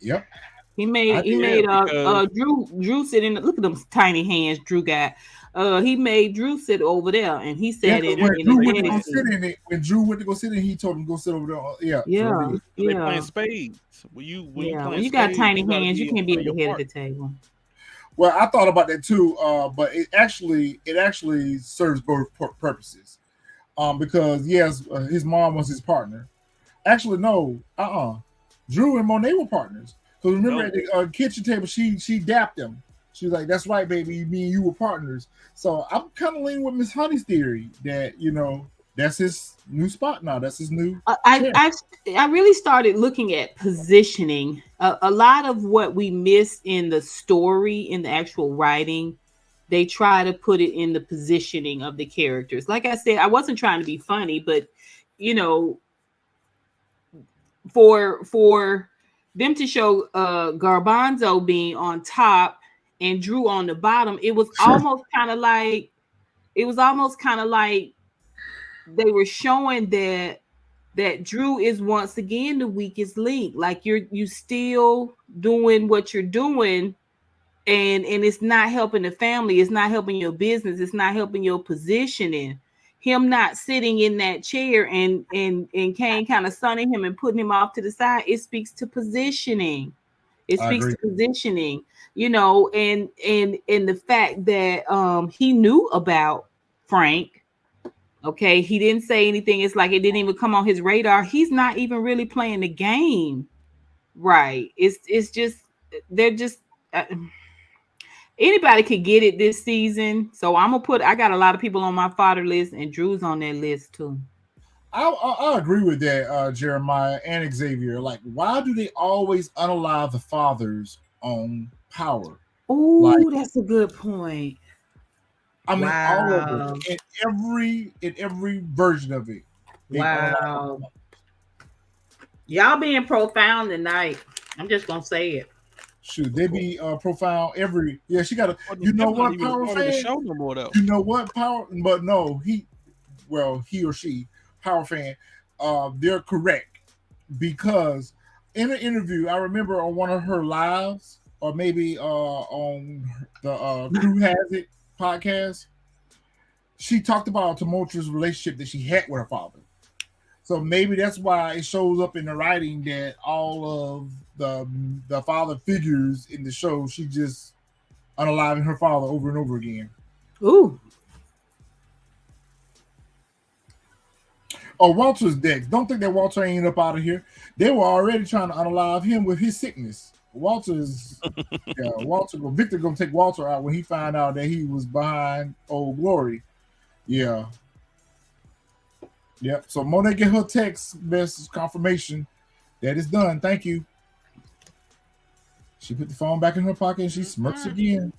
Yep. He made Drew sit in. Look at them tiny hands Drew got. He made Drew sit over there, and he sat in when it. Drew went to go sit in it, when Drew went to go sit in, he told him to go sit over there. Yeah, yeah, so They playing spades. When you got tiny gotta hands, you be can't be at the your head of partner. the table. Well, I thought about that too, but it actually serves both purposes. Because yes, his mom was his partner. Actually, no, Drew and Monet were partners. Because remember at the kitchen table, she dapped him. She was like, "That's right, baby. Me and you were partners." So I'm kind of leaning with Miss Honey's theory that that's his new spot now. That's his new. I really started looking at positioning. A lot of what we miss in the story, in the actual writing, they try to put it in the positioning of the characters. Like I said, I wasn't trying to be funny, but for them to show Garbanzo being on top and Drew on the bottom, it was almost kind of like they were showing that Drew is once again the weakest link. Like you still doing what you're doing, and it's not helping the family, it's not helping your business, it's not helping your positioning. Him not sitting in that chair and Kane kind of sunning him and putting him off to the side, it speaks to positioning. It speaks to positioning, and the fact that he knew about Frank. Okay, he didn't say anything. It's like it didn't even come on his radar. He's not even really playing the game right. It's just they're just anybody could get it this season. So I got a lot of people on my fodder list, and Drew's on that list too. I agree with that, Jeremiah and Xavier. Like, why do they always unalive the fathers on Power? Oh, that's a good point. I mean, all of it, in every version of it. Wow, y'all being profound tonight. I'm just gonna say it. Should they be profound every? Yeah, she got a. You know what, Power fan? You know what, Power? But no, he or she, Power fan, they're correct because in an interview, I remember on one of her lives, or maybe on the Crew Has It podcast, she talked about a tumultuous relationship that she had with her father. So maybe that's why it shows up in the writing that all of the father figures in the show, she just unaliving her father over and over again. Ooh. Oh, Walter's dead. Don't think that Walter ain't up out of here. They were already trying to unalive him with his sickness. Victor gonna take Walter out when he found out that he was behind Old Glory. Yeah. Yep. So Monet get her text message confirmation that it's done. Thank you. She put the phone back in her pocket and she smirks again.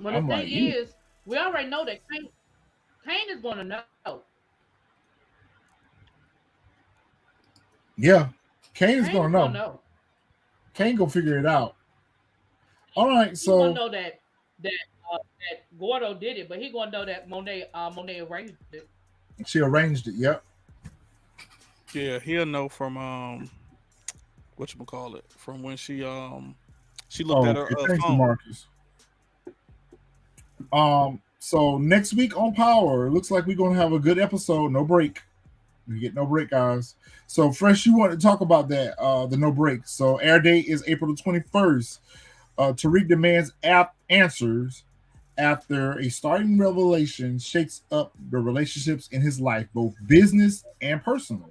Well, the I'm thing like, you. is, we already know that Kane is going to know. Yeah, Kane is Kane gonna is going know. to know. Kane gonna figure it out. All right, He's going to so know that that Gordo did it, but he's going to know that Monet arranged it. she arranged it. Yep. Yeah, he'll know from call it from when she looked Oh, at her okay. Thanks to phone. Marcus. So next week on Power, it looks like we're gonna have a good episode. No break. We get no break, guys. So Fresh, you want to talk about that? The no break. So air date is April the 21st. Tariq demands app answers after a starting revelation shakes up the relationships in his life, both business and personal.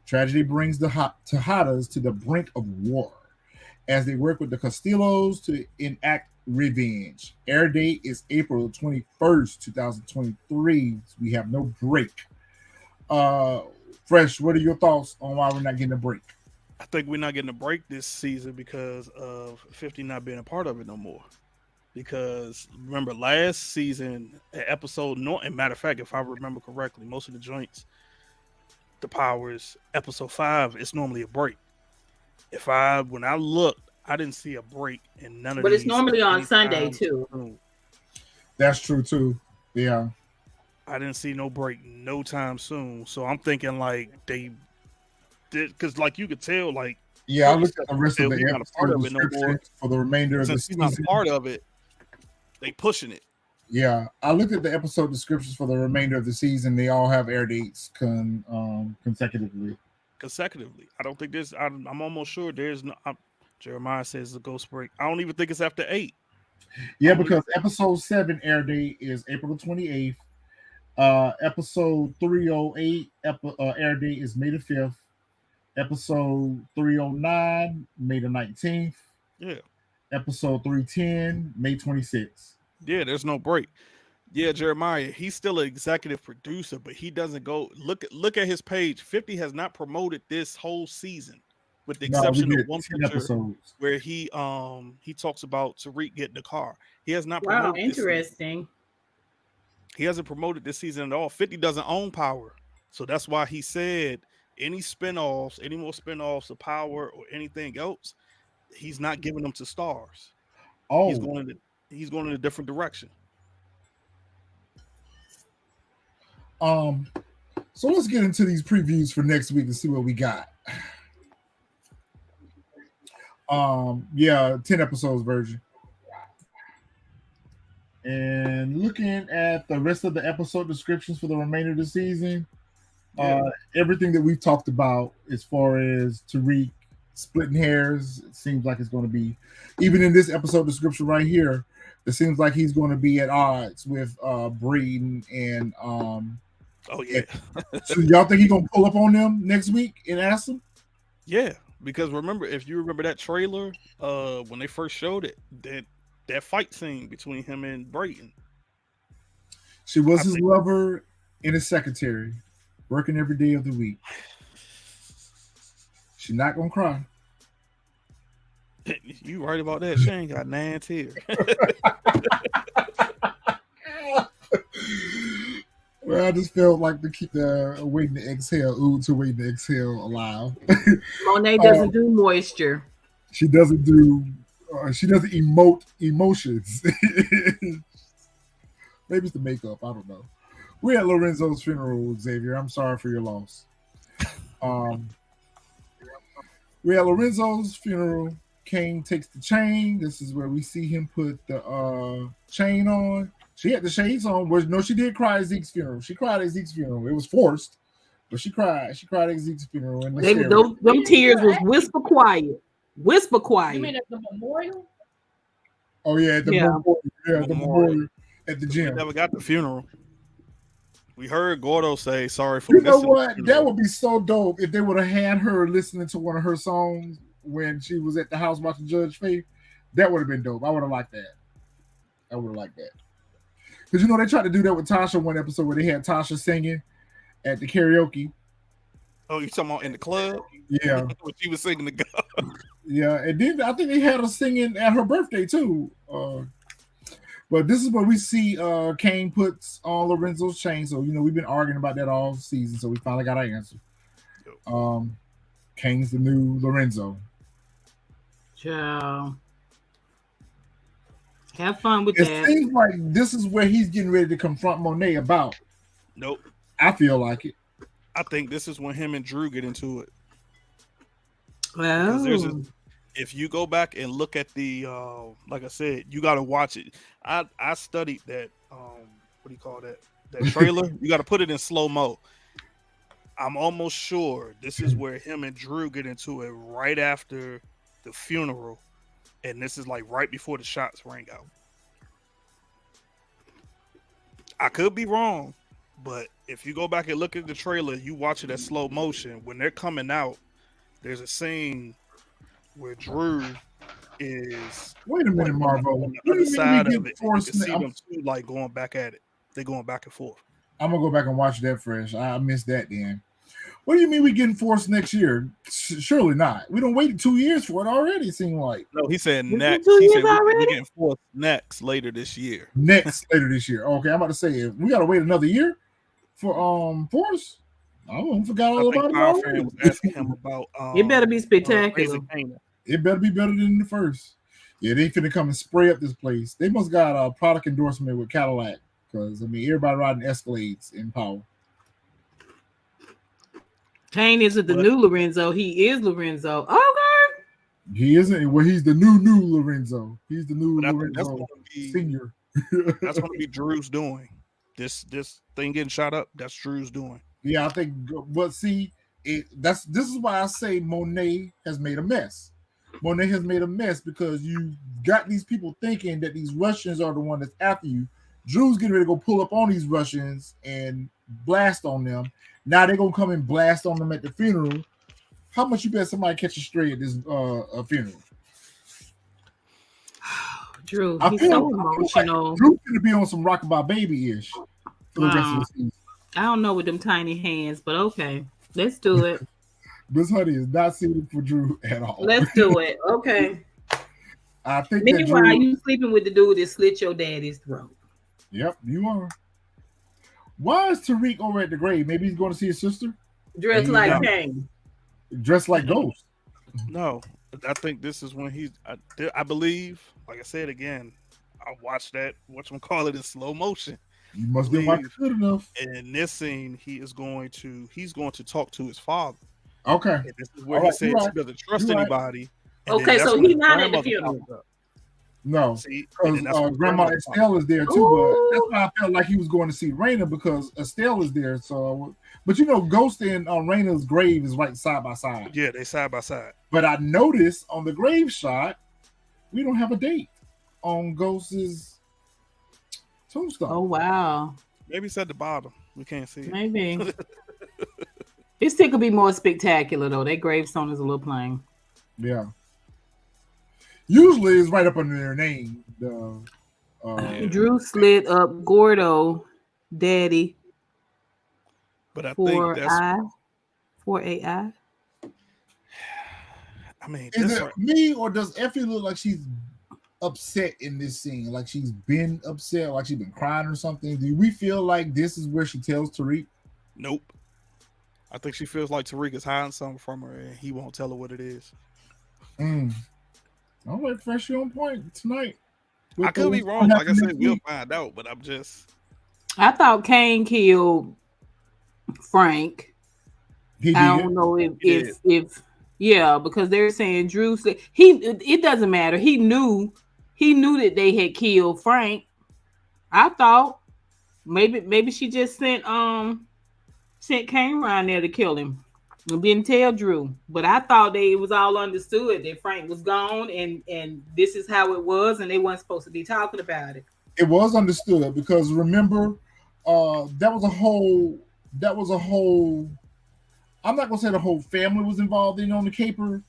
Tragedy brings the Tejadas to the brink of war as they work with the Castillos to enact revenge. Air date is April 21st, 2023. We have no break. Fresh, what are your thoughts on why we're not getting a break? I think we're not getting a break this season because of 50 not being a part of it no more. Because remember last season, episode no, and matter of fact, if I remember correctly, most of the joints, the powers, episode 5, it's normally a break. When I looked, I didn't see a break in none of But it's these normally on Sunday anytime too. soon. That's true too. Yeah. I didn't see no break no time soon. So I'm thinking like they did because like you could tell like Yeah, I looked at the rest of the he's not a part episode of it no more. descriptions for the remainder of the Since he's not a season. part of it, they pushing it. Yeah, I looked at the episode descriptions for the remainder of the season. They all have air dates consecutively. I don't think there's. I'm almost sure there's no. Jeremiah says the ghost break. I don't even think it's after 8. Yeah, because episode 7 air date is April the 28th. Episode 308 air date is May the 5th. Episode 309 May the 19th. Yeah. Episode 310 May 26th. Yeah, there's no break. Yeah, Jeremiah, he's still an executive producer, but he doesn't go look at his page. 50 has not promoted this whole season, with the exception of one picture episodes where he talks about Tariq getting the car. He has not Wow, promoted interesting. He hasn't promoted this season at all. 50 doesn't own Power. So that's why he said any spinoffs, any more spinoffs of Power or anything else, he's not giving them to Stars. Oh, he's going in a different direction. So let's get into these previews for next week and see what we got. Yeah, 10 episodes version. And looking at the rest of the episode descriptions for the remainder of the season, everything that we've talked about as far as Tariq splitting hairs, it seems like it's going to be, even in this episode description right here, it seems like he's going to be at odds with Brayden and oh yeah. So y'all think he's going to pull up on them next week and ask them? Yeah, because if you remember that trailer, when they first showed it, that fight scene between him and Brayden. She was his lover and his secretary, working every day of the week. She's not gonna cry. You right about that? She ain't got 9 tears. Well, I just felt like to keep the waiting to exhale, to waiting to exhale alive. Monet doesn't do moisture. She doesn't do. She doesn't emote emotions. Maybe it's the makeup. I don't know. We're at Lorenzo's funeral, Xavier. I'm sorry for your loss. We're at Lorenzo's funeral. Kane takes the chain. This is where we see him put the chain on. She had the shades on. No, she did cry at Zeke's funeral. She cried at Zeke's funeral. It was forced, but she cried. She cried at Zeke's funeral. Them tears was whisper quiet. Whisper quiet. You mean at the memorial? Oh yeah, at the memorial at the gym. We never got the funeral. We heard Gordo say sorry for. You know what? That would be so dope if they would have had her listening to one of her songs when she was at the house watching Judge Faith. That would have been dope. I would have liked that. I would have liked that. Because they tried to do that with Tasha one episode where they had Tasha singing at the karaoke. Oh, you talking about in the club? Yeah. When she was singing to God. Yeah, and then I think they had her singing at her birthday too. But But this is where we see Kane puts on Lorenzo's chain. So we've been arguing about that all season. So we finally got our answer. Kane's the new Lorenzo. Ciao. Have fun with It that. seems like this is where he's getting ready to confront Monet about. Nope. I feel like it. I think this is when him and Drew get into it. Well, if you go back and look at the like I said, you got to watch it. I studied that what do you call that trailer. You got to put it in slow mo. I'm almost sure this is where him and Drew get into it right after the funeral, and this is like right before the shots rang out. I could be wrong, but if you go back and look at the trailer, you watch it at slow motion. When they're coming out, there's a scene where Drew is. Wait a minute, Marvo. On the other side of it, you can see them two like going back at it. They're going back and forth. I'm gonna go back and watch that fresh. I missed that then. What do you mean we getting forced next year? Surely not. We don't wait 2 years for it already. It seemed like. No, he said next. He said we're getting forced next later this year. Next later this year. Okay, I'm about to say we gotta wait another year for force. I forgot all about it. Our fan was asking him about. It better be spectacular. It better be better than the first. Yeah, they finna come and spray up this place. They must got a product endorsement with Cadillac because everybody riding Escalades in Power. Kane isn't the new Lorenzo. He is Lorenzo. Okay. He isn't. Well, he's the new Lorenzo. He's the new Lorenzo senior. That's going to be Drew's doing. This thing getting shot up. That's Drew's doing. Yeah, I think. But see, this is why I say Monet has made a mess. Monet has made a mess because you got these people thinking that these Russians are the one that's after you. Drew's getting ready to go pull up on these Russians and blast on them. Now they're gonna come and blast on them at the funeral. How much you bet somebody catch a stray at this funeral? Drew, he's so emotional. Like Drew's gonna be on some Rockabye Baby-ish for the rest of the season. I don't know with them tiny hands, but okay, let's do it. Miss Honey is not suited for Drew at all. Let's do it. Okay. I think. Meanwhile, you sleeping with the dude that slit your daddy's throat. Yep, you are. Why is Tariq over at the grave? Maybe he's going to see his sister? Dressed like Kane. Dressed like Ghost. No, I think this is when I believe, like I said again, I watched that, whatchamacallit, in slow motion. You must be watching good enough. And in this scene, he's going to talk to his father. Okay. And this is where he says he doesn't trust anybody. Okay, so he's not at the funeral. No, because Grandma Estelle is there too. But that's why I felt like he was going to see Raina because Estelle is there. So, but Ghost and Raina's grave is right side by side. Yeah, they side by side. But I noticed on the grave shot, we don't have a date on Ghost's tombstone. Oh wow! Maybe it's at the bottom. We can't see it. Maybe. This thing could be more spectacular though. That gravestone is a little plain. Yeah. Usually it's right up under their name. Drew slid up Gordo, Daddy. But I think that's for AI. I mean, is it me or does Effie look like she's upset in this scene? Like she's been upset, like she's been crying or something? Do we feel like this is where she tells Tariq? Nope. I think she feels like Tariq is hiding something from her and he won't tell her what it is. All right, fresh on point tonight. I could be wrong. Like I said, we'll find out, but I thought Kane killed Frank. I don't know if because they're saying Drew said it doesn't matter. He knew that they had killed Frank. I thought maybe she just sent Kane around there to kill him. We didn't tell Drew, but I thought it was all understood that Frank was gone and this is how it was, and they weren't supposed to be talking about it. It was understood because remember, that was a whole. I'm not gonna say the whole family was involved in on the caper,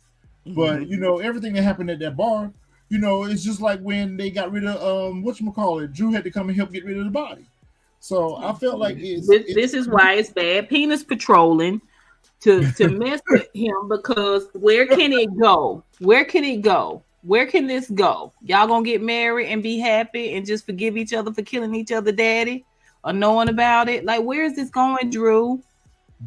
but everything that happened at that bar, it's just like when they got rid of whatchamacallit, Drew had to come and help get rid of the body. So I felt like this is why it's bad. Penis patrolling. To mess with him because where can it go? Where can it go? Where can this go? Y'all gonna get married and be happy and just forgive each other for killing each other, daddy, or knowing about it? Like, where is this going, Drew?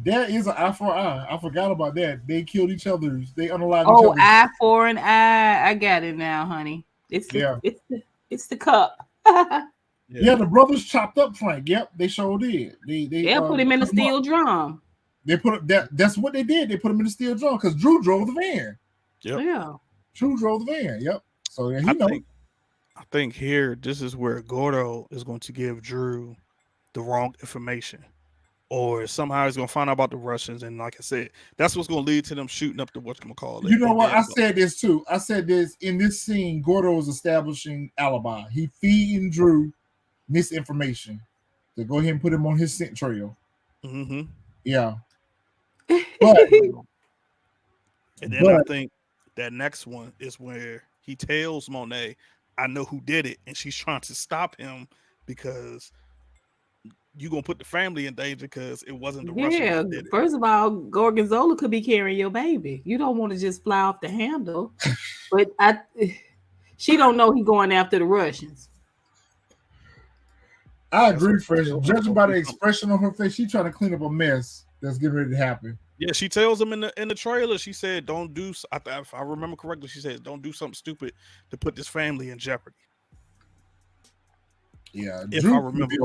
That is an eye for eye. I forgot about that. They killed each other's. They unalived each Oh, other. eye for an eye. I got it now, honey. Yeah. It's the cup. Yeah, the brothers chopped up Frank. Yep, they sure did. They'll put him in a steel drum. They put that's what they did. They put him in a steel drum because Drew drove the van. Yep. Yeah. Drew drove the van. Yep. So yeah, I think here this is where Gordo is going to give Drew the wrong information. Or somehow he's gonna find out about the Russians, and like I said, that's what's gonna lead to them shooting up the whatchamacallit. You know what? I said this too. I said this in this scene. Gordo is establishing alibi. He feeding Drew misinformation to go ahead and put him on his scent trail. Mm-hmm. Yeah. But and then I think that next one is where he tells Monet, "I know who did it," and she's trying to stop him because you gonna put the family in danger because it wasn't the Russians that did it. First of all, Gorgonzola could be carrying your baby. You don't want to just fly off the handle. But she don't know he going after the Russians. I agree, Fresh. Judging by the expression on her face, she's trying to clean up a mess that's getting ready to happen. Yeah, she tells him in the trailer. She said, "Don't do." If I remember correctly, she said, "Don't do something stupid to put this family in jeopardy." Yeah, if Drew I remember,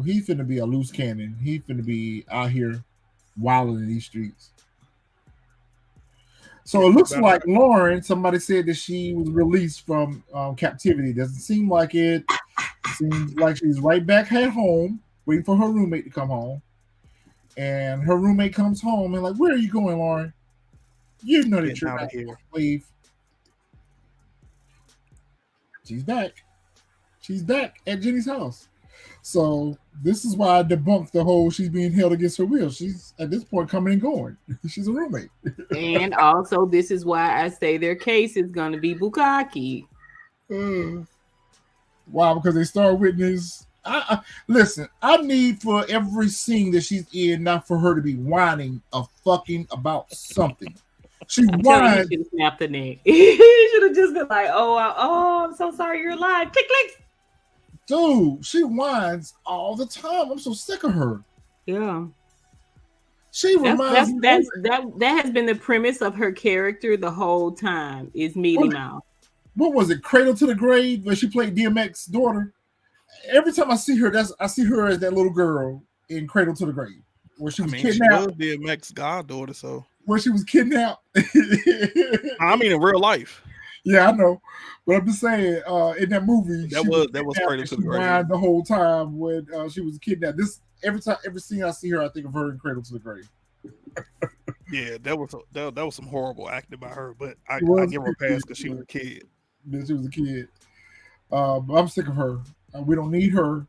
he's finna be a loose cannon. He finna be out here wilding in these streets. So it looks like Lauren. Somebody said that she was released from captivity. Doesn't seem like it. Seems like she's right back at home, waiting for her roommate to come home. And her roommate comes home and like, "Where are you going, Lauren? You know that you're not here. Leave." She's back. She's back at Jenny's house. So this is why I debunked the whole she's being held against her will. She's at this point coming and going. She's a roommate. And also, this is why I say their case is going to be bukkake. Wow, because they star witness. Listen, I need for every scene that she's in, not for her to be whining about something. She whines. Should have snapped the neck. He should have just been like, "Oh, I'm so sorry you're alive." Click, click. Dude, she whines all the time. I'm so sick of her. Yeah. She reminds me that has been the premise of her character the whole time is Mealy Mouth. What was it? Cradle to the Grave, where she played DMX's daughter. Every time I see her, I see her as that little girl in Cradle to the Grave, where she was kidnapped. She was DMX's goddaughter, so where she was kidnapped. I mean, in real life. Yeah, I know, but I'm just saying, in that movie, that was Cradle to the Grave the whole time when she was kidnapped. Every scene I see her, I think of her in Cradle to the Grave. Yeah, that was some horrible acting by her, but I give her a pass because she was a kid. Yeah, she was a kid. But I'm sick of her. We don't need her.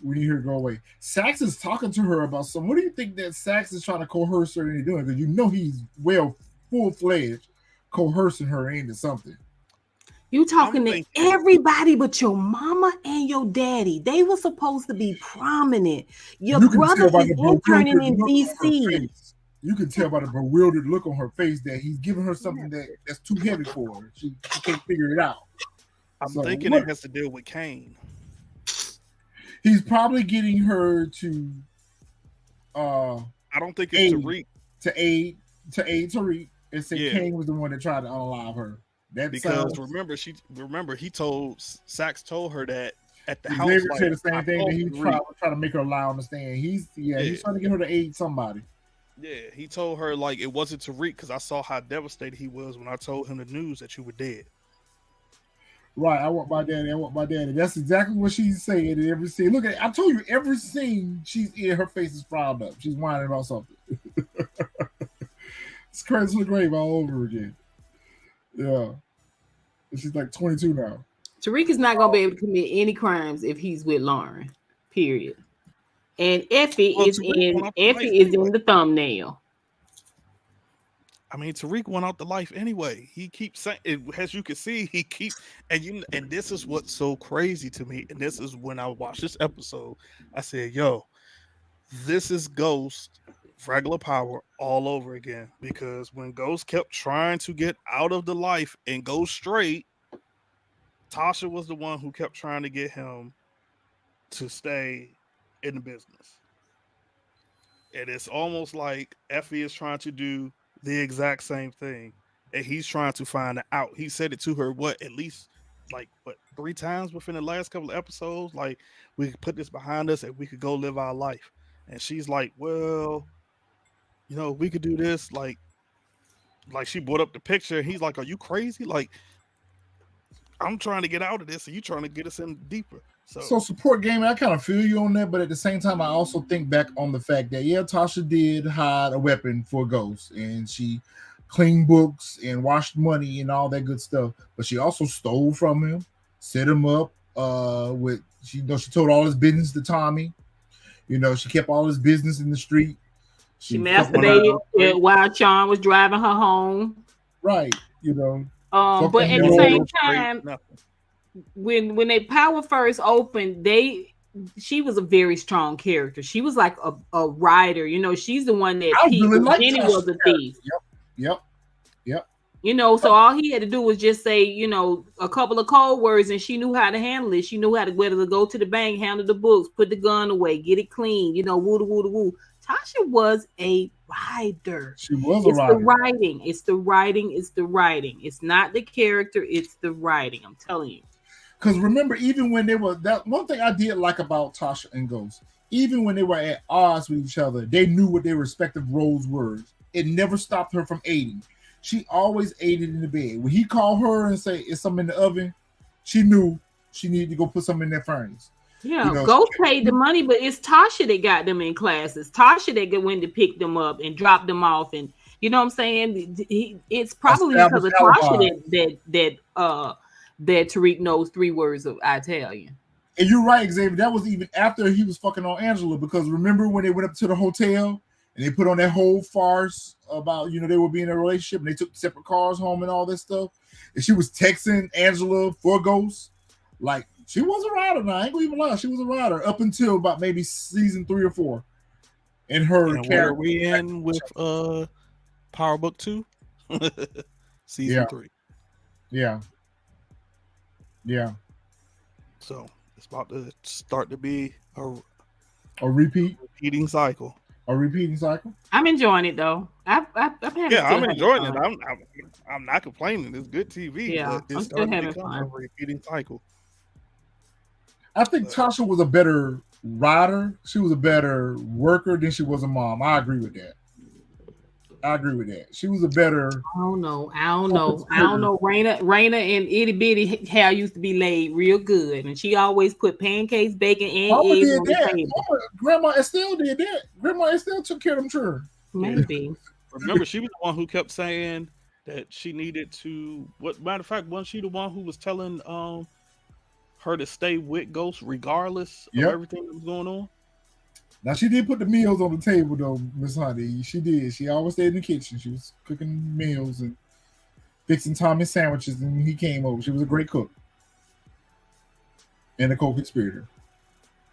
We need her to go away. Saxe is talking to her about something. What do you think that Saxe is trying to coerce her into doing? Because you know he's full-fledged coercing her into something. You talking to everybody but your mama and your daddy. They were supposed to be prominent. Your brother is interning in DC. You can tell by the bewildered look on her face that he's giving her something that's too heavy for her. She can't figure it out. I'm thinking it has to deal with Kane. He's probably getting her to I don't think it's Tariq. To aid Tariq and say Kane was the one that tried to unalive her. Remember he told Saxe told her that at the house. David said the same thing that he was trying to make her lie on the stand. He's trying to get her to aid somebody. Yeah, he told her like it wasn't Tariq because I saw how devastated he was when I told him the news that you were dead. Right, I want my daddy. That's exactly what she's saying in every scene. Look at I told you every scene she's in, her face is frowned up. She's whining about something. It's Cradle to the Grave all over again. Yeah. She's like 22 now. Tariq is not going to be able to commit any crimes if he's with Lauren. Period. And Effie is in the thumbnail. I mean, Tariq went out to life anyway. He keeps saying, as you can see, and this is what's so crazy to me. And this is when I watched this episode, I said, "Yo, this is Ghost regular power all over again. Because when Ghost kept trying to get out of the life and go straight, Tasha was the one who kept trying to get him to stay in the business. And it's almost like Effie is trying to do the exact same thing. And he's trying to find out. He said it to her, at least like what 3 times within the last couple of episodes? Like, we could put this behind us and we could go live our life. And she's like, well, we could do this. Like she brought up the picture. And he's like, are you crazy? Like, I'm trying to get out of this and you trying to get us in deeper. So support gaming, I kind of feel you on that, but at the same time, I also think back on the fact that Tasha did hide a weapon for Ghost, and she cleaned books and washed money and all that good stuff. But she also stole from him, set him up. She told all his business to Tommy. She kept all his business in the street. She masturbated while Sean was driving her home. Right, but at the same time, when they power first opened, she was a very strong character. She was like a writer, she's the one that Jenny was a thief. Yep. So all he had to do was just say, a couple of code words, and she knew how to handle it. She knew whether to go to the bank, handle the books, put the gun away, get it clean, woo woo woo. Tasha was a writer. She was a writer. It's the writing. It's not the character, it's the writing. I'm telling you. Because remember, even when they were, that one thing I did like about Tasha and Ghost, even when they were at odds with each other, they knew what their respective roles were. It never stopped her from aiding. She always aided in the bed. When he called her and say, "Is something in the oven?" she knew she needed to go put something in that furnace. Yeah, Ghost paid the money, but it's Tasha that got them in classes. Tasha that went to pick them up and drop them off, and you know what I'm saying. It's probably because of Tasha that Tariq knows 3 words of Italian. And you're right, Xavier. That was even after he was fucking on Angela, because remember when they went up to the hotel and they put on that whole farce about, they would be in a relationship and they took separate cars home and all that stuff. And she was texting Angela for Ghost. Like, she was a rider now. I ain't gonna even lie. She was a rider up until about maybe season 3 or 4. And her character. Where are we in with Power Book 2? Season 3. Yeah. Yeah. So it's about to start to be a repeating cycle. A repeating cycle. I'm enjoying it though. I'm enjoying it. I'm not complaining. It's good TV. Yeah, but it's starting to become a repeating cycle. I think Tasha was a better rider. She was a better worker than she was a mom. I agree with that. She was a better. I don't know. Raina and itty bitty hair used to be laid real good, and she always put pancakes, bacon, and eggs on the table. Grandma Estelle did that. Grandma Estelle took care of them children. Maybe. Remember, she was the one who kept saying that she needed to. Matter of fact, wasn't she the one who was telling her to stay with Ghost regardless of everything that was going on? Now, she did put the meals on the table, though, Miss Honey. She did. She always stayed in the kitchen. She was cooking meals and fixing Tommy sandwiches, and he came over. She was a great cook and a co-conspirator.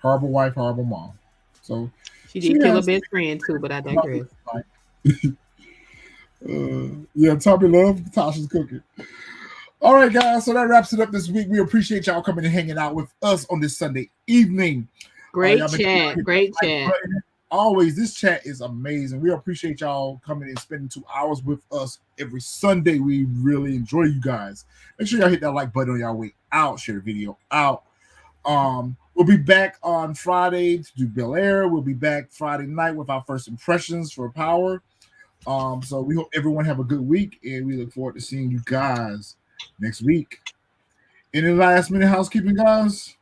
Horrible wife, horrible mom. So she did kill her best friend, too, but I digress. Tommy loved Tasha's cooking. All right, guys. So that wraps it up this week. We appreciate y'all coming and hanging out with us on this Sunday evening. Great chat. Always, this chat is amazing. We appreciate y'all coming and spending 2 hours with us every Sunday. We really enjoy you guys. Make sure y'all hit that like button on y'all way out. Share the video out. We'll be back on Friday to do Bel Air. We'll be back Friday night with our first impressions for Power. So we hope everyone have a good week, and we look forward to seeing you guys next week. Any last minute housekeeping, guys?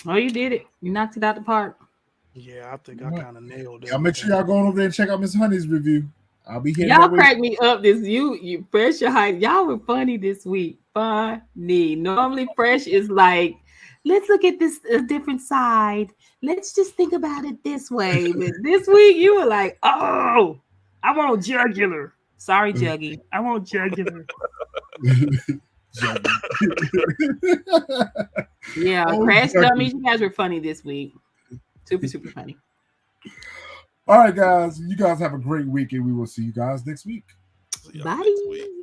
Oh, you did it. You knocked it out the park. Yeah, I think I kind of nailed it. I'll make sure y'all go over there and check out Miss Honey's review. I'll be here. Y'all cracked me up you Fresh your height. Y'all were funny this week. Funny. Normally Fresh is like, let's look at this a different side. Let's just think about it this way. But this week you were like, oh, I want jugular. Sorry, Juggy. I want jugular. Yeah, Crash Dummies. You guys were funny this week. Super funny. All right, guys. You guys have a great week, and we will see you guys next week. See y'all next week. Bye.